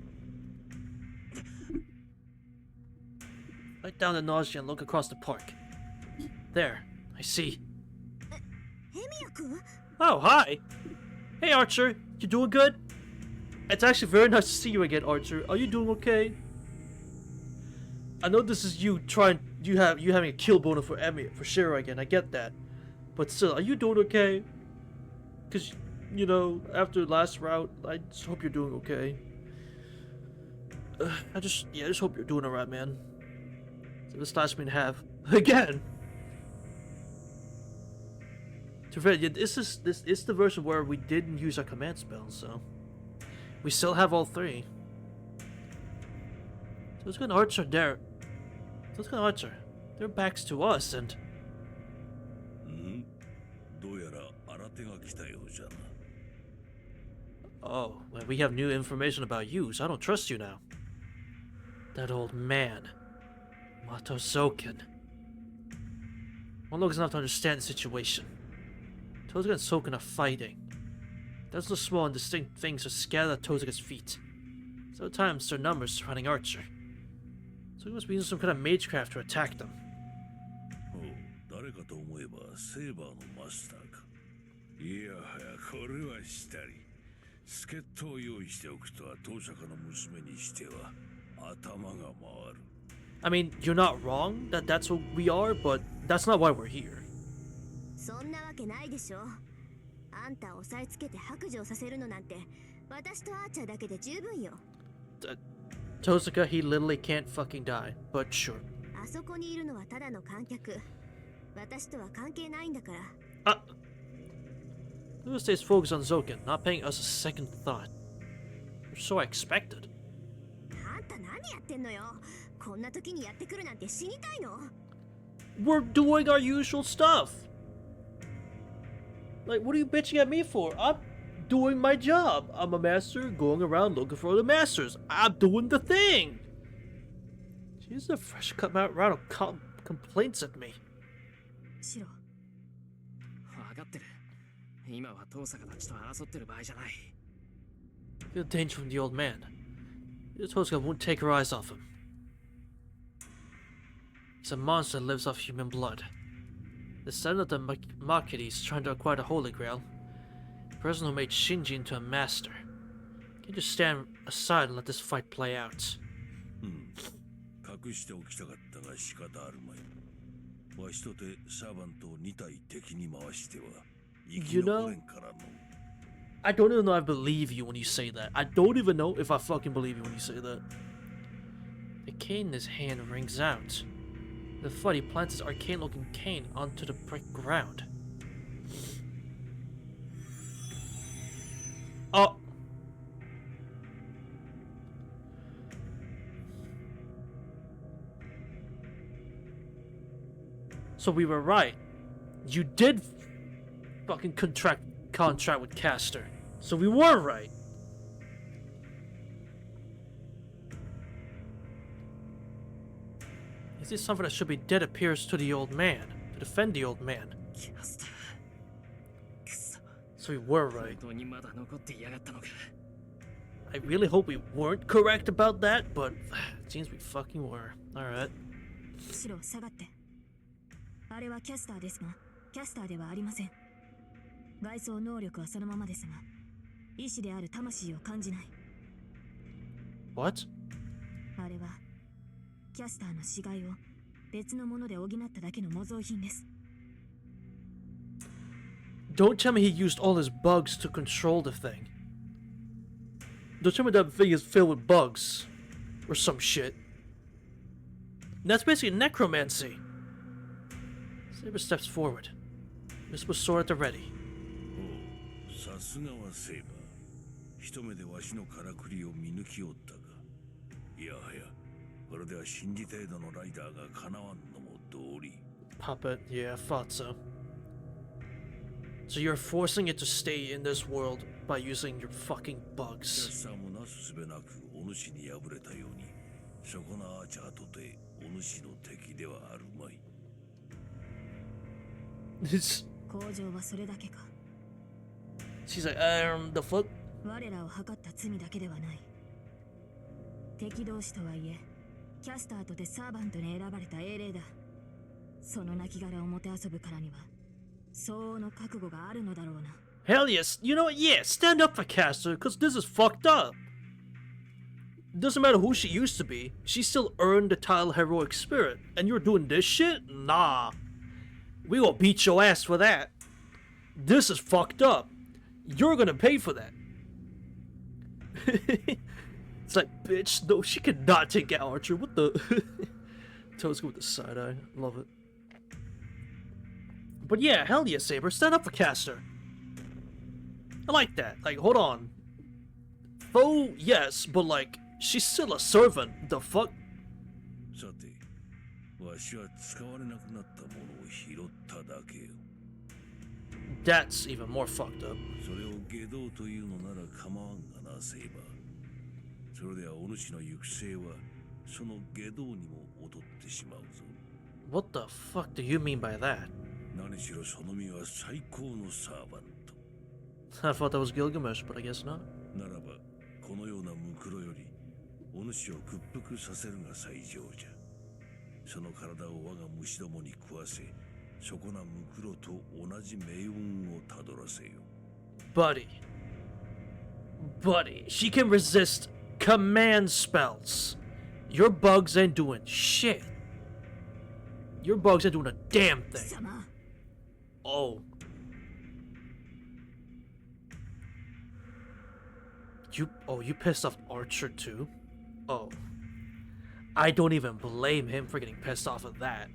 Light down the nausea and look across the park. There, I see. ヘミヤ君？ Oh, hi! Hey, Archer, you doing good? It's actually very nice to see you again, Archer. Are you doing okay? I know this is you having a kill boner for Emmy, for Shiro again, I get that. But still, are you doing okay? Cause, you know, after the last route, I just hope you're doing okay. I just hope you're doing alright, man. So this last mean have again. To be fair, this is the version where we didn't use our command spell, so we still have all three. So it's good Archer there. So it's good Archer. Their backs to us, and どうやら新手が来たようじゃな。 oh, well, we have new information about you, so I don't trust you now. That old man, Mato Zoken. One look is enough to understand the situation. Tozuka and Zoken are fighting. Those little small and distinct things are scattered at Tozuka's feet. So at times their numbers surrounding Archer. So he must be using some kind of magecraft to attack them. おう、誰かと思えばセーバーのマスターか。いやはや、これはしたり。助っ人を用意しておくとは当社家の娘にしては頭が回る。 I mean, you're not wrong that that's what we are, but that's not why we're here. そんなわけないでしょ。あんたを押さえつけて白状させるのなんて私とアーチャーだけで十分よ。Tozuka, he literally can't fucking die, but sure. あそこにいるのはただの観客。私とは関係ないんだから。Ah! Who stays focused on Zoken, not paying us a second thought. Or so I expected. あんた何やってんのよ。こんな時にやってくるなんて死にたいの？ We're doing our usual stuff. Like, what are you bitching at me for? I'm doing my job. I'm a master going around looking for other masters. I'm doing the thing. She's a fresh cut round of complaints at me. シロ、分かってる。今は遠坂たちと争ってる場合じゃない。 Feel danger from the old man. Tozuka won't take her eyes off him. He's a monster that lives off human blood. The son of the Makiris trying to acquire the Holy Grail. The person who made Shinji into a master. Can't just stand aside and let this fight play out. 隠しておきたかったが仕方あるまい。わしとてサーバントを2体敵に回しては生き残れんからの。I don't even know if I believe you when you say that. I don't even know if I fucking believe you when you say that. The cane in his hand rings out. The flood, he plants his arcane-looking cane onto the brick ground. Oh! So we were right. You did fucking contract with Castor. So we were right. Is this something that should be dead appears to the old man, to defend the old man? キャスター。くそ。 So we were right. 本当にまだ残っていやがったのか。 I really hope we weren't correct about that, but it seems we fucking were. Alright. シロ下がって。あれはキャスターですが、キャスターではありません。外装能力はそのままですが、意志である魂を感じない。 What? あれはキャスターの死骸を別のもので補っただけの模造品です。 Don't tell me he used all his bugs to control the thing. Don't tell me that thing is filled with bugs. Or some shit. That's basically necromancy. Saber steps forward. Miss was sword at the ready. さすがはセイバー。一目でわしのからくりを見抜きおったが。いやはや、これでは信じ程度のライダーがかなわんのも道理。 Puppet, yeah, I thought so. So you're forcing it to stay in this world by using your fucking キャ bugs. スターもなすすべなくお主に敗れたように、そこなアーチャーとてお主の敵ではあるまい。She's 工場はそれだけか。 like, the fuck? 我らを測った罪だけではない。敵同士とはいえ、キャスターとてサーバントに選ばれた英霊だ。その亡骸をもてあそぶからには、相応の覚悟があるのだろうな。 Hell yes. You know what? Yeah, stand up for Castor, because this is fucked up. Doesn't matter who she used to be, she still earned the title Heroic Spirit. And you're doing this shit? Nah. We gonna beat your ass for that. This is fucked up. You're gonna pay for that. It's like, bitch, no, she could not take out Archer. What the? Toska with the side eye. Love it. But yeah, hell yeah, Saber. Stand up for Castor. I like that. Like, hold on. Foe, yes, but like, she's still a servant. The fuck? さて、わしは使われなくなったものを拾っただけよ。 That's even more fucked up. それを下道というのなら構わんがな、セイバー。それではお主の行く末はその下道にも劣ってしまうぞ。 What the fuck do you mean by that? 何しろその身は最高のサーバント。 I thought that was Gilgamesh, but I guess not. ならば、このようなムクロより、お主を屈服させるが最上じゃ。その体を我が虫どもに食わせ、そこなムクロと同じ命運をたどらせよ。Buddy. Buddy, she can resist command spells. Your bugs ain't doing shit. Your bugs ain't doing a damn 貴 thing. 様、 Oh. You pissed off Archer too? Oh. I don't even blame him for getting pissed off at that.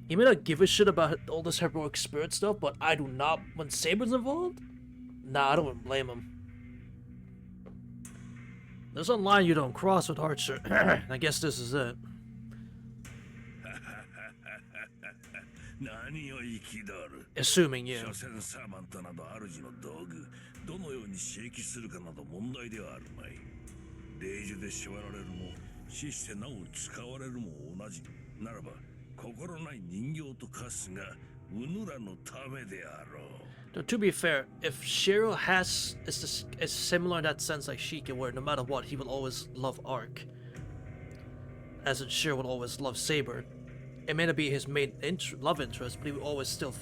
He may not give a shit about all this heroic spirit stuff, but I do not when Saber's involved? Nah, I don't even blame him. There's a line you don't cross with Archer. I guess this is it. 何を憤る。 Assuming you. 所詮サーバントなど主の道具、どのように刺激するかなど問題ではあるまい。霊樹で縛られるも、死してなお使われるも同じ。ならば、心ない人形と化すが、うぬらのためであろう。 To be fair, if Shiro is similar in that sense like Sheikah, where no matter what, he will always love Ark, as in Shiro will always love Saber. It may not be his main love interest, but he will always still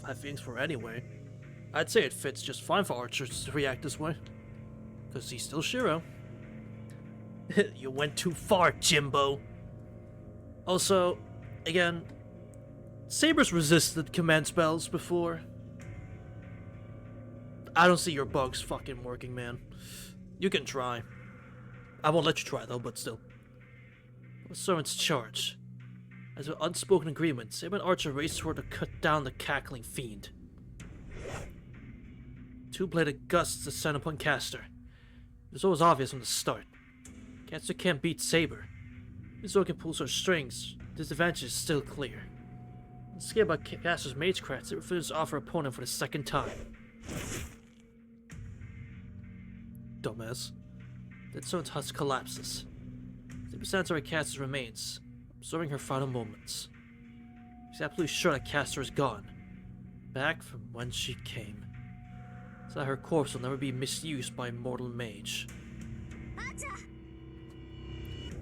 have feelings for her anyway. I'd say it fits just fine for Archer to react this way, because he's still Shiro. You went too far, Jimbo. Also, again, Saber's resisted command spells before. I don't see your bugs fucking working, man. You can try. I won't let you try though, but still. Servant's charge. As an unspoken agreement, Saber and Archer raced toward to cut down the cackling fiend. Two-bladed gusts descend upon Castor. It was always obvious from the start. Castor can't beat Saber. Mizuho can pull her strings. This advantage is still clear. Scared about Caster's Magecraft, it refuses to offer opponent for the second time. Dumbass. Then Soken's husk collapses. Saber stands over Caster's remains, observing her final moments. She's absolutely sure that Caster is gone, back from whence she came, so that her corpse will never be misused by a mortal mage.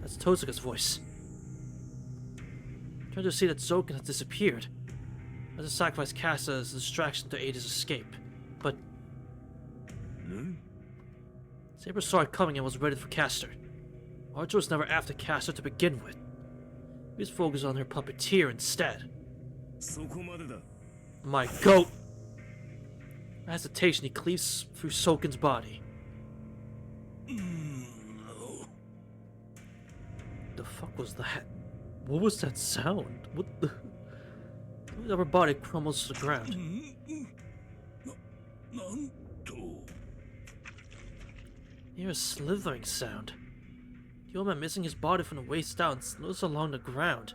That's Tosaka's voice. Trying to see that Soken has disappeared. Has to sacrifice Caster as a distraction to aid his escape, but Saber saw it coming and was ready for Caster. Archer was never after Caster to begin with. He was focused on her puppeteer instead. My goat! Without hesitation, he cleaves through Soken's body. The fuck was that? What was that sound? What the? The upper body crumbles to the ground. You hear a slithering sound. The old man missing his body from the waist down slithers along the ground,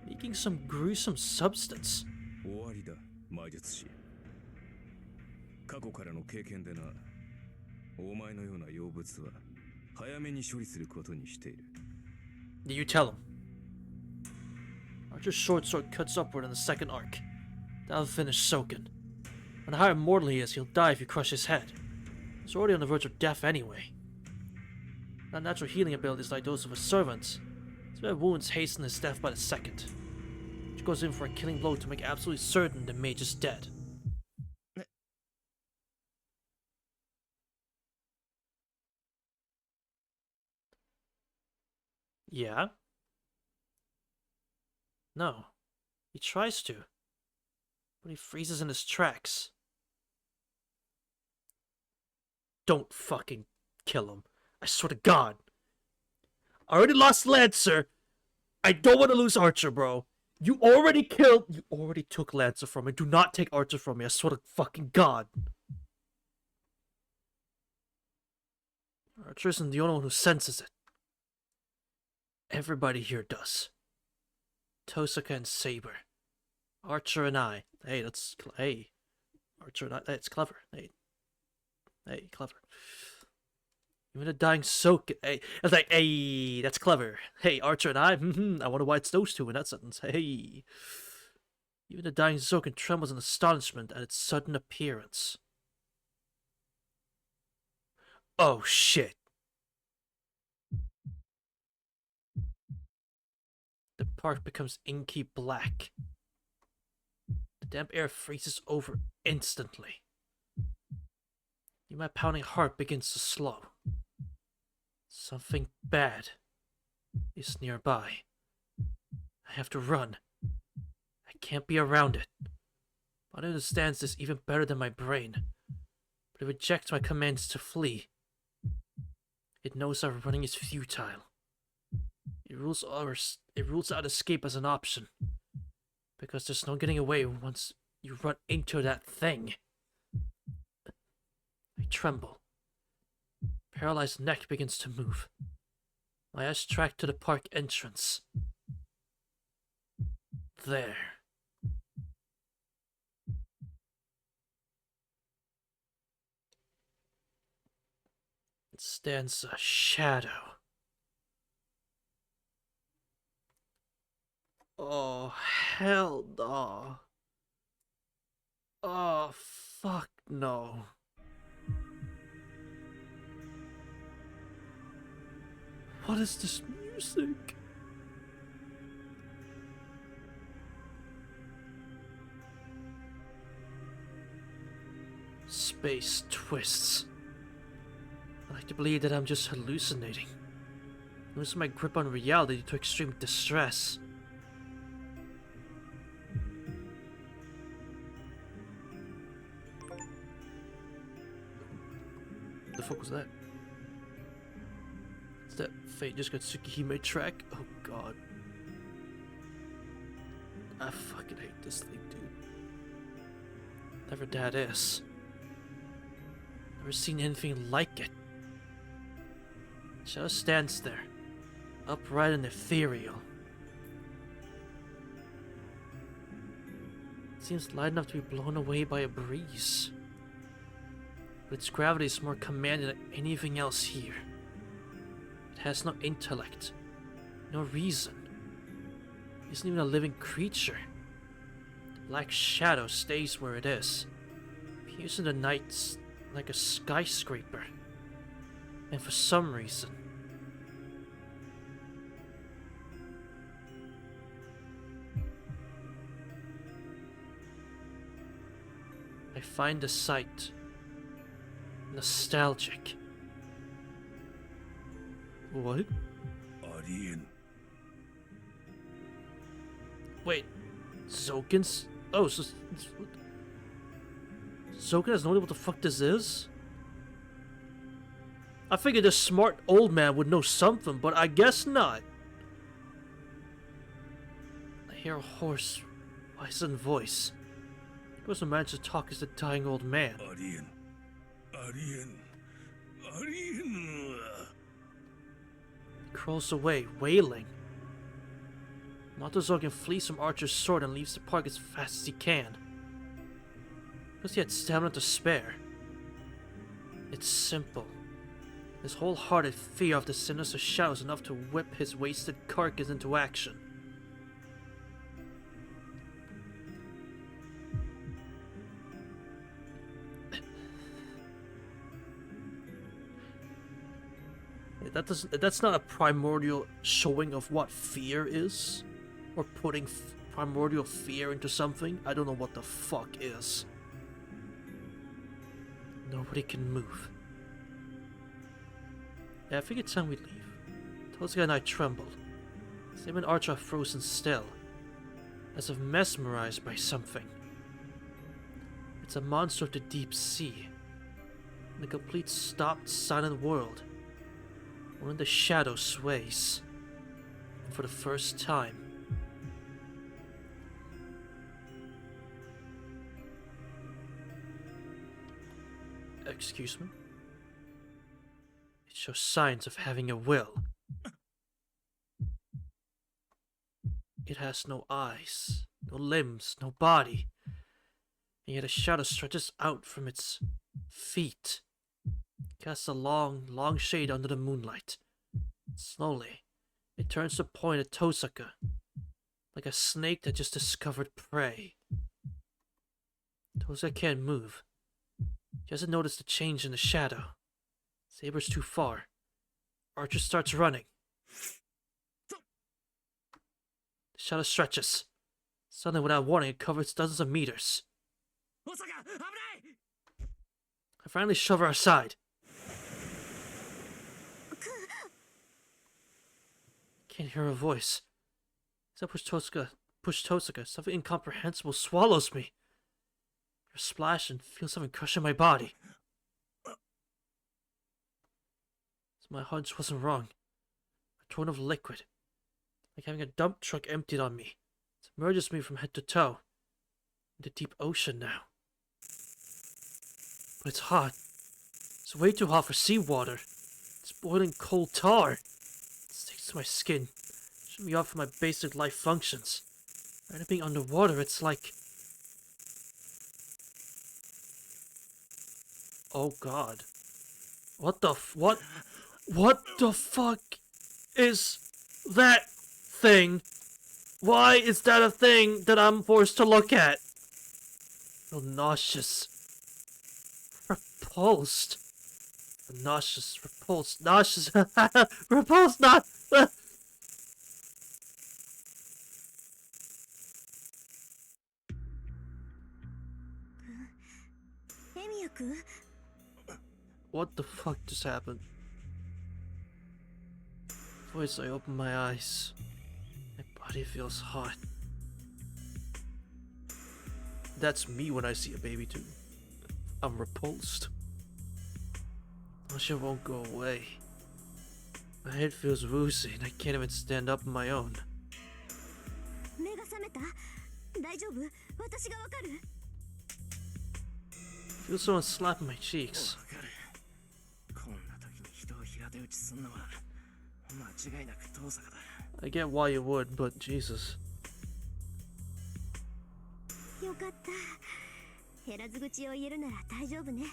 leaking some gruesome substance. 終わりだ、魔術師。過去からの経験でな、お前のような妖物は早めに処理することにしている。Did you tell him? Archer's short sword cuts upward in the second arc. That'll finish Soken. And how immortal he is, he'll die if you crush his head. He's already on the verge of death anyway. Not natural healing abilities like those of his servants. His bad wounds hasten his death by the second. Which goes in for a killing blow to make absolutely certain the mage is dead. Yeah? No. He tries to. But he freezes in his tracks. Don't fucking kill him. I swear to God. I already lost Lancer. I don't want to lose Archer, bro. You already took Lancer from me. Do not take Archer from me. I swear to fucking God. Archer isn't the only one who senses it. Everybody here does. Tosaka and Saber. Archer and I. Hey, hey. Archer and I. That's clever. Hey, clever. Even a dying Soken. Hey, it's like, hey, that's clever. Hey, Archer and I. I wonder why it's those two in that sentence. Hey. Even the dying Soken trembles in astonishment at its sudden appearance. Oh shit. The park becomes inky black. The damp air freezes over instantly. My pounding heart begins to slow. Something bad is nearby. I have to run. I can't be around it. Body understands this even better than my brain, but it rejects my commands to flee. It knows that running is futile. It rules out escape as an option, because there's no getting away once you run into that thing. I tremble. Paralyzed neck begins to move. My eyes track to the park entrance. There. It stands a shadow. Oh, hell no. Oh, fuck no. What is this music? Space twists. I like to believe that I'm just hallucinating. Losing my grip on reality to extreme distress. The fuck was that? Is that Fate just got Tsukihime track? Oh god. I fucking hate this thing, dude. Never that is. Never seen anything like it. Shadow stands there, upright and ethereal. seems light enough to be blown away by a breeze. But its gravity is more commanding than anything else here. It has no intellect, no reason. It isn't even a living creature. The black shadow stays where it is, piercing the night like a skyscraper. And for some reason, I find the sight nostalgic. What? ありえん。 Wait, Zokin's? Oh, so Zokin has no idea what the fuck this is? I figured this smart old man would know something, but I guess not. I hear a hoarse, wizened voice. He doesn't manage to talk as the dying old man. ありえん。ありえん。ありえん。 He crawls away, wailing. Zokin flees from Archer's sword and leaves the park as fast as he can. Because he had stamina to spare. It's simple. His wholehearted fear of the sinister shadows enough to whip his wasted carcass into action. That's not a primordial showing of what fear is, or putting primordial fear into something. I don't know what the fuck is. Nobody can move. Yeah, I think it's time we leave. Tosuke and I trembled. Sam and Archer are frozen still, as if mesmerized by something. It's a monster of the deep sea, in a complete stopped, silent world. Only the shadow sways. And for the first time, excuse me? It shows signs of having a will. It has no eyes, no limbs, no body, and yet a shadow stretches out from its feet. Casts a long, long shade under the moonlight. Slowly, it turns to point at Tosuke, like a snake that just discovered prey. Tosuke can't move. He hasn't noticed the change in the shadow. Saber's too far. Archer starts running. The shadow stretches. Suddenly, without warning, it covers dozens of meters. I finally shove her aside. Can't hear her voice. As I push Tosuke, something incomprehensible swallows me. I splash and feel something crushing my body. So my hunch wasn't wrong. A torrent of liquid, like having a dump truck emptied on me, submerges me from head to toe. In the deep ocean now. But it's hot. It's way too hot for seawater. It's boiling cold tar. It sticks to my skin, shutting me off from my basic life functions. Rather than being underwater, it's like... Oh god. What the what the fuck is that thing? Why is that a thing that I'm forced to look at? I feel nauseous. Repulsed. Nauseous, repulsed, nauseous, repulsed, not. What the fuck just happened? Voice, I open my eyes. My body feels hot. That's me when I see a baby too. I'm repulsed. Nausea won't go away. My head feels woozy and I can't even stand up on my own. I feel someone slapping my cheeks. I get why you would, but Jesus. よかった。減らず口を言えるなら大丈夫ね。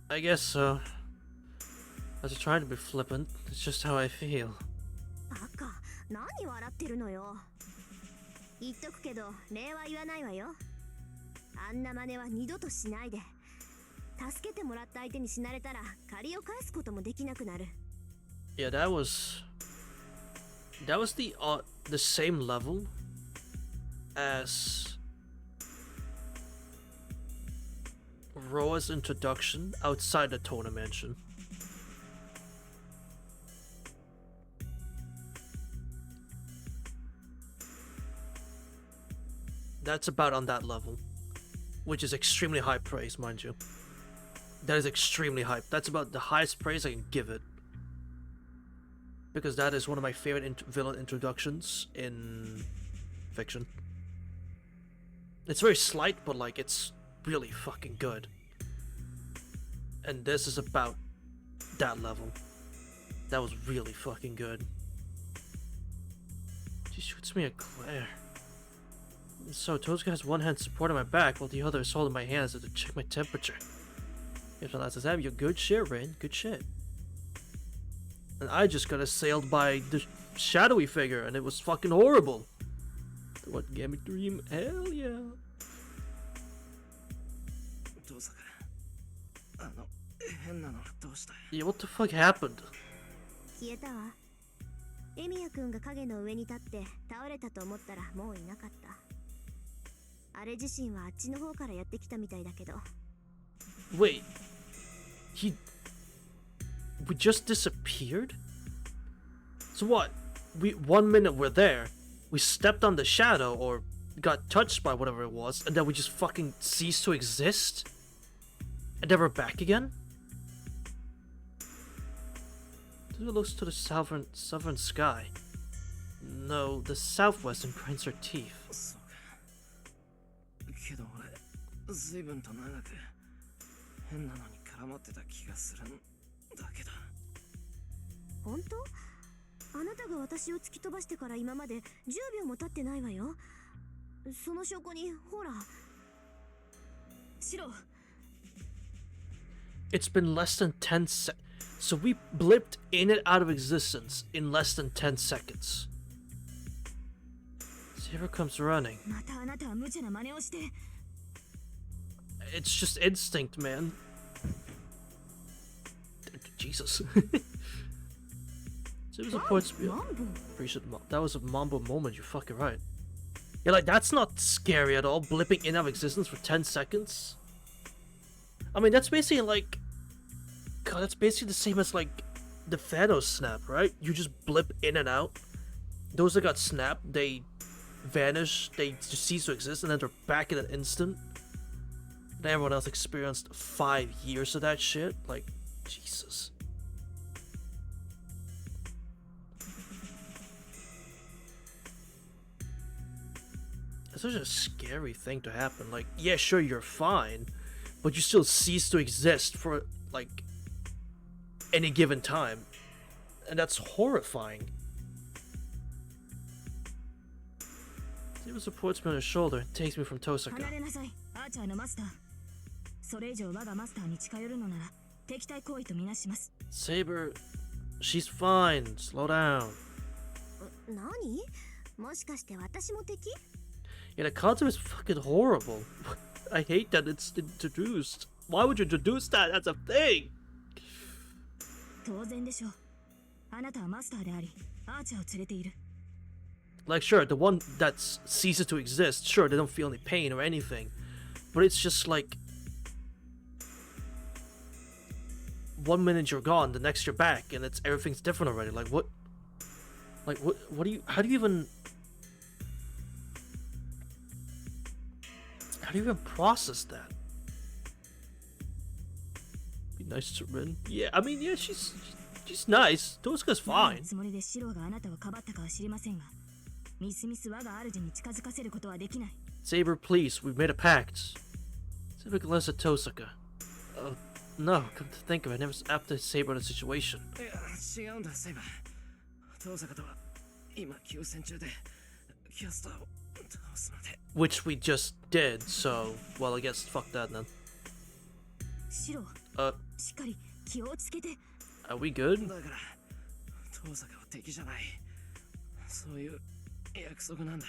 I guess so. I was trying to be flippant. It's just how I feel. バカ、何笑ってるのよ。言っとくけど、礼は言わないわよ。あんな真似は二度としないで。助けてもらった相手に死なれたら、借りを返すこともできなくなる。Yeah, that was the same level as Roa's introduction outside the Tona Mansion. That's about on that level, which is extremely high praise, mind you. That is extremely high. That's about the highest praise I can give it. Because that is one of my favorite villain introductions in fiction. It's very slight, but like it's really fucking good. And this is about that level. That was really fucking good. She shoots me a glare. So Tozuka has one hand supporting my back while the other is holding my hands to check my temperature. If not, says, "Have you good shit, Rain? Good shit." And I just got assailed by the shadowy figure, and it was fucking horrible. What gave me dream? Hell yeah. 遠坂、変なのどうした？ Yeah, what the fuck happened? 消えたわ。エミヤくんが影の上に立って倒れたと思ったらもういなかった。あれ自身はあっちの方からやってきたみたいだけど。Wait, we just disappeared? So what? 1 minute we're there, we stepped on the shadow or got touched by whatever it was, and then we just fucking ceased to exist? And then we're back again? It looks to the southern sky. No, the southwest and grinds her teeth. そうか。けど俺、随分と長く変なのに絡まってた気がするんだけど。本当？あなたが私を突き飛ばしてから今まで10秒も経ってないわよ。その証拠にほら。シロ。It's been less than 10 seconds. So we blipped in and out of existence in less than 10 seconds. Saber comes running. またあなたは無茶な真似をして。It's just instinct, man. Jesus. Saber supports me. That was a Mambo moment, you're fucking right. Yeah, like, that's not scary at all, blipping in and out of existence for 10 seconds. I mean, that's basically like... God, that's basically the same as, like, the Thanos snap, right? You just blip in and out. Those that got snapped, they vanish, they just cease to exist, and then they're back in an instant. And everyone else experienced 5 years of that shit. Like, Jesus. It's such a scary thing to happen. Like, yeah, sure, you're fine, but you still cease to exist for, like, any given time. And that's horrifying. Saber supports me on his shoulder and takes me from Tosaka. 離れなさい、アーチャーのマスター。それ以上我がマスターに近寄るのなら敵対行為とみなします。Saber, she's fine. Slow down. 何？もしかして私も敵？ Yeah, the concept is fucking horrible. I hate that it's introduced. Why would you introduce that as a thing? 当然でしょう。あなたはマスターであり、アーチャーを連れている。Like, sure, the one that ceases to exist, sure, they don't feel any pain or anything. But it's just like... 1 minute you're gone, the next you're back, and everything's different already. Like, what... Like, what do you... How do you even... How do you even process that? Be nice to Rin. Yeah, I mean, yeah, she's nice. Tosuka's fine. つもりでシロがあなたをかばったかは知りませんが、みすみす我が主に近づかせることはできない。Saber, please, we've made a pact. Saber can listen to Tosaka. No, come to think of it, I never after Saber the situation. いや、違うんだ、セイバー。遠坂とは今休戦中でキャスターを which we just did, so, well, I guess fuck that then. シロ しっかり気をつけて。 Are we good? だから遠坂は敵じゃない。そういう約束なんだ。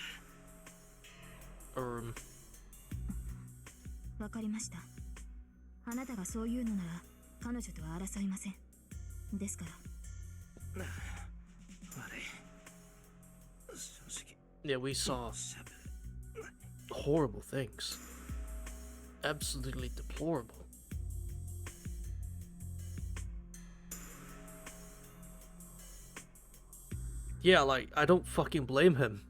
わかりました。あなたがそう言うのなら彼女とは争いません。ですから。悪い。正直。 Yeah, we saw horrible things. Absolutely deplorable. Yeah, like, I don't fucking blame him.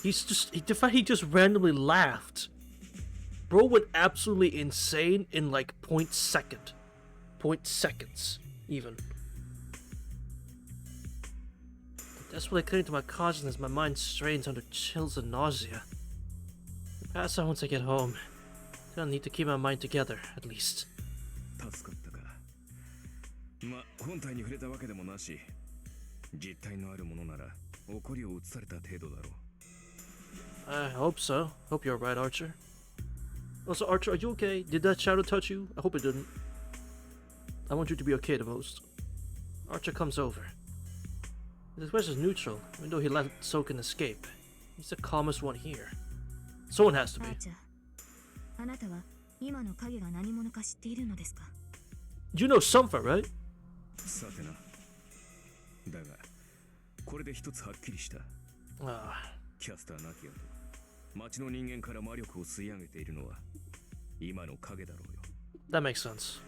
The fact he just randomly laughed. Bro went absolutely insane in like 0.2 seconds, even. That's what I cling to my consciousness. My mind strains under chills and nausea. I'll pass out once I get home. I'll need to keep my mind together, at least. 助かったか。ま、本体に触れたわけでもなし、実体のあるものなら怒りを移された程度だろう。I hope so. Hope you're right, Archer. Also, Archer, are you okay? Did that shadow touch you? I hope it didn't. I want you to be okay the most. Archer comes over. His expression is neutral, even though he let Soken escape. He's the calmest one here. Someone has to ア be. ーチャー、あなたは今の影が何者か知っているのですか？ You know something, right? さてな。だが、これで一つはっきりした。Ah, キャスターなき後、町の人間から魔力を吸い上げているのは今の影だろうよ。that makes sense.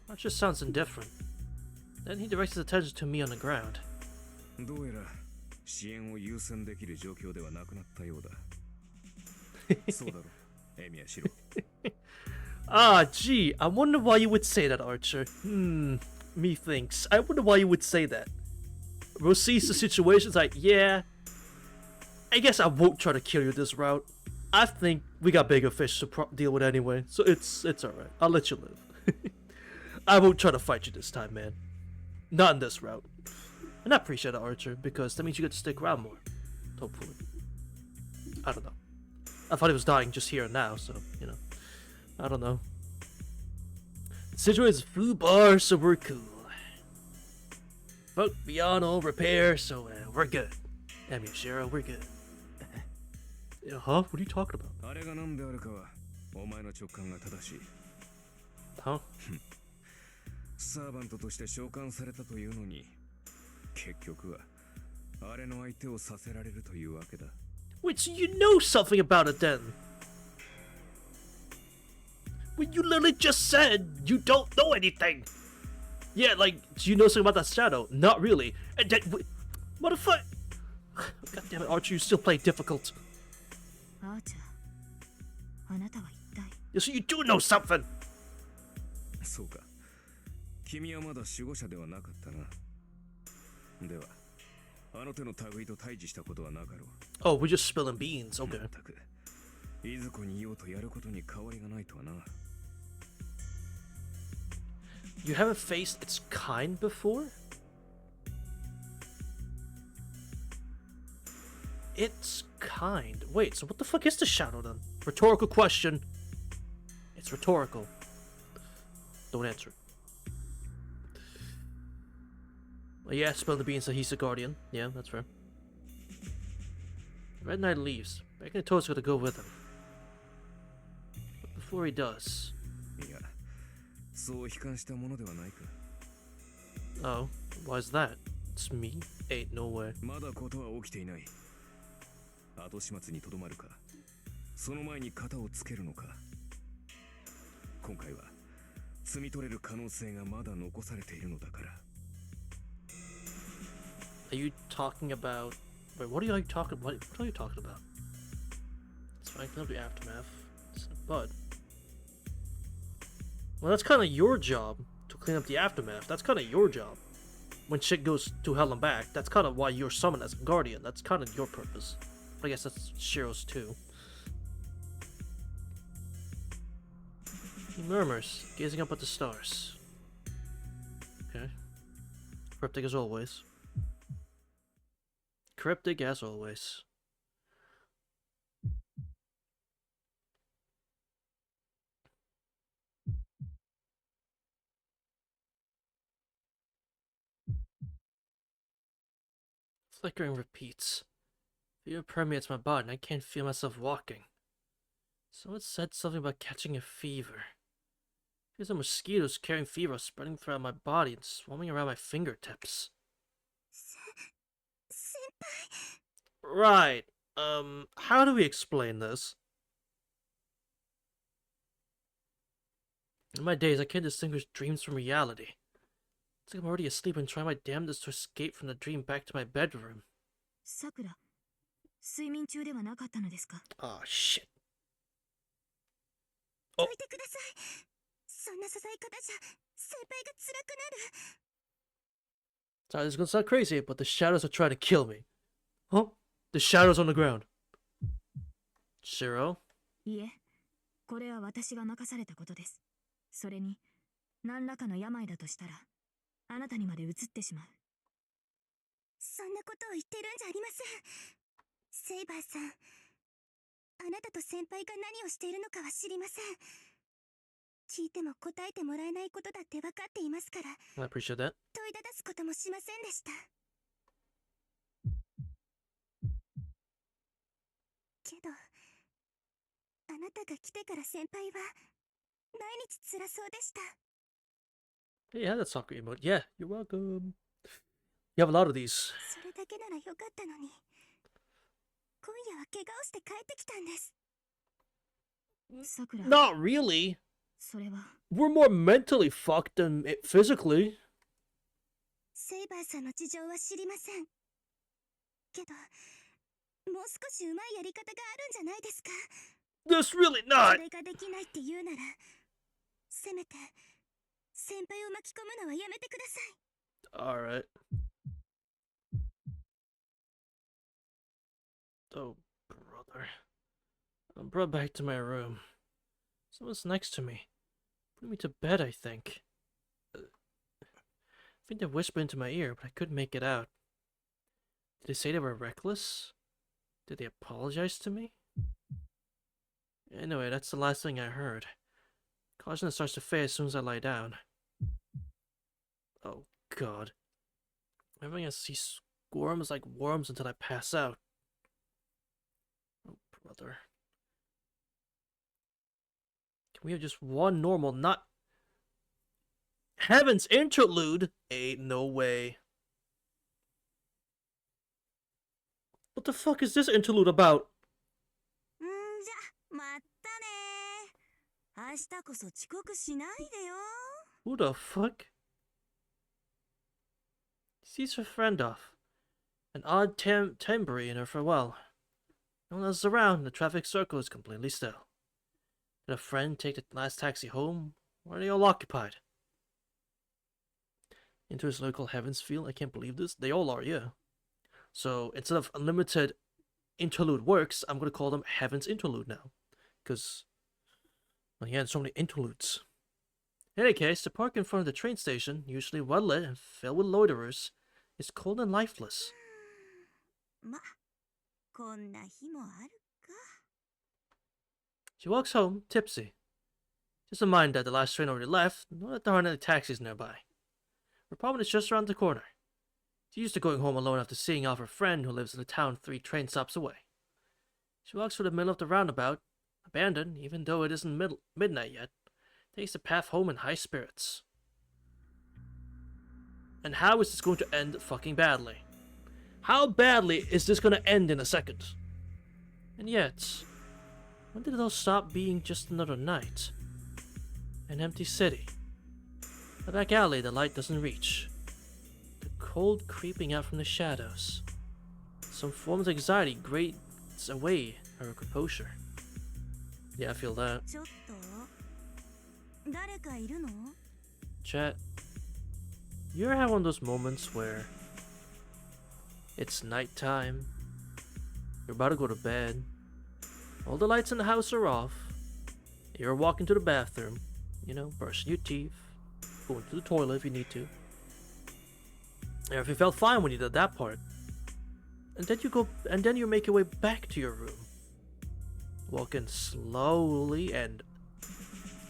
That just sounds indifferent. Then he directs his attention to me on the ground. どうやら支援を優先できる状況ではなくなったようだ。そうだろ、エミヤシロ。Ah, gee, I wonder why you would say that, Archer. Methinks. I wonder why you would say that. Bro sees the situation, it's like, yeah, I guess I won't try to kill you this route. I think we got bigger fish to deal with anyway, so it's alright. I'll let you live. I won't try to fight you this time, man. Not in this route. And I appreciate it, Archer, because that means you get to stick around more. Hopefully. I don't know. I thought he was dying just here and now, so, you know. I don't know. The situation is food bar, so we're cool. But beyond all repair, so we're good. I mean, Shiro, we're good. Huh? What are you talking about? あれが何であるかはお前の直感が正しい。Huh? サーバントとして召喚されたというのに、結局はあれの相手をさせられるというわけだ。Wait, so you know something about it then? When you literally just said you don't know anything. Yeah, like, do you know something about that shadow? Not really. And then, motherfucker. God damn it, Archer, you still play difficult. アーチャー、あなたは一体。 Yeah, so you do know something. そうか。君はまだ守護者ではなかったな。では、あの手の類と対峙したことはなかろう。Oh, we're just spilling beans. Okay. 全く、いずこにいようとやることに変わりがないとはな。You haven't faced its kind before? Its kind. Wait, so what the fuck is the shadow then? Rhetorical question. It's rhetorical. Don't answer it. Well, yeah, spill the beans that he's the guardian. Yeah, that's fair. Red Knight leaves. Begging Toad's gonna go with him. But before he does... いや、そう悲観したものではないか。 Oh, why's that? It's me? Ain't no way. まだことは起きていない。後始末にとどまるか、その前に型をつけるのか。今回は摘み取れる可能性がまだ残されているのだから。Are you talking about... Wait, what are you talking... What are you talking about? It's fine, clean up the aftermath. But... Well, that's kind of your job, to clean up the aftermath. That's kind of your job. When shit goes to hell and back, that's kind of why you're summoned as a guardian. That's kind of your purpose. I guess that's Shiro's too. He murmurs, gazing up at the stars. Okay. Cryptic as always. Cryptic as always. Flickering repeats. Fear permeates my body and I can't feel myself walking. Someone said something about catching a fever. Feels like mosquitoes carrying fever spreading throughout my body and swarming around my fingertips. Right. How do we explain this? In my days, I can't distinguish dreams from reality. It's like I'm already asleep and trying my damnedest to escape from the dream back to my bedroom. さくら、睡眠中ではなかったのですか？ Oh, shit. どいてください。そんな支え方じゃ先輩が辛くなる。 Sorry, this is gonna sound crazy, but the shadows are trying to kill me. Huh? The shadows on the ground. Shiro? いえ、これは私が任されたことです。それに、何らかの病だとしたら、あなたにまで移ってしまう。そんなことを言ってるんじゃありません。セイバーさん、あなたと先輩が何をしているのかは知りません。聞いても答えてもらえないことだって分かっていますから、 I appreciate that. 問いただすこともしませんでした。けど、あなたが来てから先輩は毎日辛そうでした。 Yeah, that's soccer emote. Yeah, you're welcome. You have a lot of these. それだけならよかったのに、今夜は怪我をして帰ってきたんです。さくら、 Not really. それは、 We're more mentally fucked than physically. セイバーさんの事情は知りません。けど、もう少しうまいやり方があるんじゃないですか。 There's really そ not. れができないって言うなら、せめて先輩を巻き込むのはやめてください。 Alright. Oh, brother. I'm brought back to my room. Someone's next to me. Putting me to bed, I think. I think they whispered into my ear, but I couldn't make it out. Did they say they were reckless? Did they apologize to me? Anyway, that's the last thing I heard. Caution starts to fade as soon as I lie down. Oh, God. I'm gonna see squirms like worms until I pass out. Oh, brother. Can we have just one normal, not Heaven's interlude? Ain't no way. What the fuck is this interlude about? じゃ、またね。明日こそ遅刻しないでよ。 Who the fuck? Sees her friend off. An odd timbre in her farewell. No one else is around, the traffic circle is completely still. Did a friend take the last taxi home? Or are they all occupied? Into his local heavens field? I can't believe this. They all are, yeah. So instead of unlimited interlude works, I'm gonna call them Heaven's Interlude now. Because, well, he had so many interludes. In any case, the park in front of the train station, usually well lit and filled with loiterers, is cold and lifeless. ま、こんな日もあるか。 She walks home, tipsy. Just a mind that the last train already left, nor that there aren't any taxis nearby. Her apartment is just around the corner. She's used to going home alone after seeing off her friend who lives in the town 3 train stops away. She walks through the middle of the roundabout, abandoned even though it isn't midnight yet, takes the path home in high spirits. And how is this going to end fucking badly? How badly is this going to end in a second? And yet, when did it all stop being just another night? An empty city. A back alley the light doesn't reach. The cold creeping out from the shadows. Some form of anxiety grates away her composure. Yeah, I feel that. ちょっと、誰かいるの？ Chat, you ever have one of those moments where it's nighttime, you're about to go to bed, all the lights in the house are off, you're walking to the bathroom, you know, brushing your teeth, going to the toilet if you need to, and if you felt fine when you did that part, and then you make your way back to your room, walking slowly and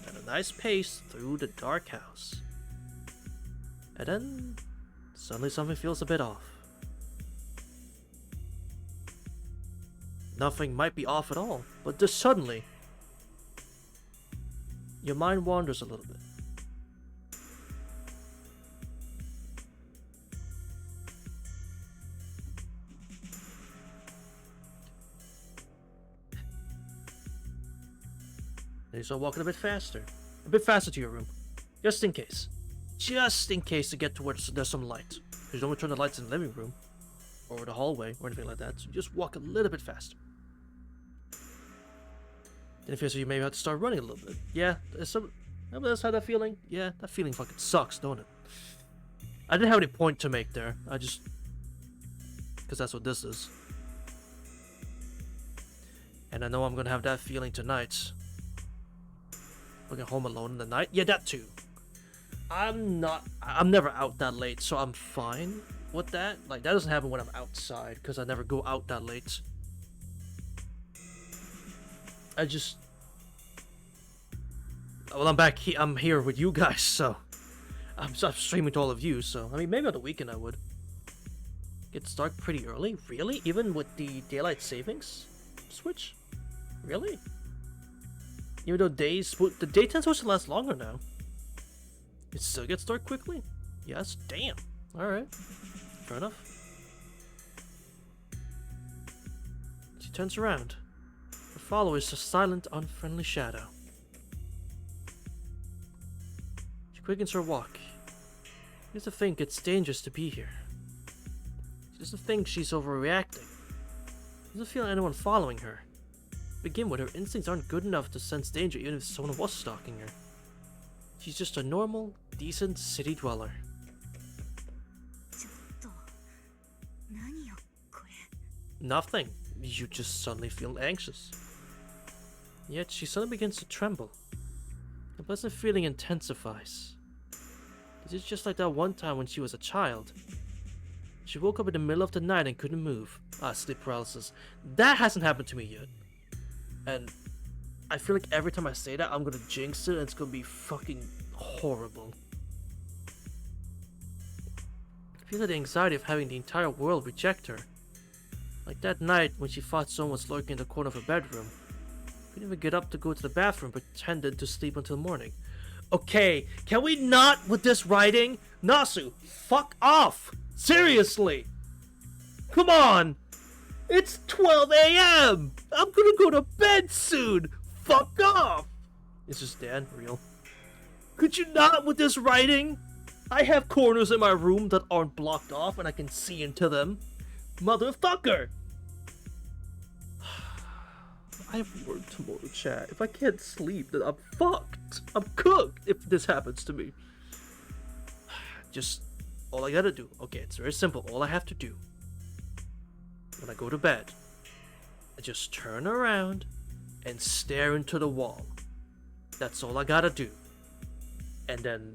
at a nice pace through the dark house. And then suddenly something feels a bit off. nothing might be off at all, but just suddenly, your mind wanders a little bit. And you start walking a bit faster to your room, just in case to get to where there's some light. Because you don't want to turn the lights in the living room, or the hallway, or anything like that, so just walk a little bit faster. Then it feels like you maybe have to start running a little bit. Yeah, anybody else had that feeling? Yeah, that feeling fucking sucks, don't it? I didn't have any point to make there, because that's what this is. And I know I'm gonna have that feeling tonight. Looking home alone in the night? Yeah, that too. I'm never out that late, so I'm fine with that. Like, that doesn't happen when I'm outside, because I never go out that late. Well, I'm back here. I'm here with you guys, so I'm streaming to all of you. So I mean, maybe on the weekend I would. Gets dark pretty early, really? Even with the daylight savings switch, really? Even though the daytime's supposed to last longer now, it still gets dark quickly. Yes, damn. All right, fair enough. She turns around. Her follower is a silent, unfriendly shadow. She quickens her walk. She doesn't think it's dangerous to be here. She doesn't think she's overreacting. She doesn't feel anyone following her. To begin with, her instincts aren't good enough to sense danger even if someone was stalking her. She's just a normal, decent city dweller. ちょっと何よこれ Nothing. You just suddenly feel anxious. Yet she suddenly begins to tremble. The pleasant feeling intensifies. This is just like that one time when she was a child. She woke up in the middle of the night and couldn't move. Sleep paralysis. That hasn't happened to me yet. And I feel like every time I say that, I'm gonna jinx it and it's gonna be fucking horrible. I feel the anxiety of having the entire world reject her. Like that night when she thought someone was lurking in the corner of her bedroom. Couldn't even get up to go to the bathroom, pretended to sleep until morning. Okay, can we not with this writing? Nasu, fuck off! Seriously! Come on! It's 12 a.m! I'm gonna go to bed soon! Fuck off! Is this Dan real? Could you not with this writing? I have corners in my room that aren't blocked off and I can see into them. Motherfucker! I have work tomorrow, chat. If I can't sleep, then I'm fucked. I'm cooked if this happens to me. Just, all I gotta do. Okay, it's very simple. All I have to do. When I go to bed, I just turn around and stare into the wall. That's all I gotta do. And then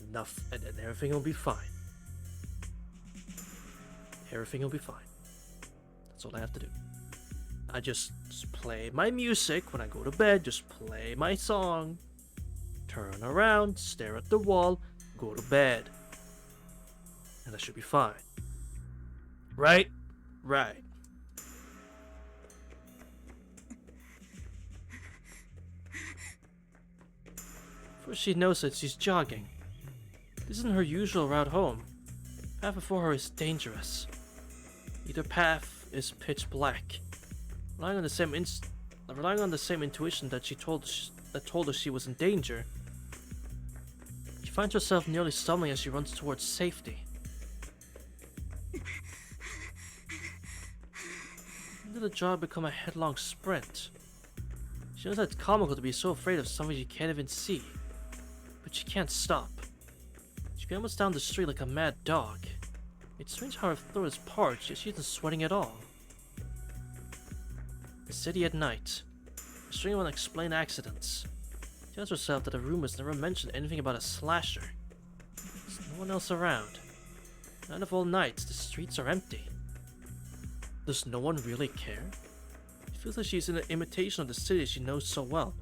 everything will be fine. Everything will be fine. That's all I have to do. I just play my music when I go to bed, just play my song, turn around, stare at the wall, go to bed. And I should be fine. Right? Right. First she notices she's jogging. This isn't her usual route home. The path before her is dangerous. Either path is pitch black. Relying on the same intuition that told her she was in danger, she finds herself nearly stumbling as she runs towards safety. When did the jog become a headlong sprint? She knows that it's comical to be so afraid of something she can't even see, but she can't stop. She gambles down the street like a mad dog. It's strange how her throat is parched, yet she isn't sweating at all. The city at night. A string of unexplained accidents. She tells herself that the rumors never mentioned anything about a slasher. There's no one else around. Night of all nights, the streets are empty. Does no one really care? She feels like she's in an imitation of the city she knows so well.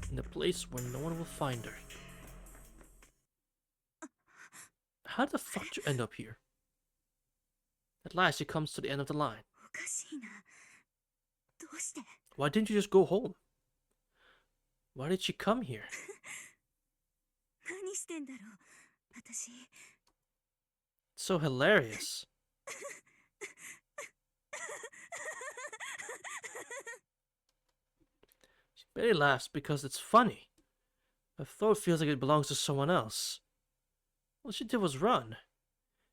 In a place where no one will find her. How the fuck did you end up here? At last she comes to the end of the line. おかしいなどうして？ Why didn't you just go home? Why did she come here? 何してんだろう私。 So hilarious. She barely laughs because it's funny. Her throat feels like it belongs to someone else. All she did was run.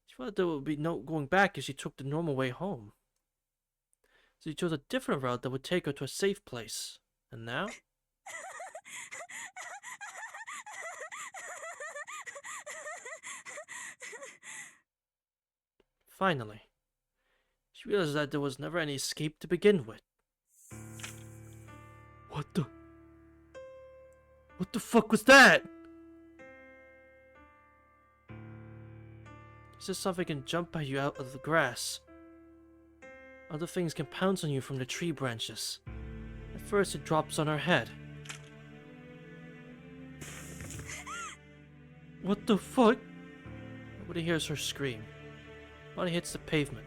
She thought there would be no going back if she took the normal way home. So she chose a different route that would take her to a safe place. And now? Finally, she realized that there was never any escape to begin with. What the fuck was that? He says something can jump at you out of the grass. Other things can pounce on you from the tree branches. At first it drops on her head. What the fuck? Nobody hears her scream. Body hits the pavement.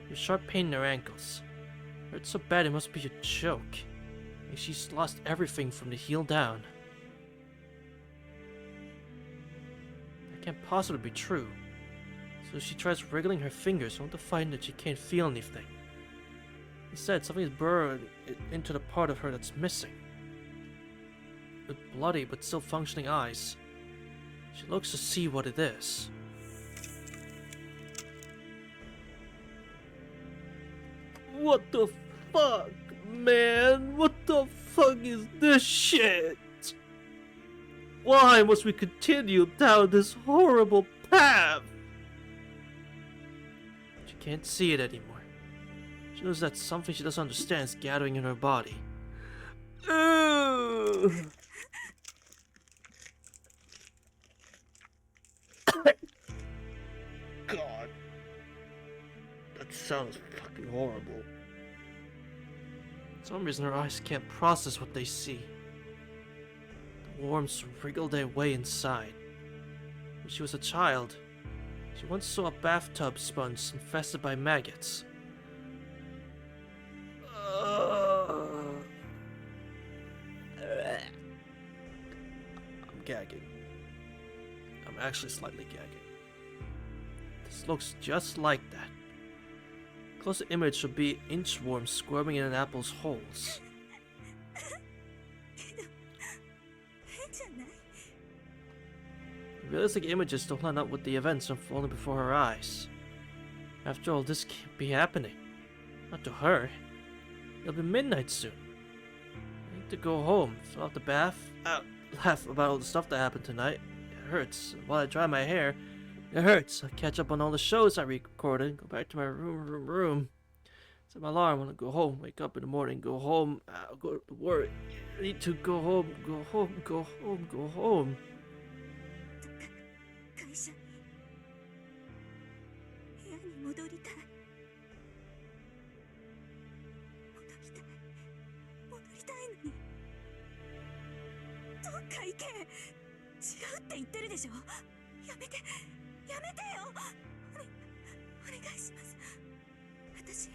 There's sharp pain in her ankles. Hurts so bad it must be a joke. Like she's lost everything from the heel down. That can't possibly be true. So she tries wriggling her fingers only to find that she can't feel anything. Instead, something is burrowed into the part of her that's missing. With bloody but still functioning eyes, she looks to see what it is. What the fuck, man? What the fuck is this shit? Why must we continue down this horrible path? She can't see it anymore. She knows that something she doesn't understand is gathering in her body. Ugh. God. That sounds fucking horrible. For some reason her eyes can't process what they see. The worms wriggle their way inside. When she was a child, she once saw a bathtub sponge infested by maggots. I'm gagging. I'm actually slightly gagging. This looks just like that. Closer image should be inchworms squirming in an apple's holes. Realistic images don't line up with the events unfolding before her eyes. After all, this can't be happening. Not to her. It'll be midnight soon. I need to go home, fill out the bath, laugh about all the stuff that happened tonight. It hurts. While I dry my hair, it hurts. I'll catch up on all the shows I recorded, go back to my room. Set my alarm when I go home, wake up in the morning, go home, go to work. I need to go home, go home, go home, go home. 会社に部屋に戻りたいのにどっか行け違うって言ってるでしょやめてよお願いします私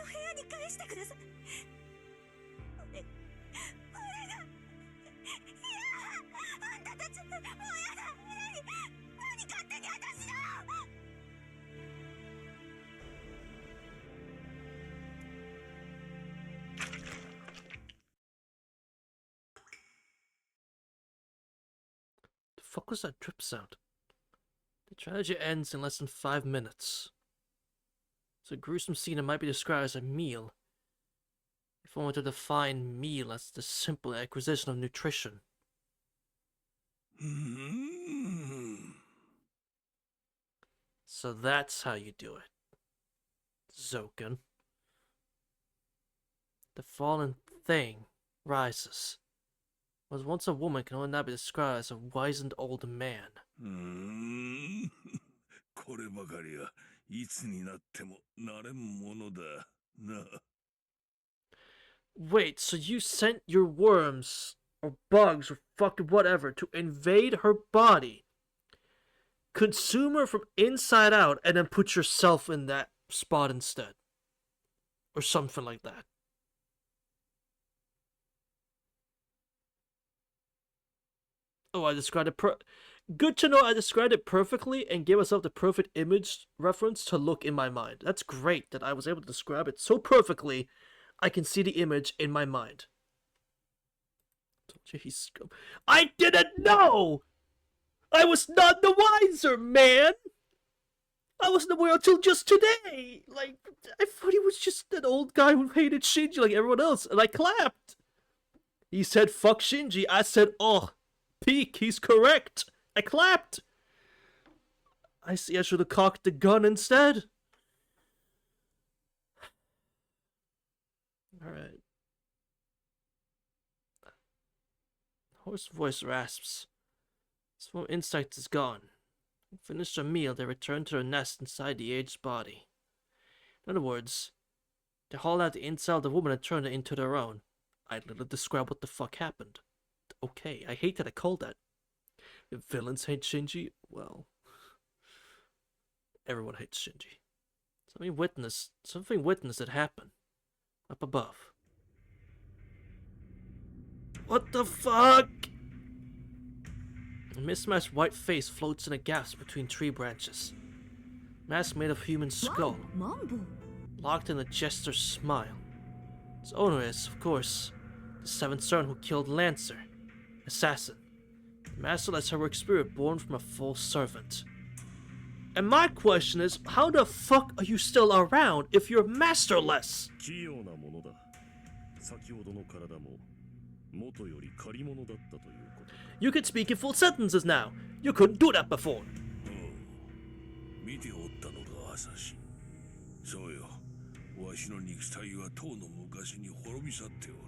を部屋に返してくださいお願いあんたたちもうやだ何勝手に私をThe fuck was that drip sound? The tragedy ends in less than 5 minutes. It's a gruesome scene that might be described as a meal, if one were to define meal as the simple acquisition of nutrition. So that's how you do it, Zoken. The fallen thing rises. Was once a woman can only now be described as a wizened old man. こればかりはいつになってもなれんものだな。Wait, so you sent your worms or bugs or fucking whatever to invade her body, consume her from inside out, and then put yourself in that spot instead? or something like that. Oh, I described it good to know I described it perfectly and gave myself the perfect image reference to look in my mind. That's great that I was able to describe it so perfectly I can see the image in my mind. Told you he's scum. I didn't know! I was none the wiser, man! I wasn't aware until just today! Like, I thought he was just an old guy who hated Shinji like everyone else, and I clapped! He said, fuck Shinji. I said, oh, peak, he's correct. I clapped. I see I should have cocked the gun instead. Alright. Hoarse voice rasps. Swarm insect is gone. Finished their meal, they return to their nest inside the aged body. In other words, they haul out the inside of the woman and turn it into their own. I literally describe what the fuck happened. Okay, I hate that I called that. If villains hate Shinji, well, everyone hates Shinji. Something witnessed it happen. Up above. What the fuck? A mismatched white face floats in a gasp between tree branches. Mask made of human skull. Mambo. Locked in a jester's smile. Its owner is, of course, the seventh son who killed Lancer. Assassin. Masterless heroic spirit born from a false servant. And my question is, how the fuck are you still around if you're masterless? 器用なものだ。先ほどの体も元より借り物だったということ。You can speak in full sentences now. You couldn't do that before. 見ておったのか、アサシン。そうよ。わしの肉体はとうの昔に滅び去っておる。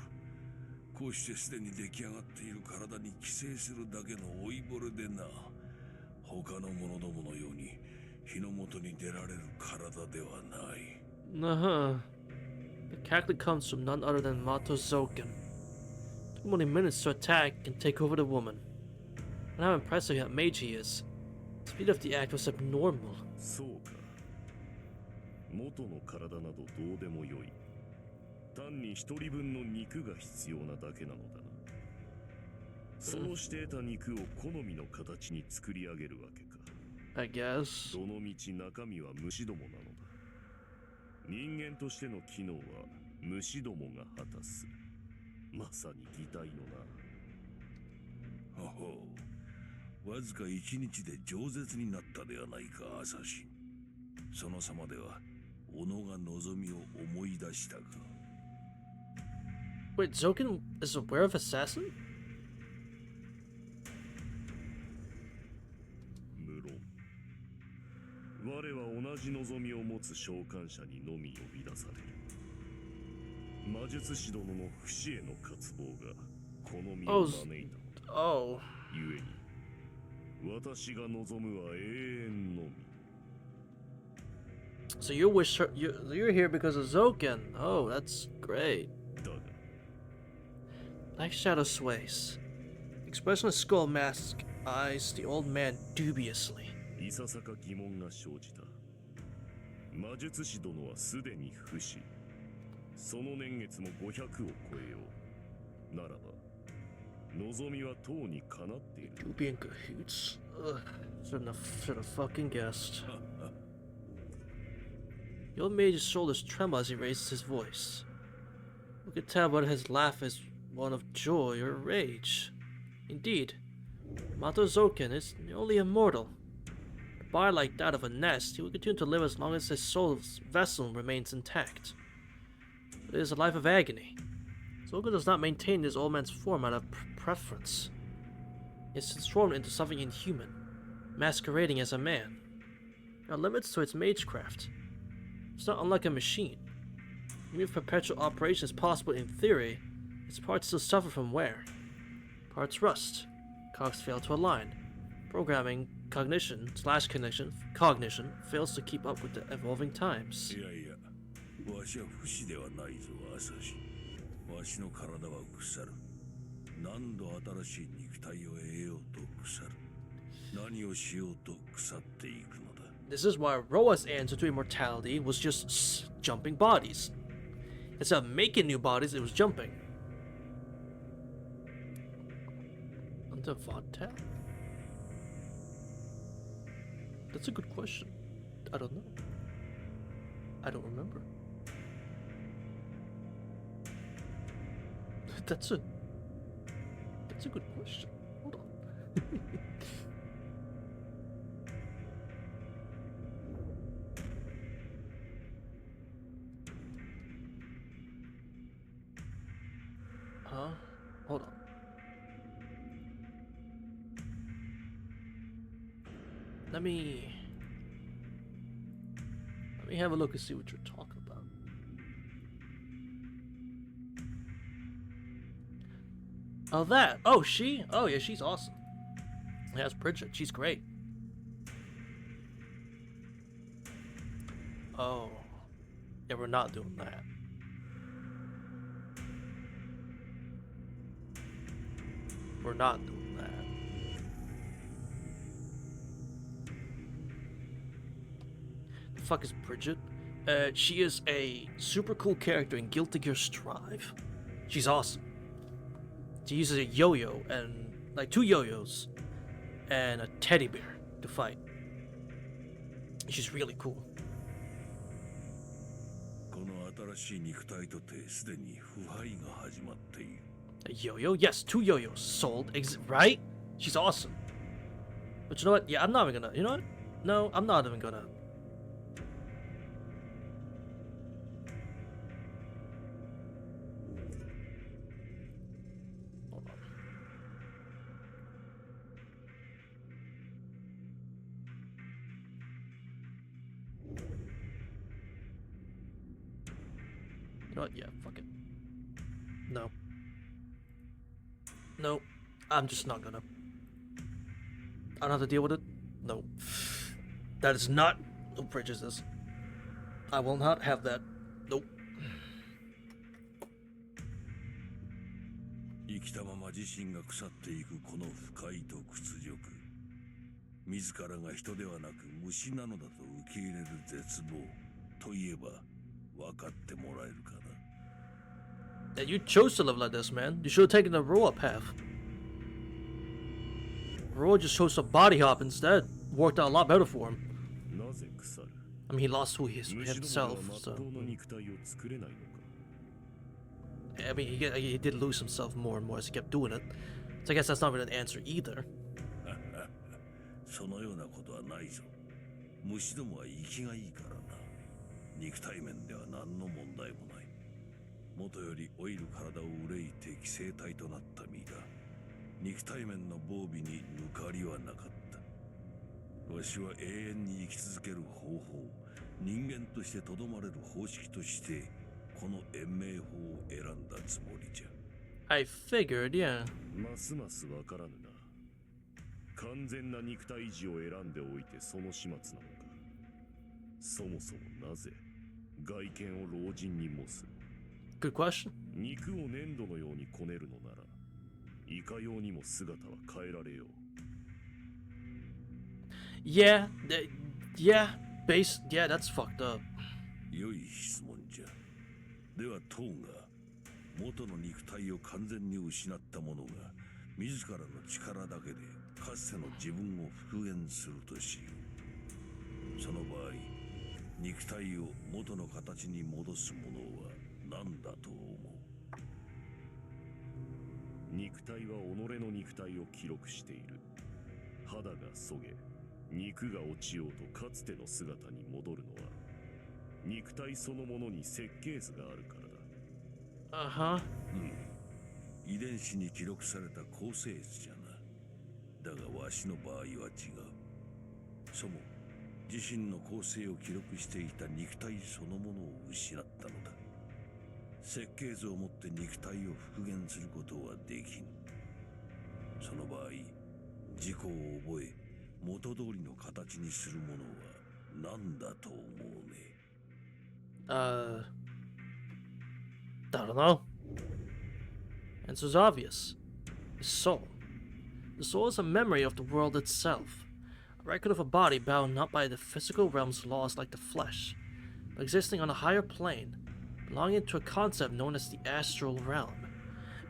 こうしてすでに出来上がっている体に寄生するだけの老いぼれでな。他の者どものように日の元に出られる体ではない。Uh-huh. The character comes from none other than Mato Zoken. Took only minutes to attack and take over the woman. And how impressive that mage he is. The speed of the act was abnormal. そうか。元の体などどうでもよい。単に一人分の肉が必要なだけなのだな。そのして得た肉を好みの形に作り上げるわけか。I guess. どのみち中身は虫どもなのだ。人間としての機能は虫どもが果たす。まさに擬態のな。ほほう。わずか一日で饒舌になったではないか、アサシン。その様では、己が望みを思い出したか。Wait, Zoken is aware of Assassin? 無論。我は同じ望みを持つ召喚者にのみ呼び出される。魔術師殿の不死への渇望が好みを招いたのだ。Oh. 故に、私が望むは永遠のみ。So you wish you're here because of Zoken. Oh, that's great. だが、Black shadow sways. Expressionless skull mask eyes the old man dubiously. いささか疑問が生じた。魔術師殿はすでに不死。その年月も500を超えよう。ならば、望みはとうに叶っている。You be in cahoots. Ugh, should have fucking guessed. The old mage's shoulders tremble as he raises his voice. You can tell whether his laugh is one of joy or rage. Indeed, Mato Zoken is nearly immortal. A body like that of a nest, he will continue to live as long as his soul's vessel remains intact. But it is a life of agony. Zoken does not maintain his old man's form out of preference. He is transformed into something inhuman, masquerading as a man. There are limits to its magecraft. It's not unlike a machine. Even if perpetual operation is possible in theory, its parts still suffer from wear. Parts rust. Cogs fail to align. Programming, cognition fails to keep up with the evolving times. いやいや、わしは不死ではないぞ、アサシン。わしの体は腐る。何度新しい肉体を得ようと腐る。何をしようと腐っていくのだ。This is why Roa's answer to immortality was just jumping bodies. Instead of making new bodies, it was jumping. Under Vattel? That's a good question. I don't know. I don't remember. That's a good question. Hold on. Huh? Hold on. Let me have a look and see what you're talking about. Oh, that. Oh, she? Oh, yeah, she's awesome. Yeah, that's Bridget. She's great. Oh. Yeah, we're not doing that. We're not doing that. The fuck is Bridget? She is a super cool character in Guilty Gear Strive. She's awesome. She uses a yo-yo and like 2 yo-yos and a teddy bear to fight. She's really cool. この新しい肉体とてすでに腐敗が始まっている。 A yo-yo? Yes, 2 yo-yos sold. Right? She's awesome. But you know what? Yeah, I'm not even gonna. You know what? No, I'm not even gonna. Hold on. You know what? Yeah, fuck it. No. No, I'm just not gonna. I don't have to deal with it. No. That is not what Bridges is. I will not have that. Nope. 生きたまま自身が腐っていくこの不快と屈辱。自らが人ではなく虫なのだと受け入れる絶望といえば分かってもらえるかな。 Yeah, you chose to live like this, man. You should have taken the Roa path. Roa just chose to body hop instead. Worked out a lot better for him. なぜ腐る I mean, he lost who he is 虫ど himself, もがまっ so とうな肉体を作れないのか I mean, he did lose himself more and more as he kept doing it. So I guess that's not really an answer either. そのようなことはないぞ。虫どもは生きがいいからな。肉体面では何の問題もない。元より老いる体を憂いて寄生体となった身だ。肉体面の防備に抜かりはなかった。わしは永遠に生き続ける方法、人間としてとどまれる方式として、この延命法を選んだつもりじゃ。I figured, yeah. ますますわからぬな完全な肉体維持を選んでおいてその始末なのかそもそもなぜ外見を老人に模す Good question. 肉を粘土のようにこねるのならいかようにも姿は変えられよう Yeah, yeah, that's fucked up. 良い質問じゃ。ではトーが元の肉体を完全に失った者が自らの力だけでかつての自分を復元するとしよう。その場合、肉体を元の形に戻すものは何だと思う？肉体は己の肉体を記録している肌がそげ肉が落ちようとかつての姿に戻るのは肉体そのものに設計図があるからだ Uh-huh. 遺伝子に記録された構成図じゃな。だがわしの場合は違う。そも自身の構成を記録していた肉体そのものを失ったのだ。設計図をもって肉体を復元することはできん。その場合、自己を覚え、元通りの形にするものは何だと思うね。I don't know. Answer's obvious. The soul. The soul is a memory of the world itself. A record of a body bound not by the physical realm's laws like the flesh, but existing on a higher plane, belonging to a concept known as the astral realm.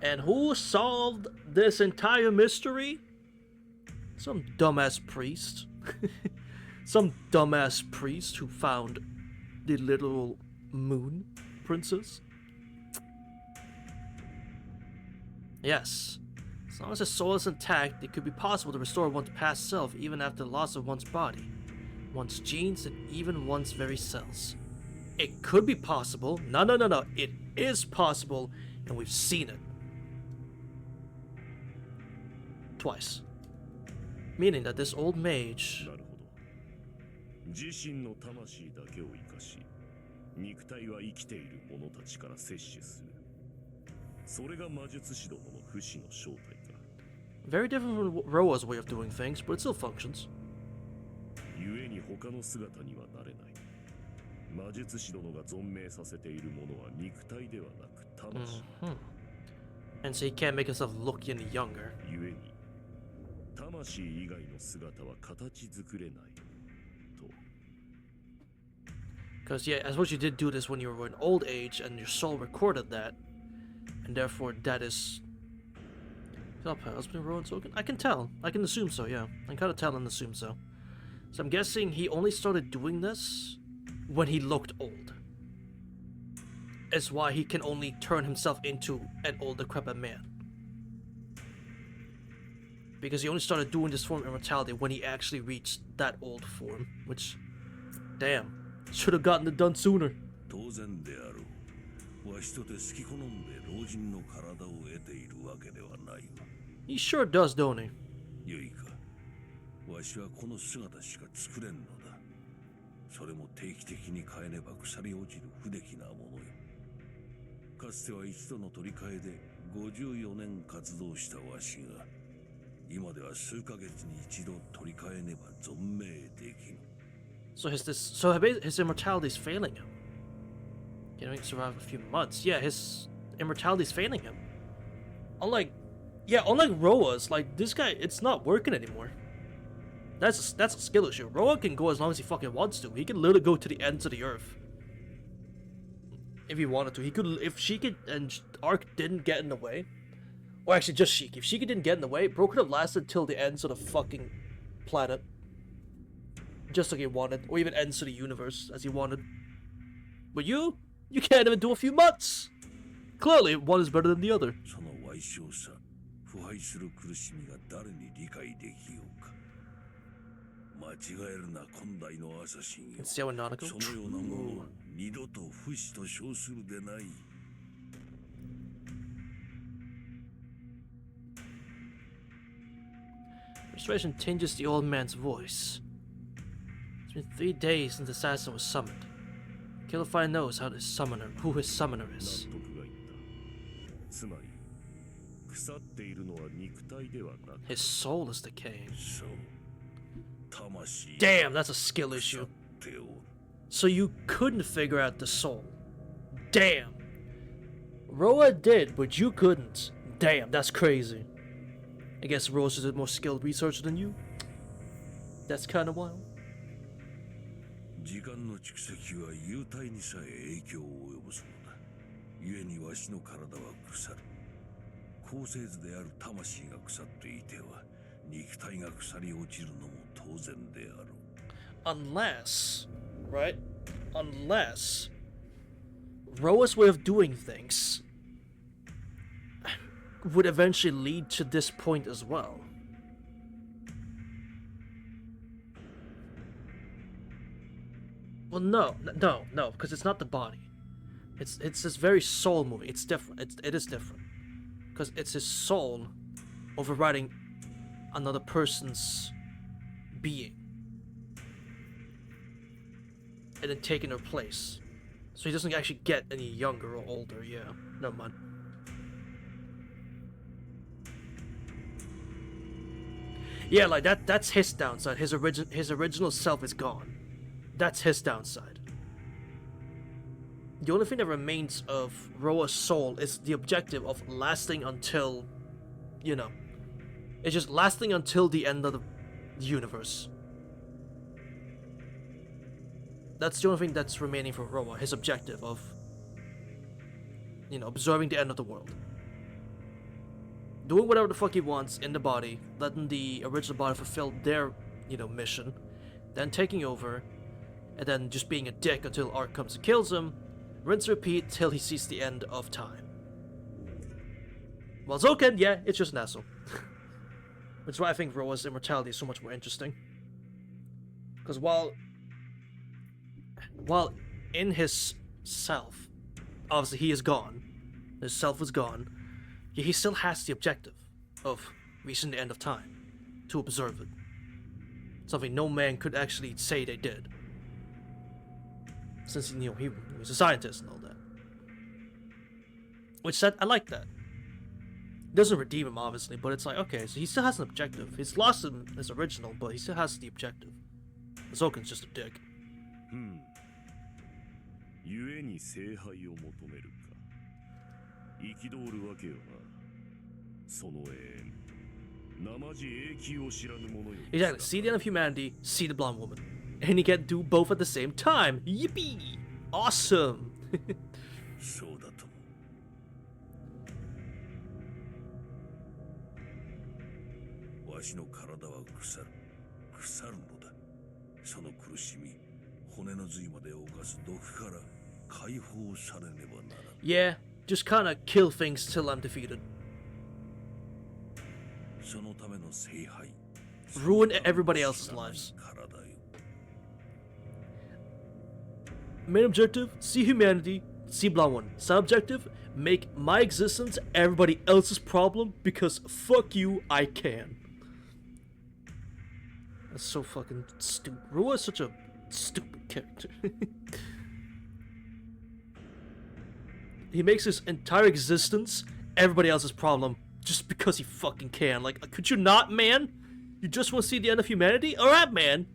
And who solved this entire mystery? Some dumbass priest. Some dumbass priest who found the literal moon princess. Yes. As long as the soul is intact, it could be possible to restore one's past self even after the loss of one's body, one's genes, and even one's very cells. It could be possible. No. It is possible, and we've seen it. Twice. Meaning that this old mage... なるほど。自身の魂だけを生かし、肉体は生きている者たちから摂取する。それが魔術師どもの不死の正体か。Very different from Roa's way of doing things, but it still functions. 故に他の姿にはなれない。魔術師殿が存命させているものは肉体ではなく魂。And so he can't make himself look any younger. 故に魂以外の姿は形作れないと。 Because yeah, I suppose you did do this when you were in old age and your soul recorded that. And therefore that is... I can tell. I can assume so, yeah. I can kind of tell and assume so. So I'm guessing he only started doing this when he looked old. It's why he can only turn himself into an old decrepit man. Because he only started doing this form of immortality when he actually reached that old form. Which, damn, should have gotten it done sooner. 当然であろう。わしとて好き好んで老人の体を得ているわけではないが。He sure does, don't he? よいか。わしはこの姿しか作れんのだ。それも定期的に変えねば腐り落ちる不出来なものよ。かつては一度の取り替えで54年活動したわしが、今では数ヶ月に一度取り替えねば存命できぬ。So his immortality is failing him. He can only survive a few months. Yeah, his immortality is failing him. Unlike Roa's, like this guy, it's not working anymore. That's a skill issue. Roa can go as long as he fucking wants to. He can literally go to the ends of the earth if he wanted to. He could, if Sheikah and Ark didn't get in the way, or actually just Sheikah. If Sheikah didn't get in the way, Bro could have lasted till the ends of the fucking planet, just like he wanted, or even ends of the universe as he wanted. But you can't even do a few months. Clearly, one is better than the other. その歪小さ、腐敗する苦しみが誰に理解できようか。間違えるな今代のアサシンよ。 Let's see how Nautical. そのようなものは二度と不死と称するでない。Frustration tinges the old man's voice. It's been 3 days since the assassin was summoned. Killify knows who his summoner 納 is. 得がいった。つまり、腐っているのは肉体ではなく、 His soul is decaying. そう。魂 Damn, that's a skill 腐 issue. っておる。 So you couldn't figure out the soul. Damn. Roa did, but you couldn't. Damn, that's crazy. I guess Roa's is a more skilled researcher than you. That's kind of wild. 時間の蓄積は幽体にさえ影響を及ぼすのだ。故にわしの体は腐る。構成図である魂が腐っていては、肉体が腐り落ちるのも当然であろう。Unless, right? Unless Roa's way of doing things would eventually lead to this point as well. Well, no, because it's not the body. It's this very soul moving. It's different. It is different because it's his soul overriding another person's being and then taking her place. So he doesn't actually get any younger or older. Yeah, never mind. Yeah, like that's his downside. His original self is gone. That's his downside. The only thing that remains of Roa's soul is the objective of lasting until, you know, it's just lasting until the end of the universe. That's the only thing that's remaining for Roa, his objective of you know, observing the end of the world. Doing whatever the fuck he wants in the body, letting the original body fulfill their, you know, mission, then taking over, and then just being a dick until Ark comes and kills him, rinse and repeat till he sees the end of time. Well, Zoken, yeah, it's just an asshole. Which is why I think Roa's immortality is so much more interesting. Because while in his self, obviously he is gone, his self is gone, he still has the objective of reaching the end of time, to observe it. Something no man could actually say they did. Since, you know, he was a scientist and all that. Which said, I like that. Doesn't redeem him, obviously, but it's like, okay, so he still has an objective. He's lost in his original, but he still has the objective. Zoken's just a dick. 故に聖杯を求めるか。憤るわけよな。その永遠。生地永久を知らぬ者よ。Exactly. See the end of humanity, see the blonde woman. And he can do both at the same time. Yippee! Awesome! そうだとも。わしの体は腐るのだ。その苦しみ、骨の髄まで侵す毒から解放されねばならん。Yeah, just kinda kill things till I'm defeated. そのための聖杯。Ruin everybody else's lives. Main objective, see humanity, see blonde one. Side objective, make my existence everybody else's problem because fuck you, I can. That's so fucking stupid. Rua is such a stupid character. He makes his entire existence everybody else's problem just because he fucking can. Like, could you not, man? You just want to see the end of humanity? Alright, man.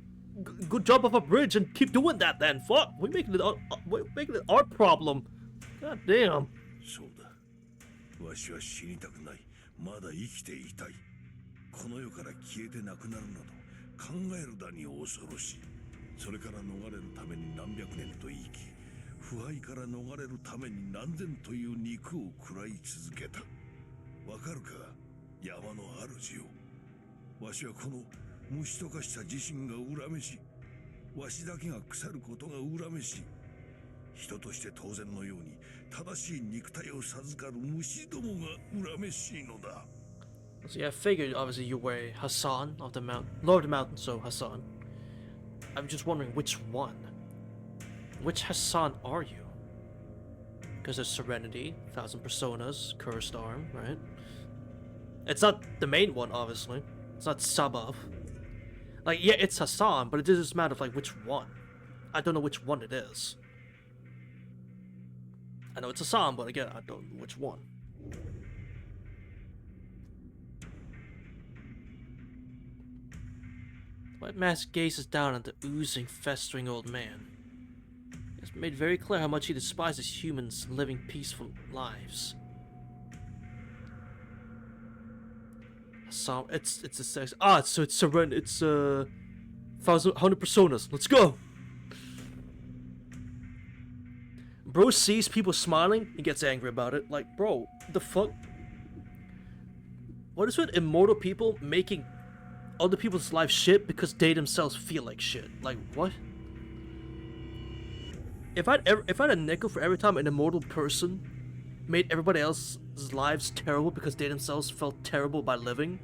Go jump off a bridge and keep doing that then. Fuck. We're making it our problem. God damn. そうだ。わしは死にたくない。まだ生きていたい。この世から消えてなくなるなど考えるだに恐ろしい。それから逃れるために何百年と生き、腐敗から逃れるために何千という肉を食らい続けた。わかるか、山の主よ。わしはこの虫と化した自身が恨めし、わしだけが腐ることが恨めし、人として当然のように正しい肉体を授かる虫どもが恨めしいのだ。So yeah, I figured obviously you were Hassan of the mountain, Lord of the Mountain, so Hassan. I'm just wondering which one. Which Hassan are you? Because there's Serenity, Thousand Personas, Cursed Arm, right? It's not the main one, obviously. It's not Sabaf. Like, yeah, it's Hassan, but it doesn't matter of like which one. I don't know which one it is. I know it's Hassan, but again, I don't know which one. White Mask gazes down at the oozing, festering old man. He has made very clear how much he despises humans living peaceful lives. So it's a sex. So it's Seren. It's 100 personas. Let's go. Bro sees people smiling, he gets angry about it. Like, bro, the fuck? What is with immortal people making other people's lives shit because they themselves feel like shit? Like, what? If I had a nickel for every time an immortal person made everybody else's lives terrible because they themselves felt terrible by living,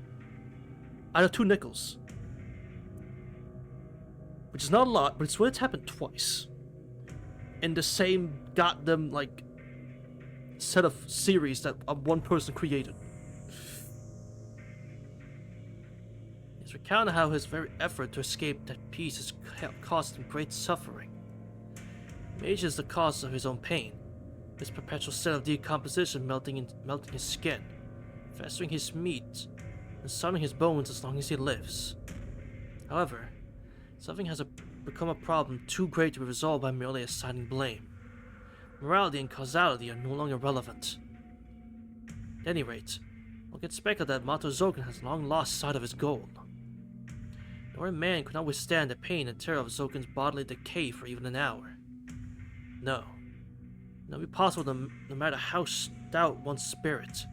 I'd have 2 nickels. Which is not a lot, but it's when it's happened twice. In the same goddamn, like, set of series that one person created. He's recounted how his very effort to escape that peace has caused him great suffering. Age is the cause of his own pain. His perpetual state of decomposition melting his skin, festering his meat, and sunning his bones as long as he lives. However, something has become a problem too great to be resolved by merely assigning blame. Morality and causality are no longer relevant. At any rate, one can speculate that Mato Zoken has long lost sight of his goal. Nor a man could not withstand the pain and terror of Zoken's bodily decay for even an hour. No. It would be possible no matter how stout one's spirit.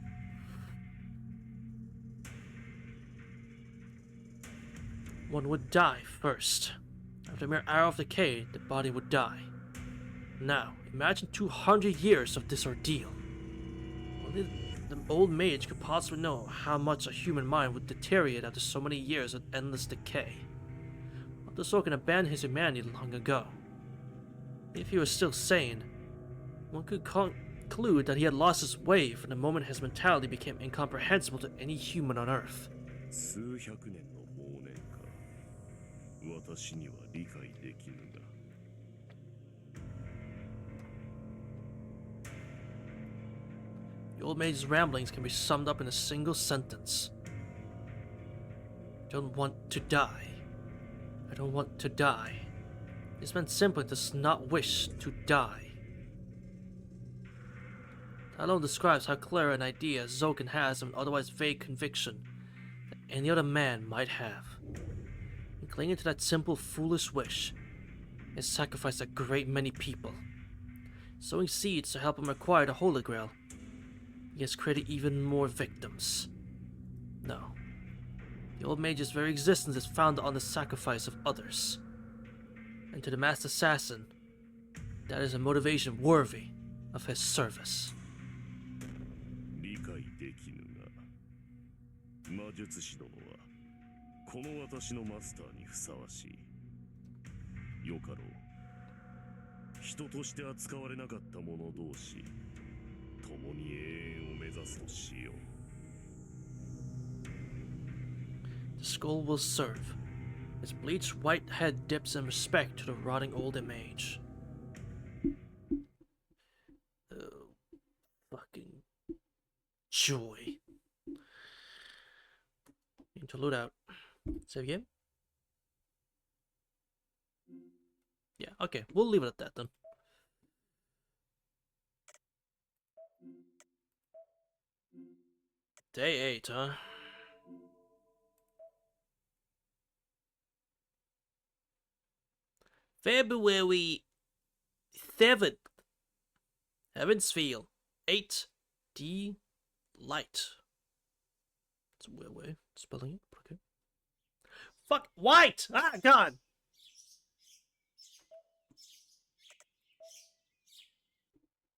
One would die first. After a mere hour of decay, the body would die. Now, imagine 200 years of this ordeal. Only the old mage could possibly know how much a human mind would deteriorate after so many years of endless decay. The Soken abandoned his humanity long ago. If he was still sane, one could conclude that he had lost his way from the moment his mentality became incomprehensible to any human on Earth. 数百年の亡年か。私には理解できぬが。The old mage's ramblings can be summed up in a single sentence. I don't want to die. I don't want to die. This man simply does not wish to die. That alone describes how clear an idea Zoken has of an otherwise vague conviction that any other man might have. In clinging to that simple, foolish wish, he has sacrificed a great many people. Sowing seeds to help him acquire the Holy Grail, he has created even more victims. No. The old mage's very existence is founded on the sacrifice of others. And to the masked assassin, that is a motivation worthy of his service. 理解できぬが、魔術師殿はこの私のマスターにふさわしい。よかろう。人として扱われなかった者同士、共に永遠を目指すとしよう。The skull will serve. Its bleached white head dips in respect to the rotting old mage. Oh, fucking joy. Need to load out. Save game? Yeah, okay, we'll leave it at that then. Day 8, huh? February 7th. Heavensfield. 8D Light. It's a weird way of spelling it, but okay. Fuck! White! Ah, God!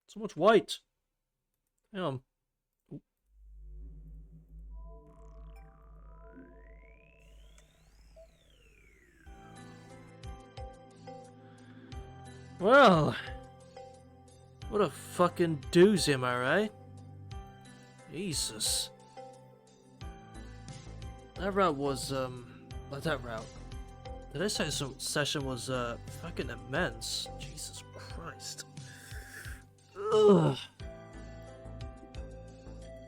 So much white. Damn. Well, what a fucking doozy, am I right? Jesus. That route was, not that route. Did I say some session was, fucking immense? Jesus Christ. Ugh.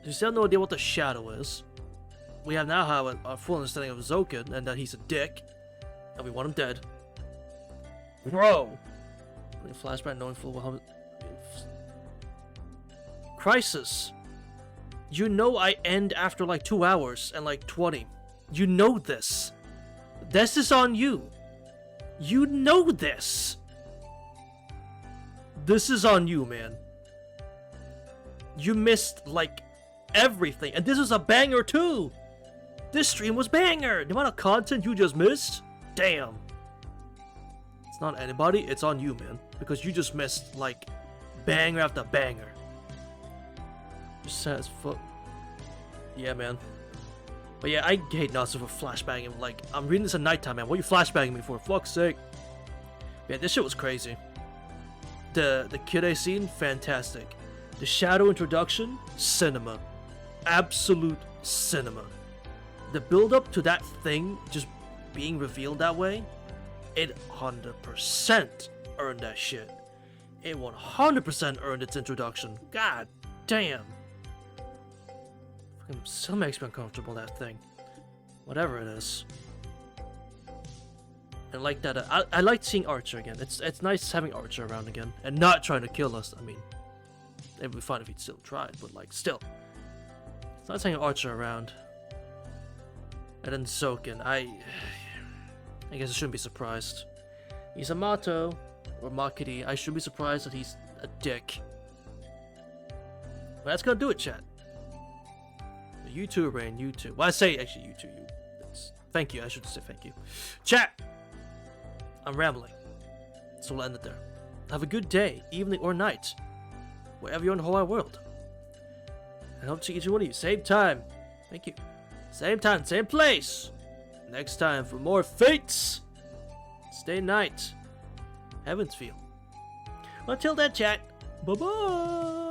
You still have no idea what the shadow is. We have now have a full understanding of Zoken and that he's a dick. And we want him dead. Bro! Flashback knowing full well how... Crisis! You know I end after like 2 hours and like 20. You know this. This is on you. You know this. This is on you, man. You missed like everything. And this was a banger too. This stream was banger. The amount of content you just missed? Damn. It's not anybody, it's on you, man. Because you just missed, like, banger after banger. You're sad as fuck. Yeah, man. But yeah, I hate Natsu for flashbanging. Like, I'm reading this at nighttime, man. What are you flashbanging me for? Fuck's sake. Yeah, this shit was crazy. The Kirei scene, fantastic. The shadow introduction, cinema. Absolute cinema. The build-up to that thing just being revealed that way, it 100% earned that shit. It 100% earned its introduction. God damn. Fucking still makes me uncomfortable, that thing. Whatever it is. And like that, I like seeing Archer again. It's nice having Archer around again. And not trying to kill us. I mean, it would be fun if he'd still tried, but like, still. It's nice having Archer around. And then Zoken, I guess I shouldn't be surprised. He's a Mato, or Makiri. I shouldn't be surprised that he's a dick. Well, that's gonna do it, chat. You too, Rain. You too. Well, I say actually you too. Thank you. I should say thank you. Chat. I'm rambling, so we'll end it there. Have a good day, evening, or night, wherever you're in the whole wide world. I hope to see each one of you same time. Thank you. Same time, same place. Next time for more Fates. Stay night. Heavensfield. Until then, chat. Bye bye.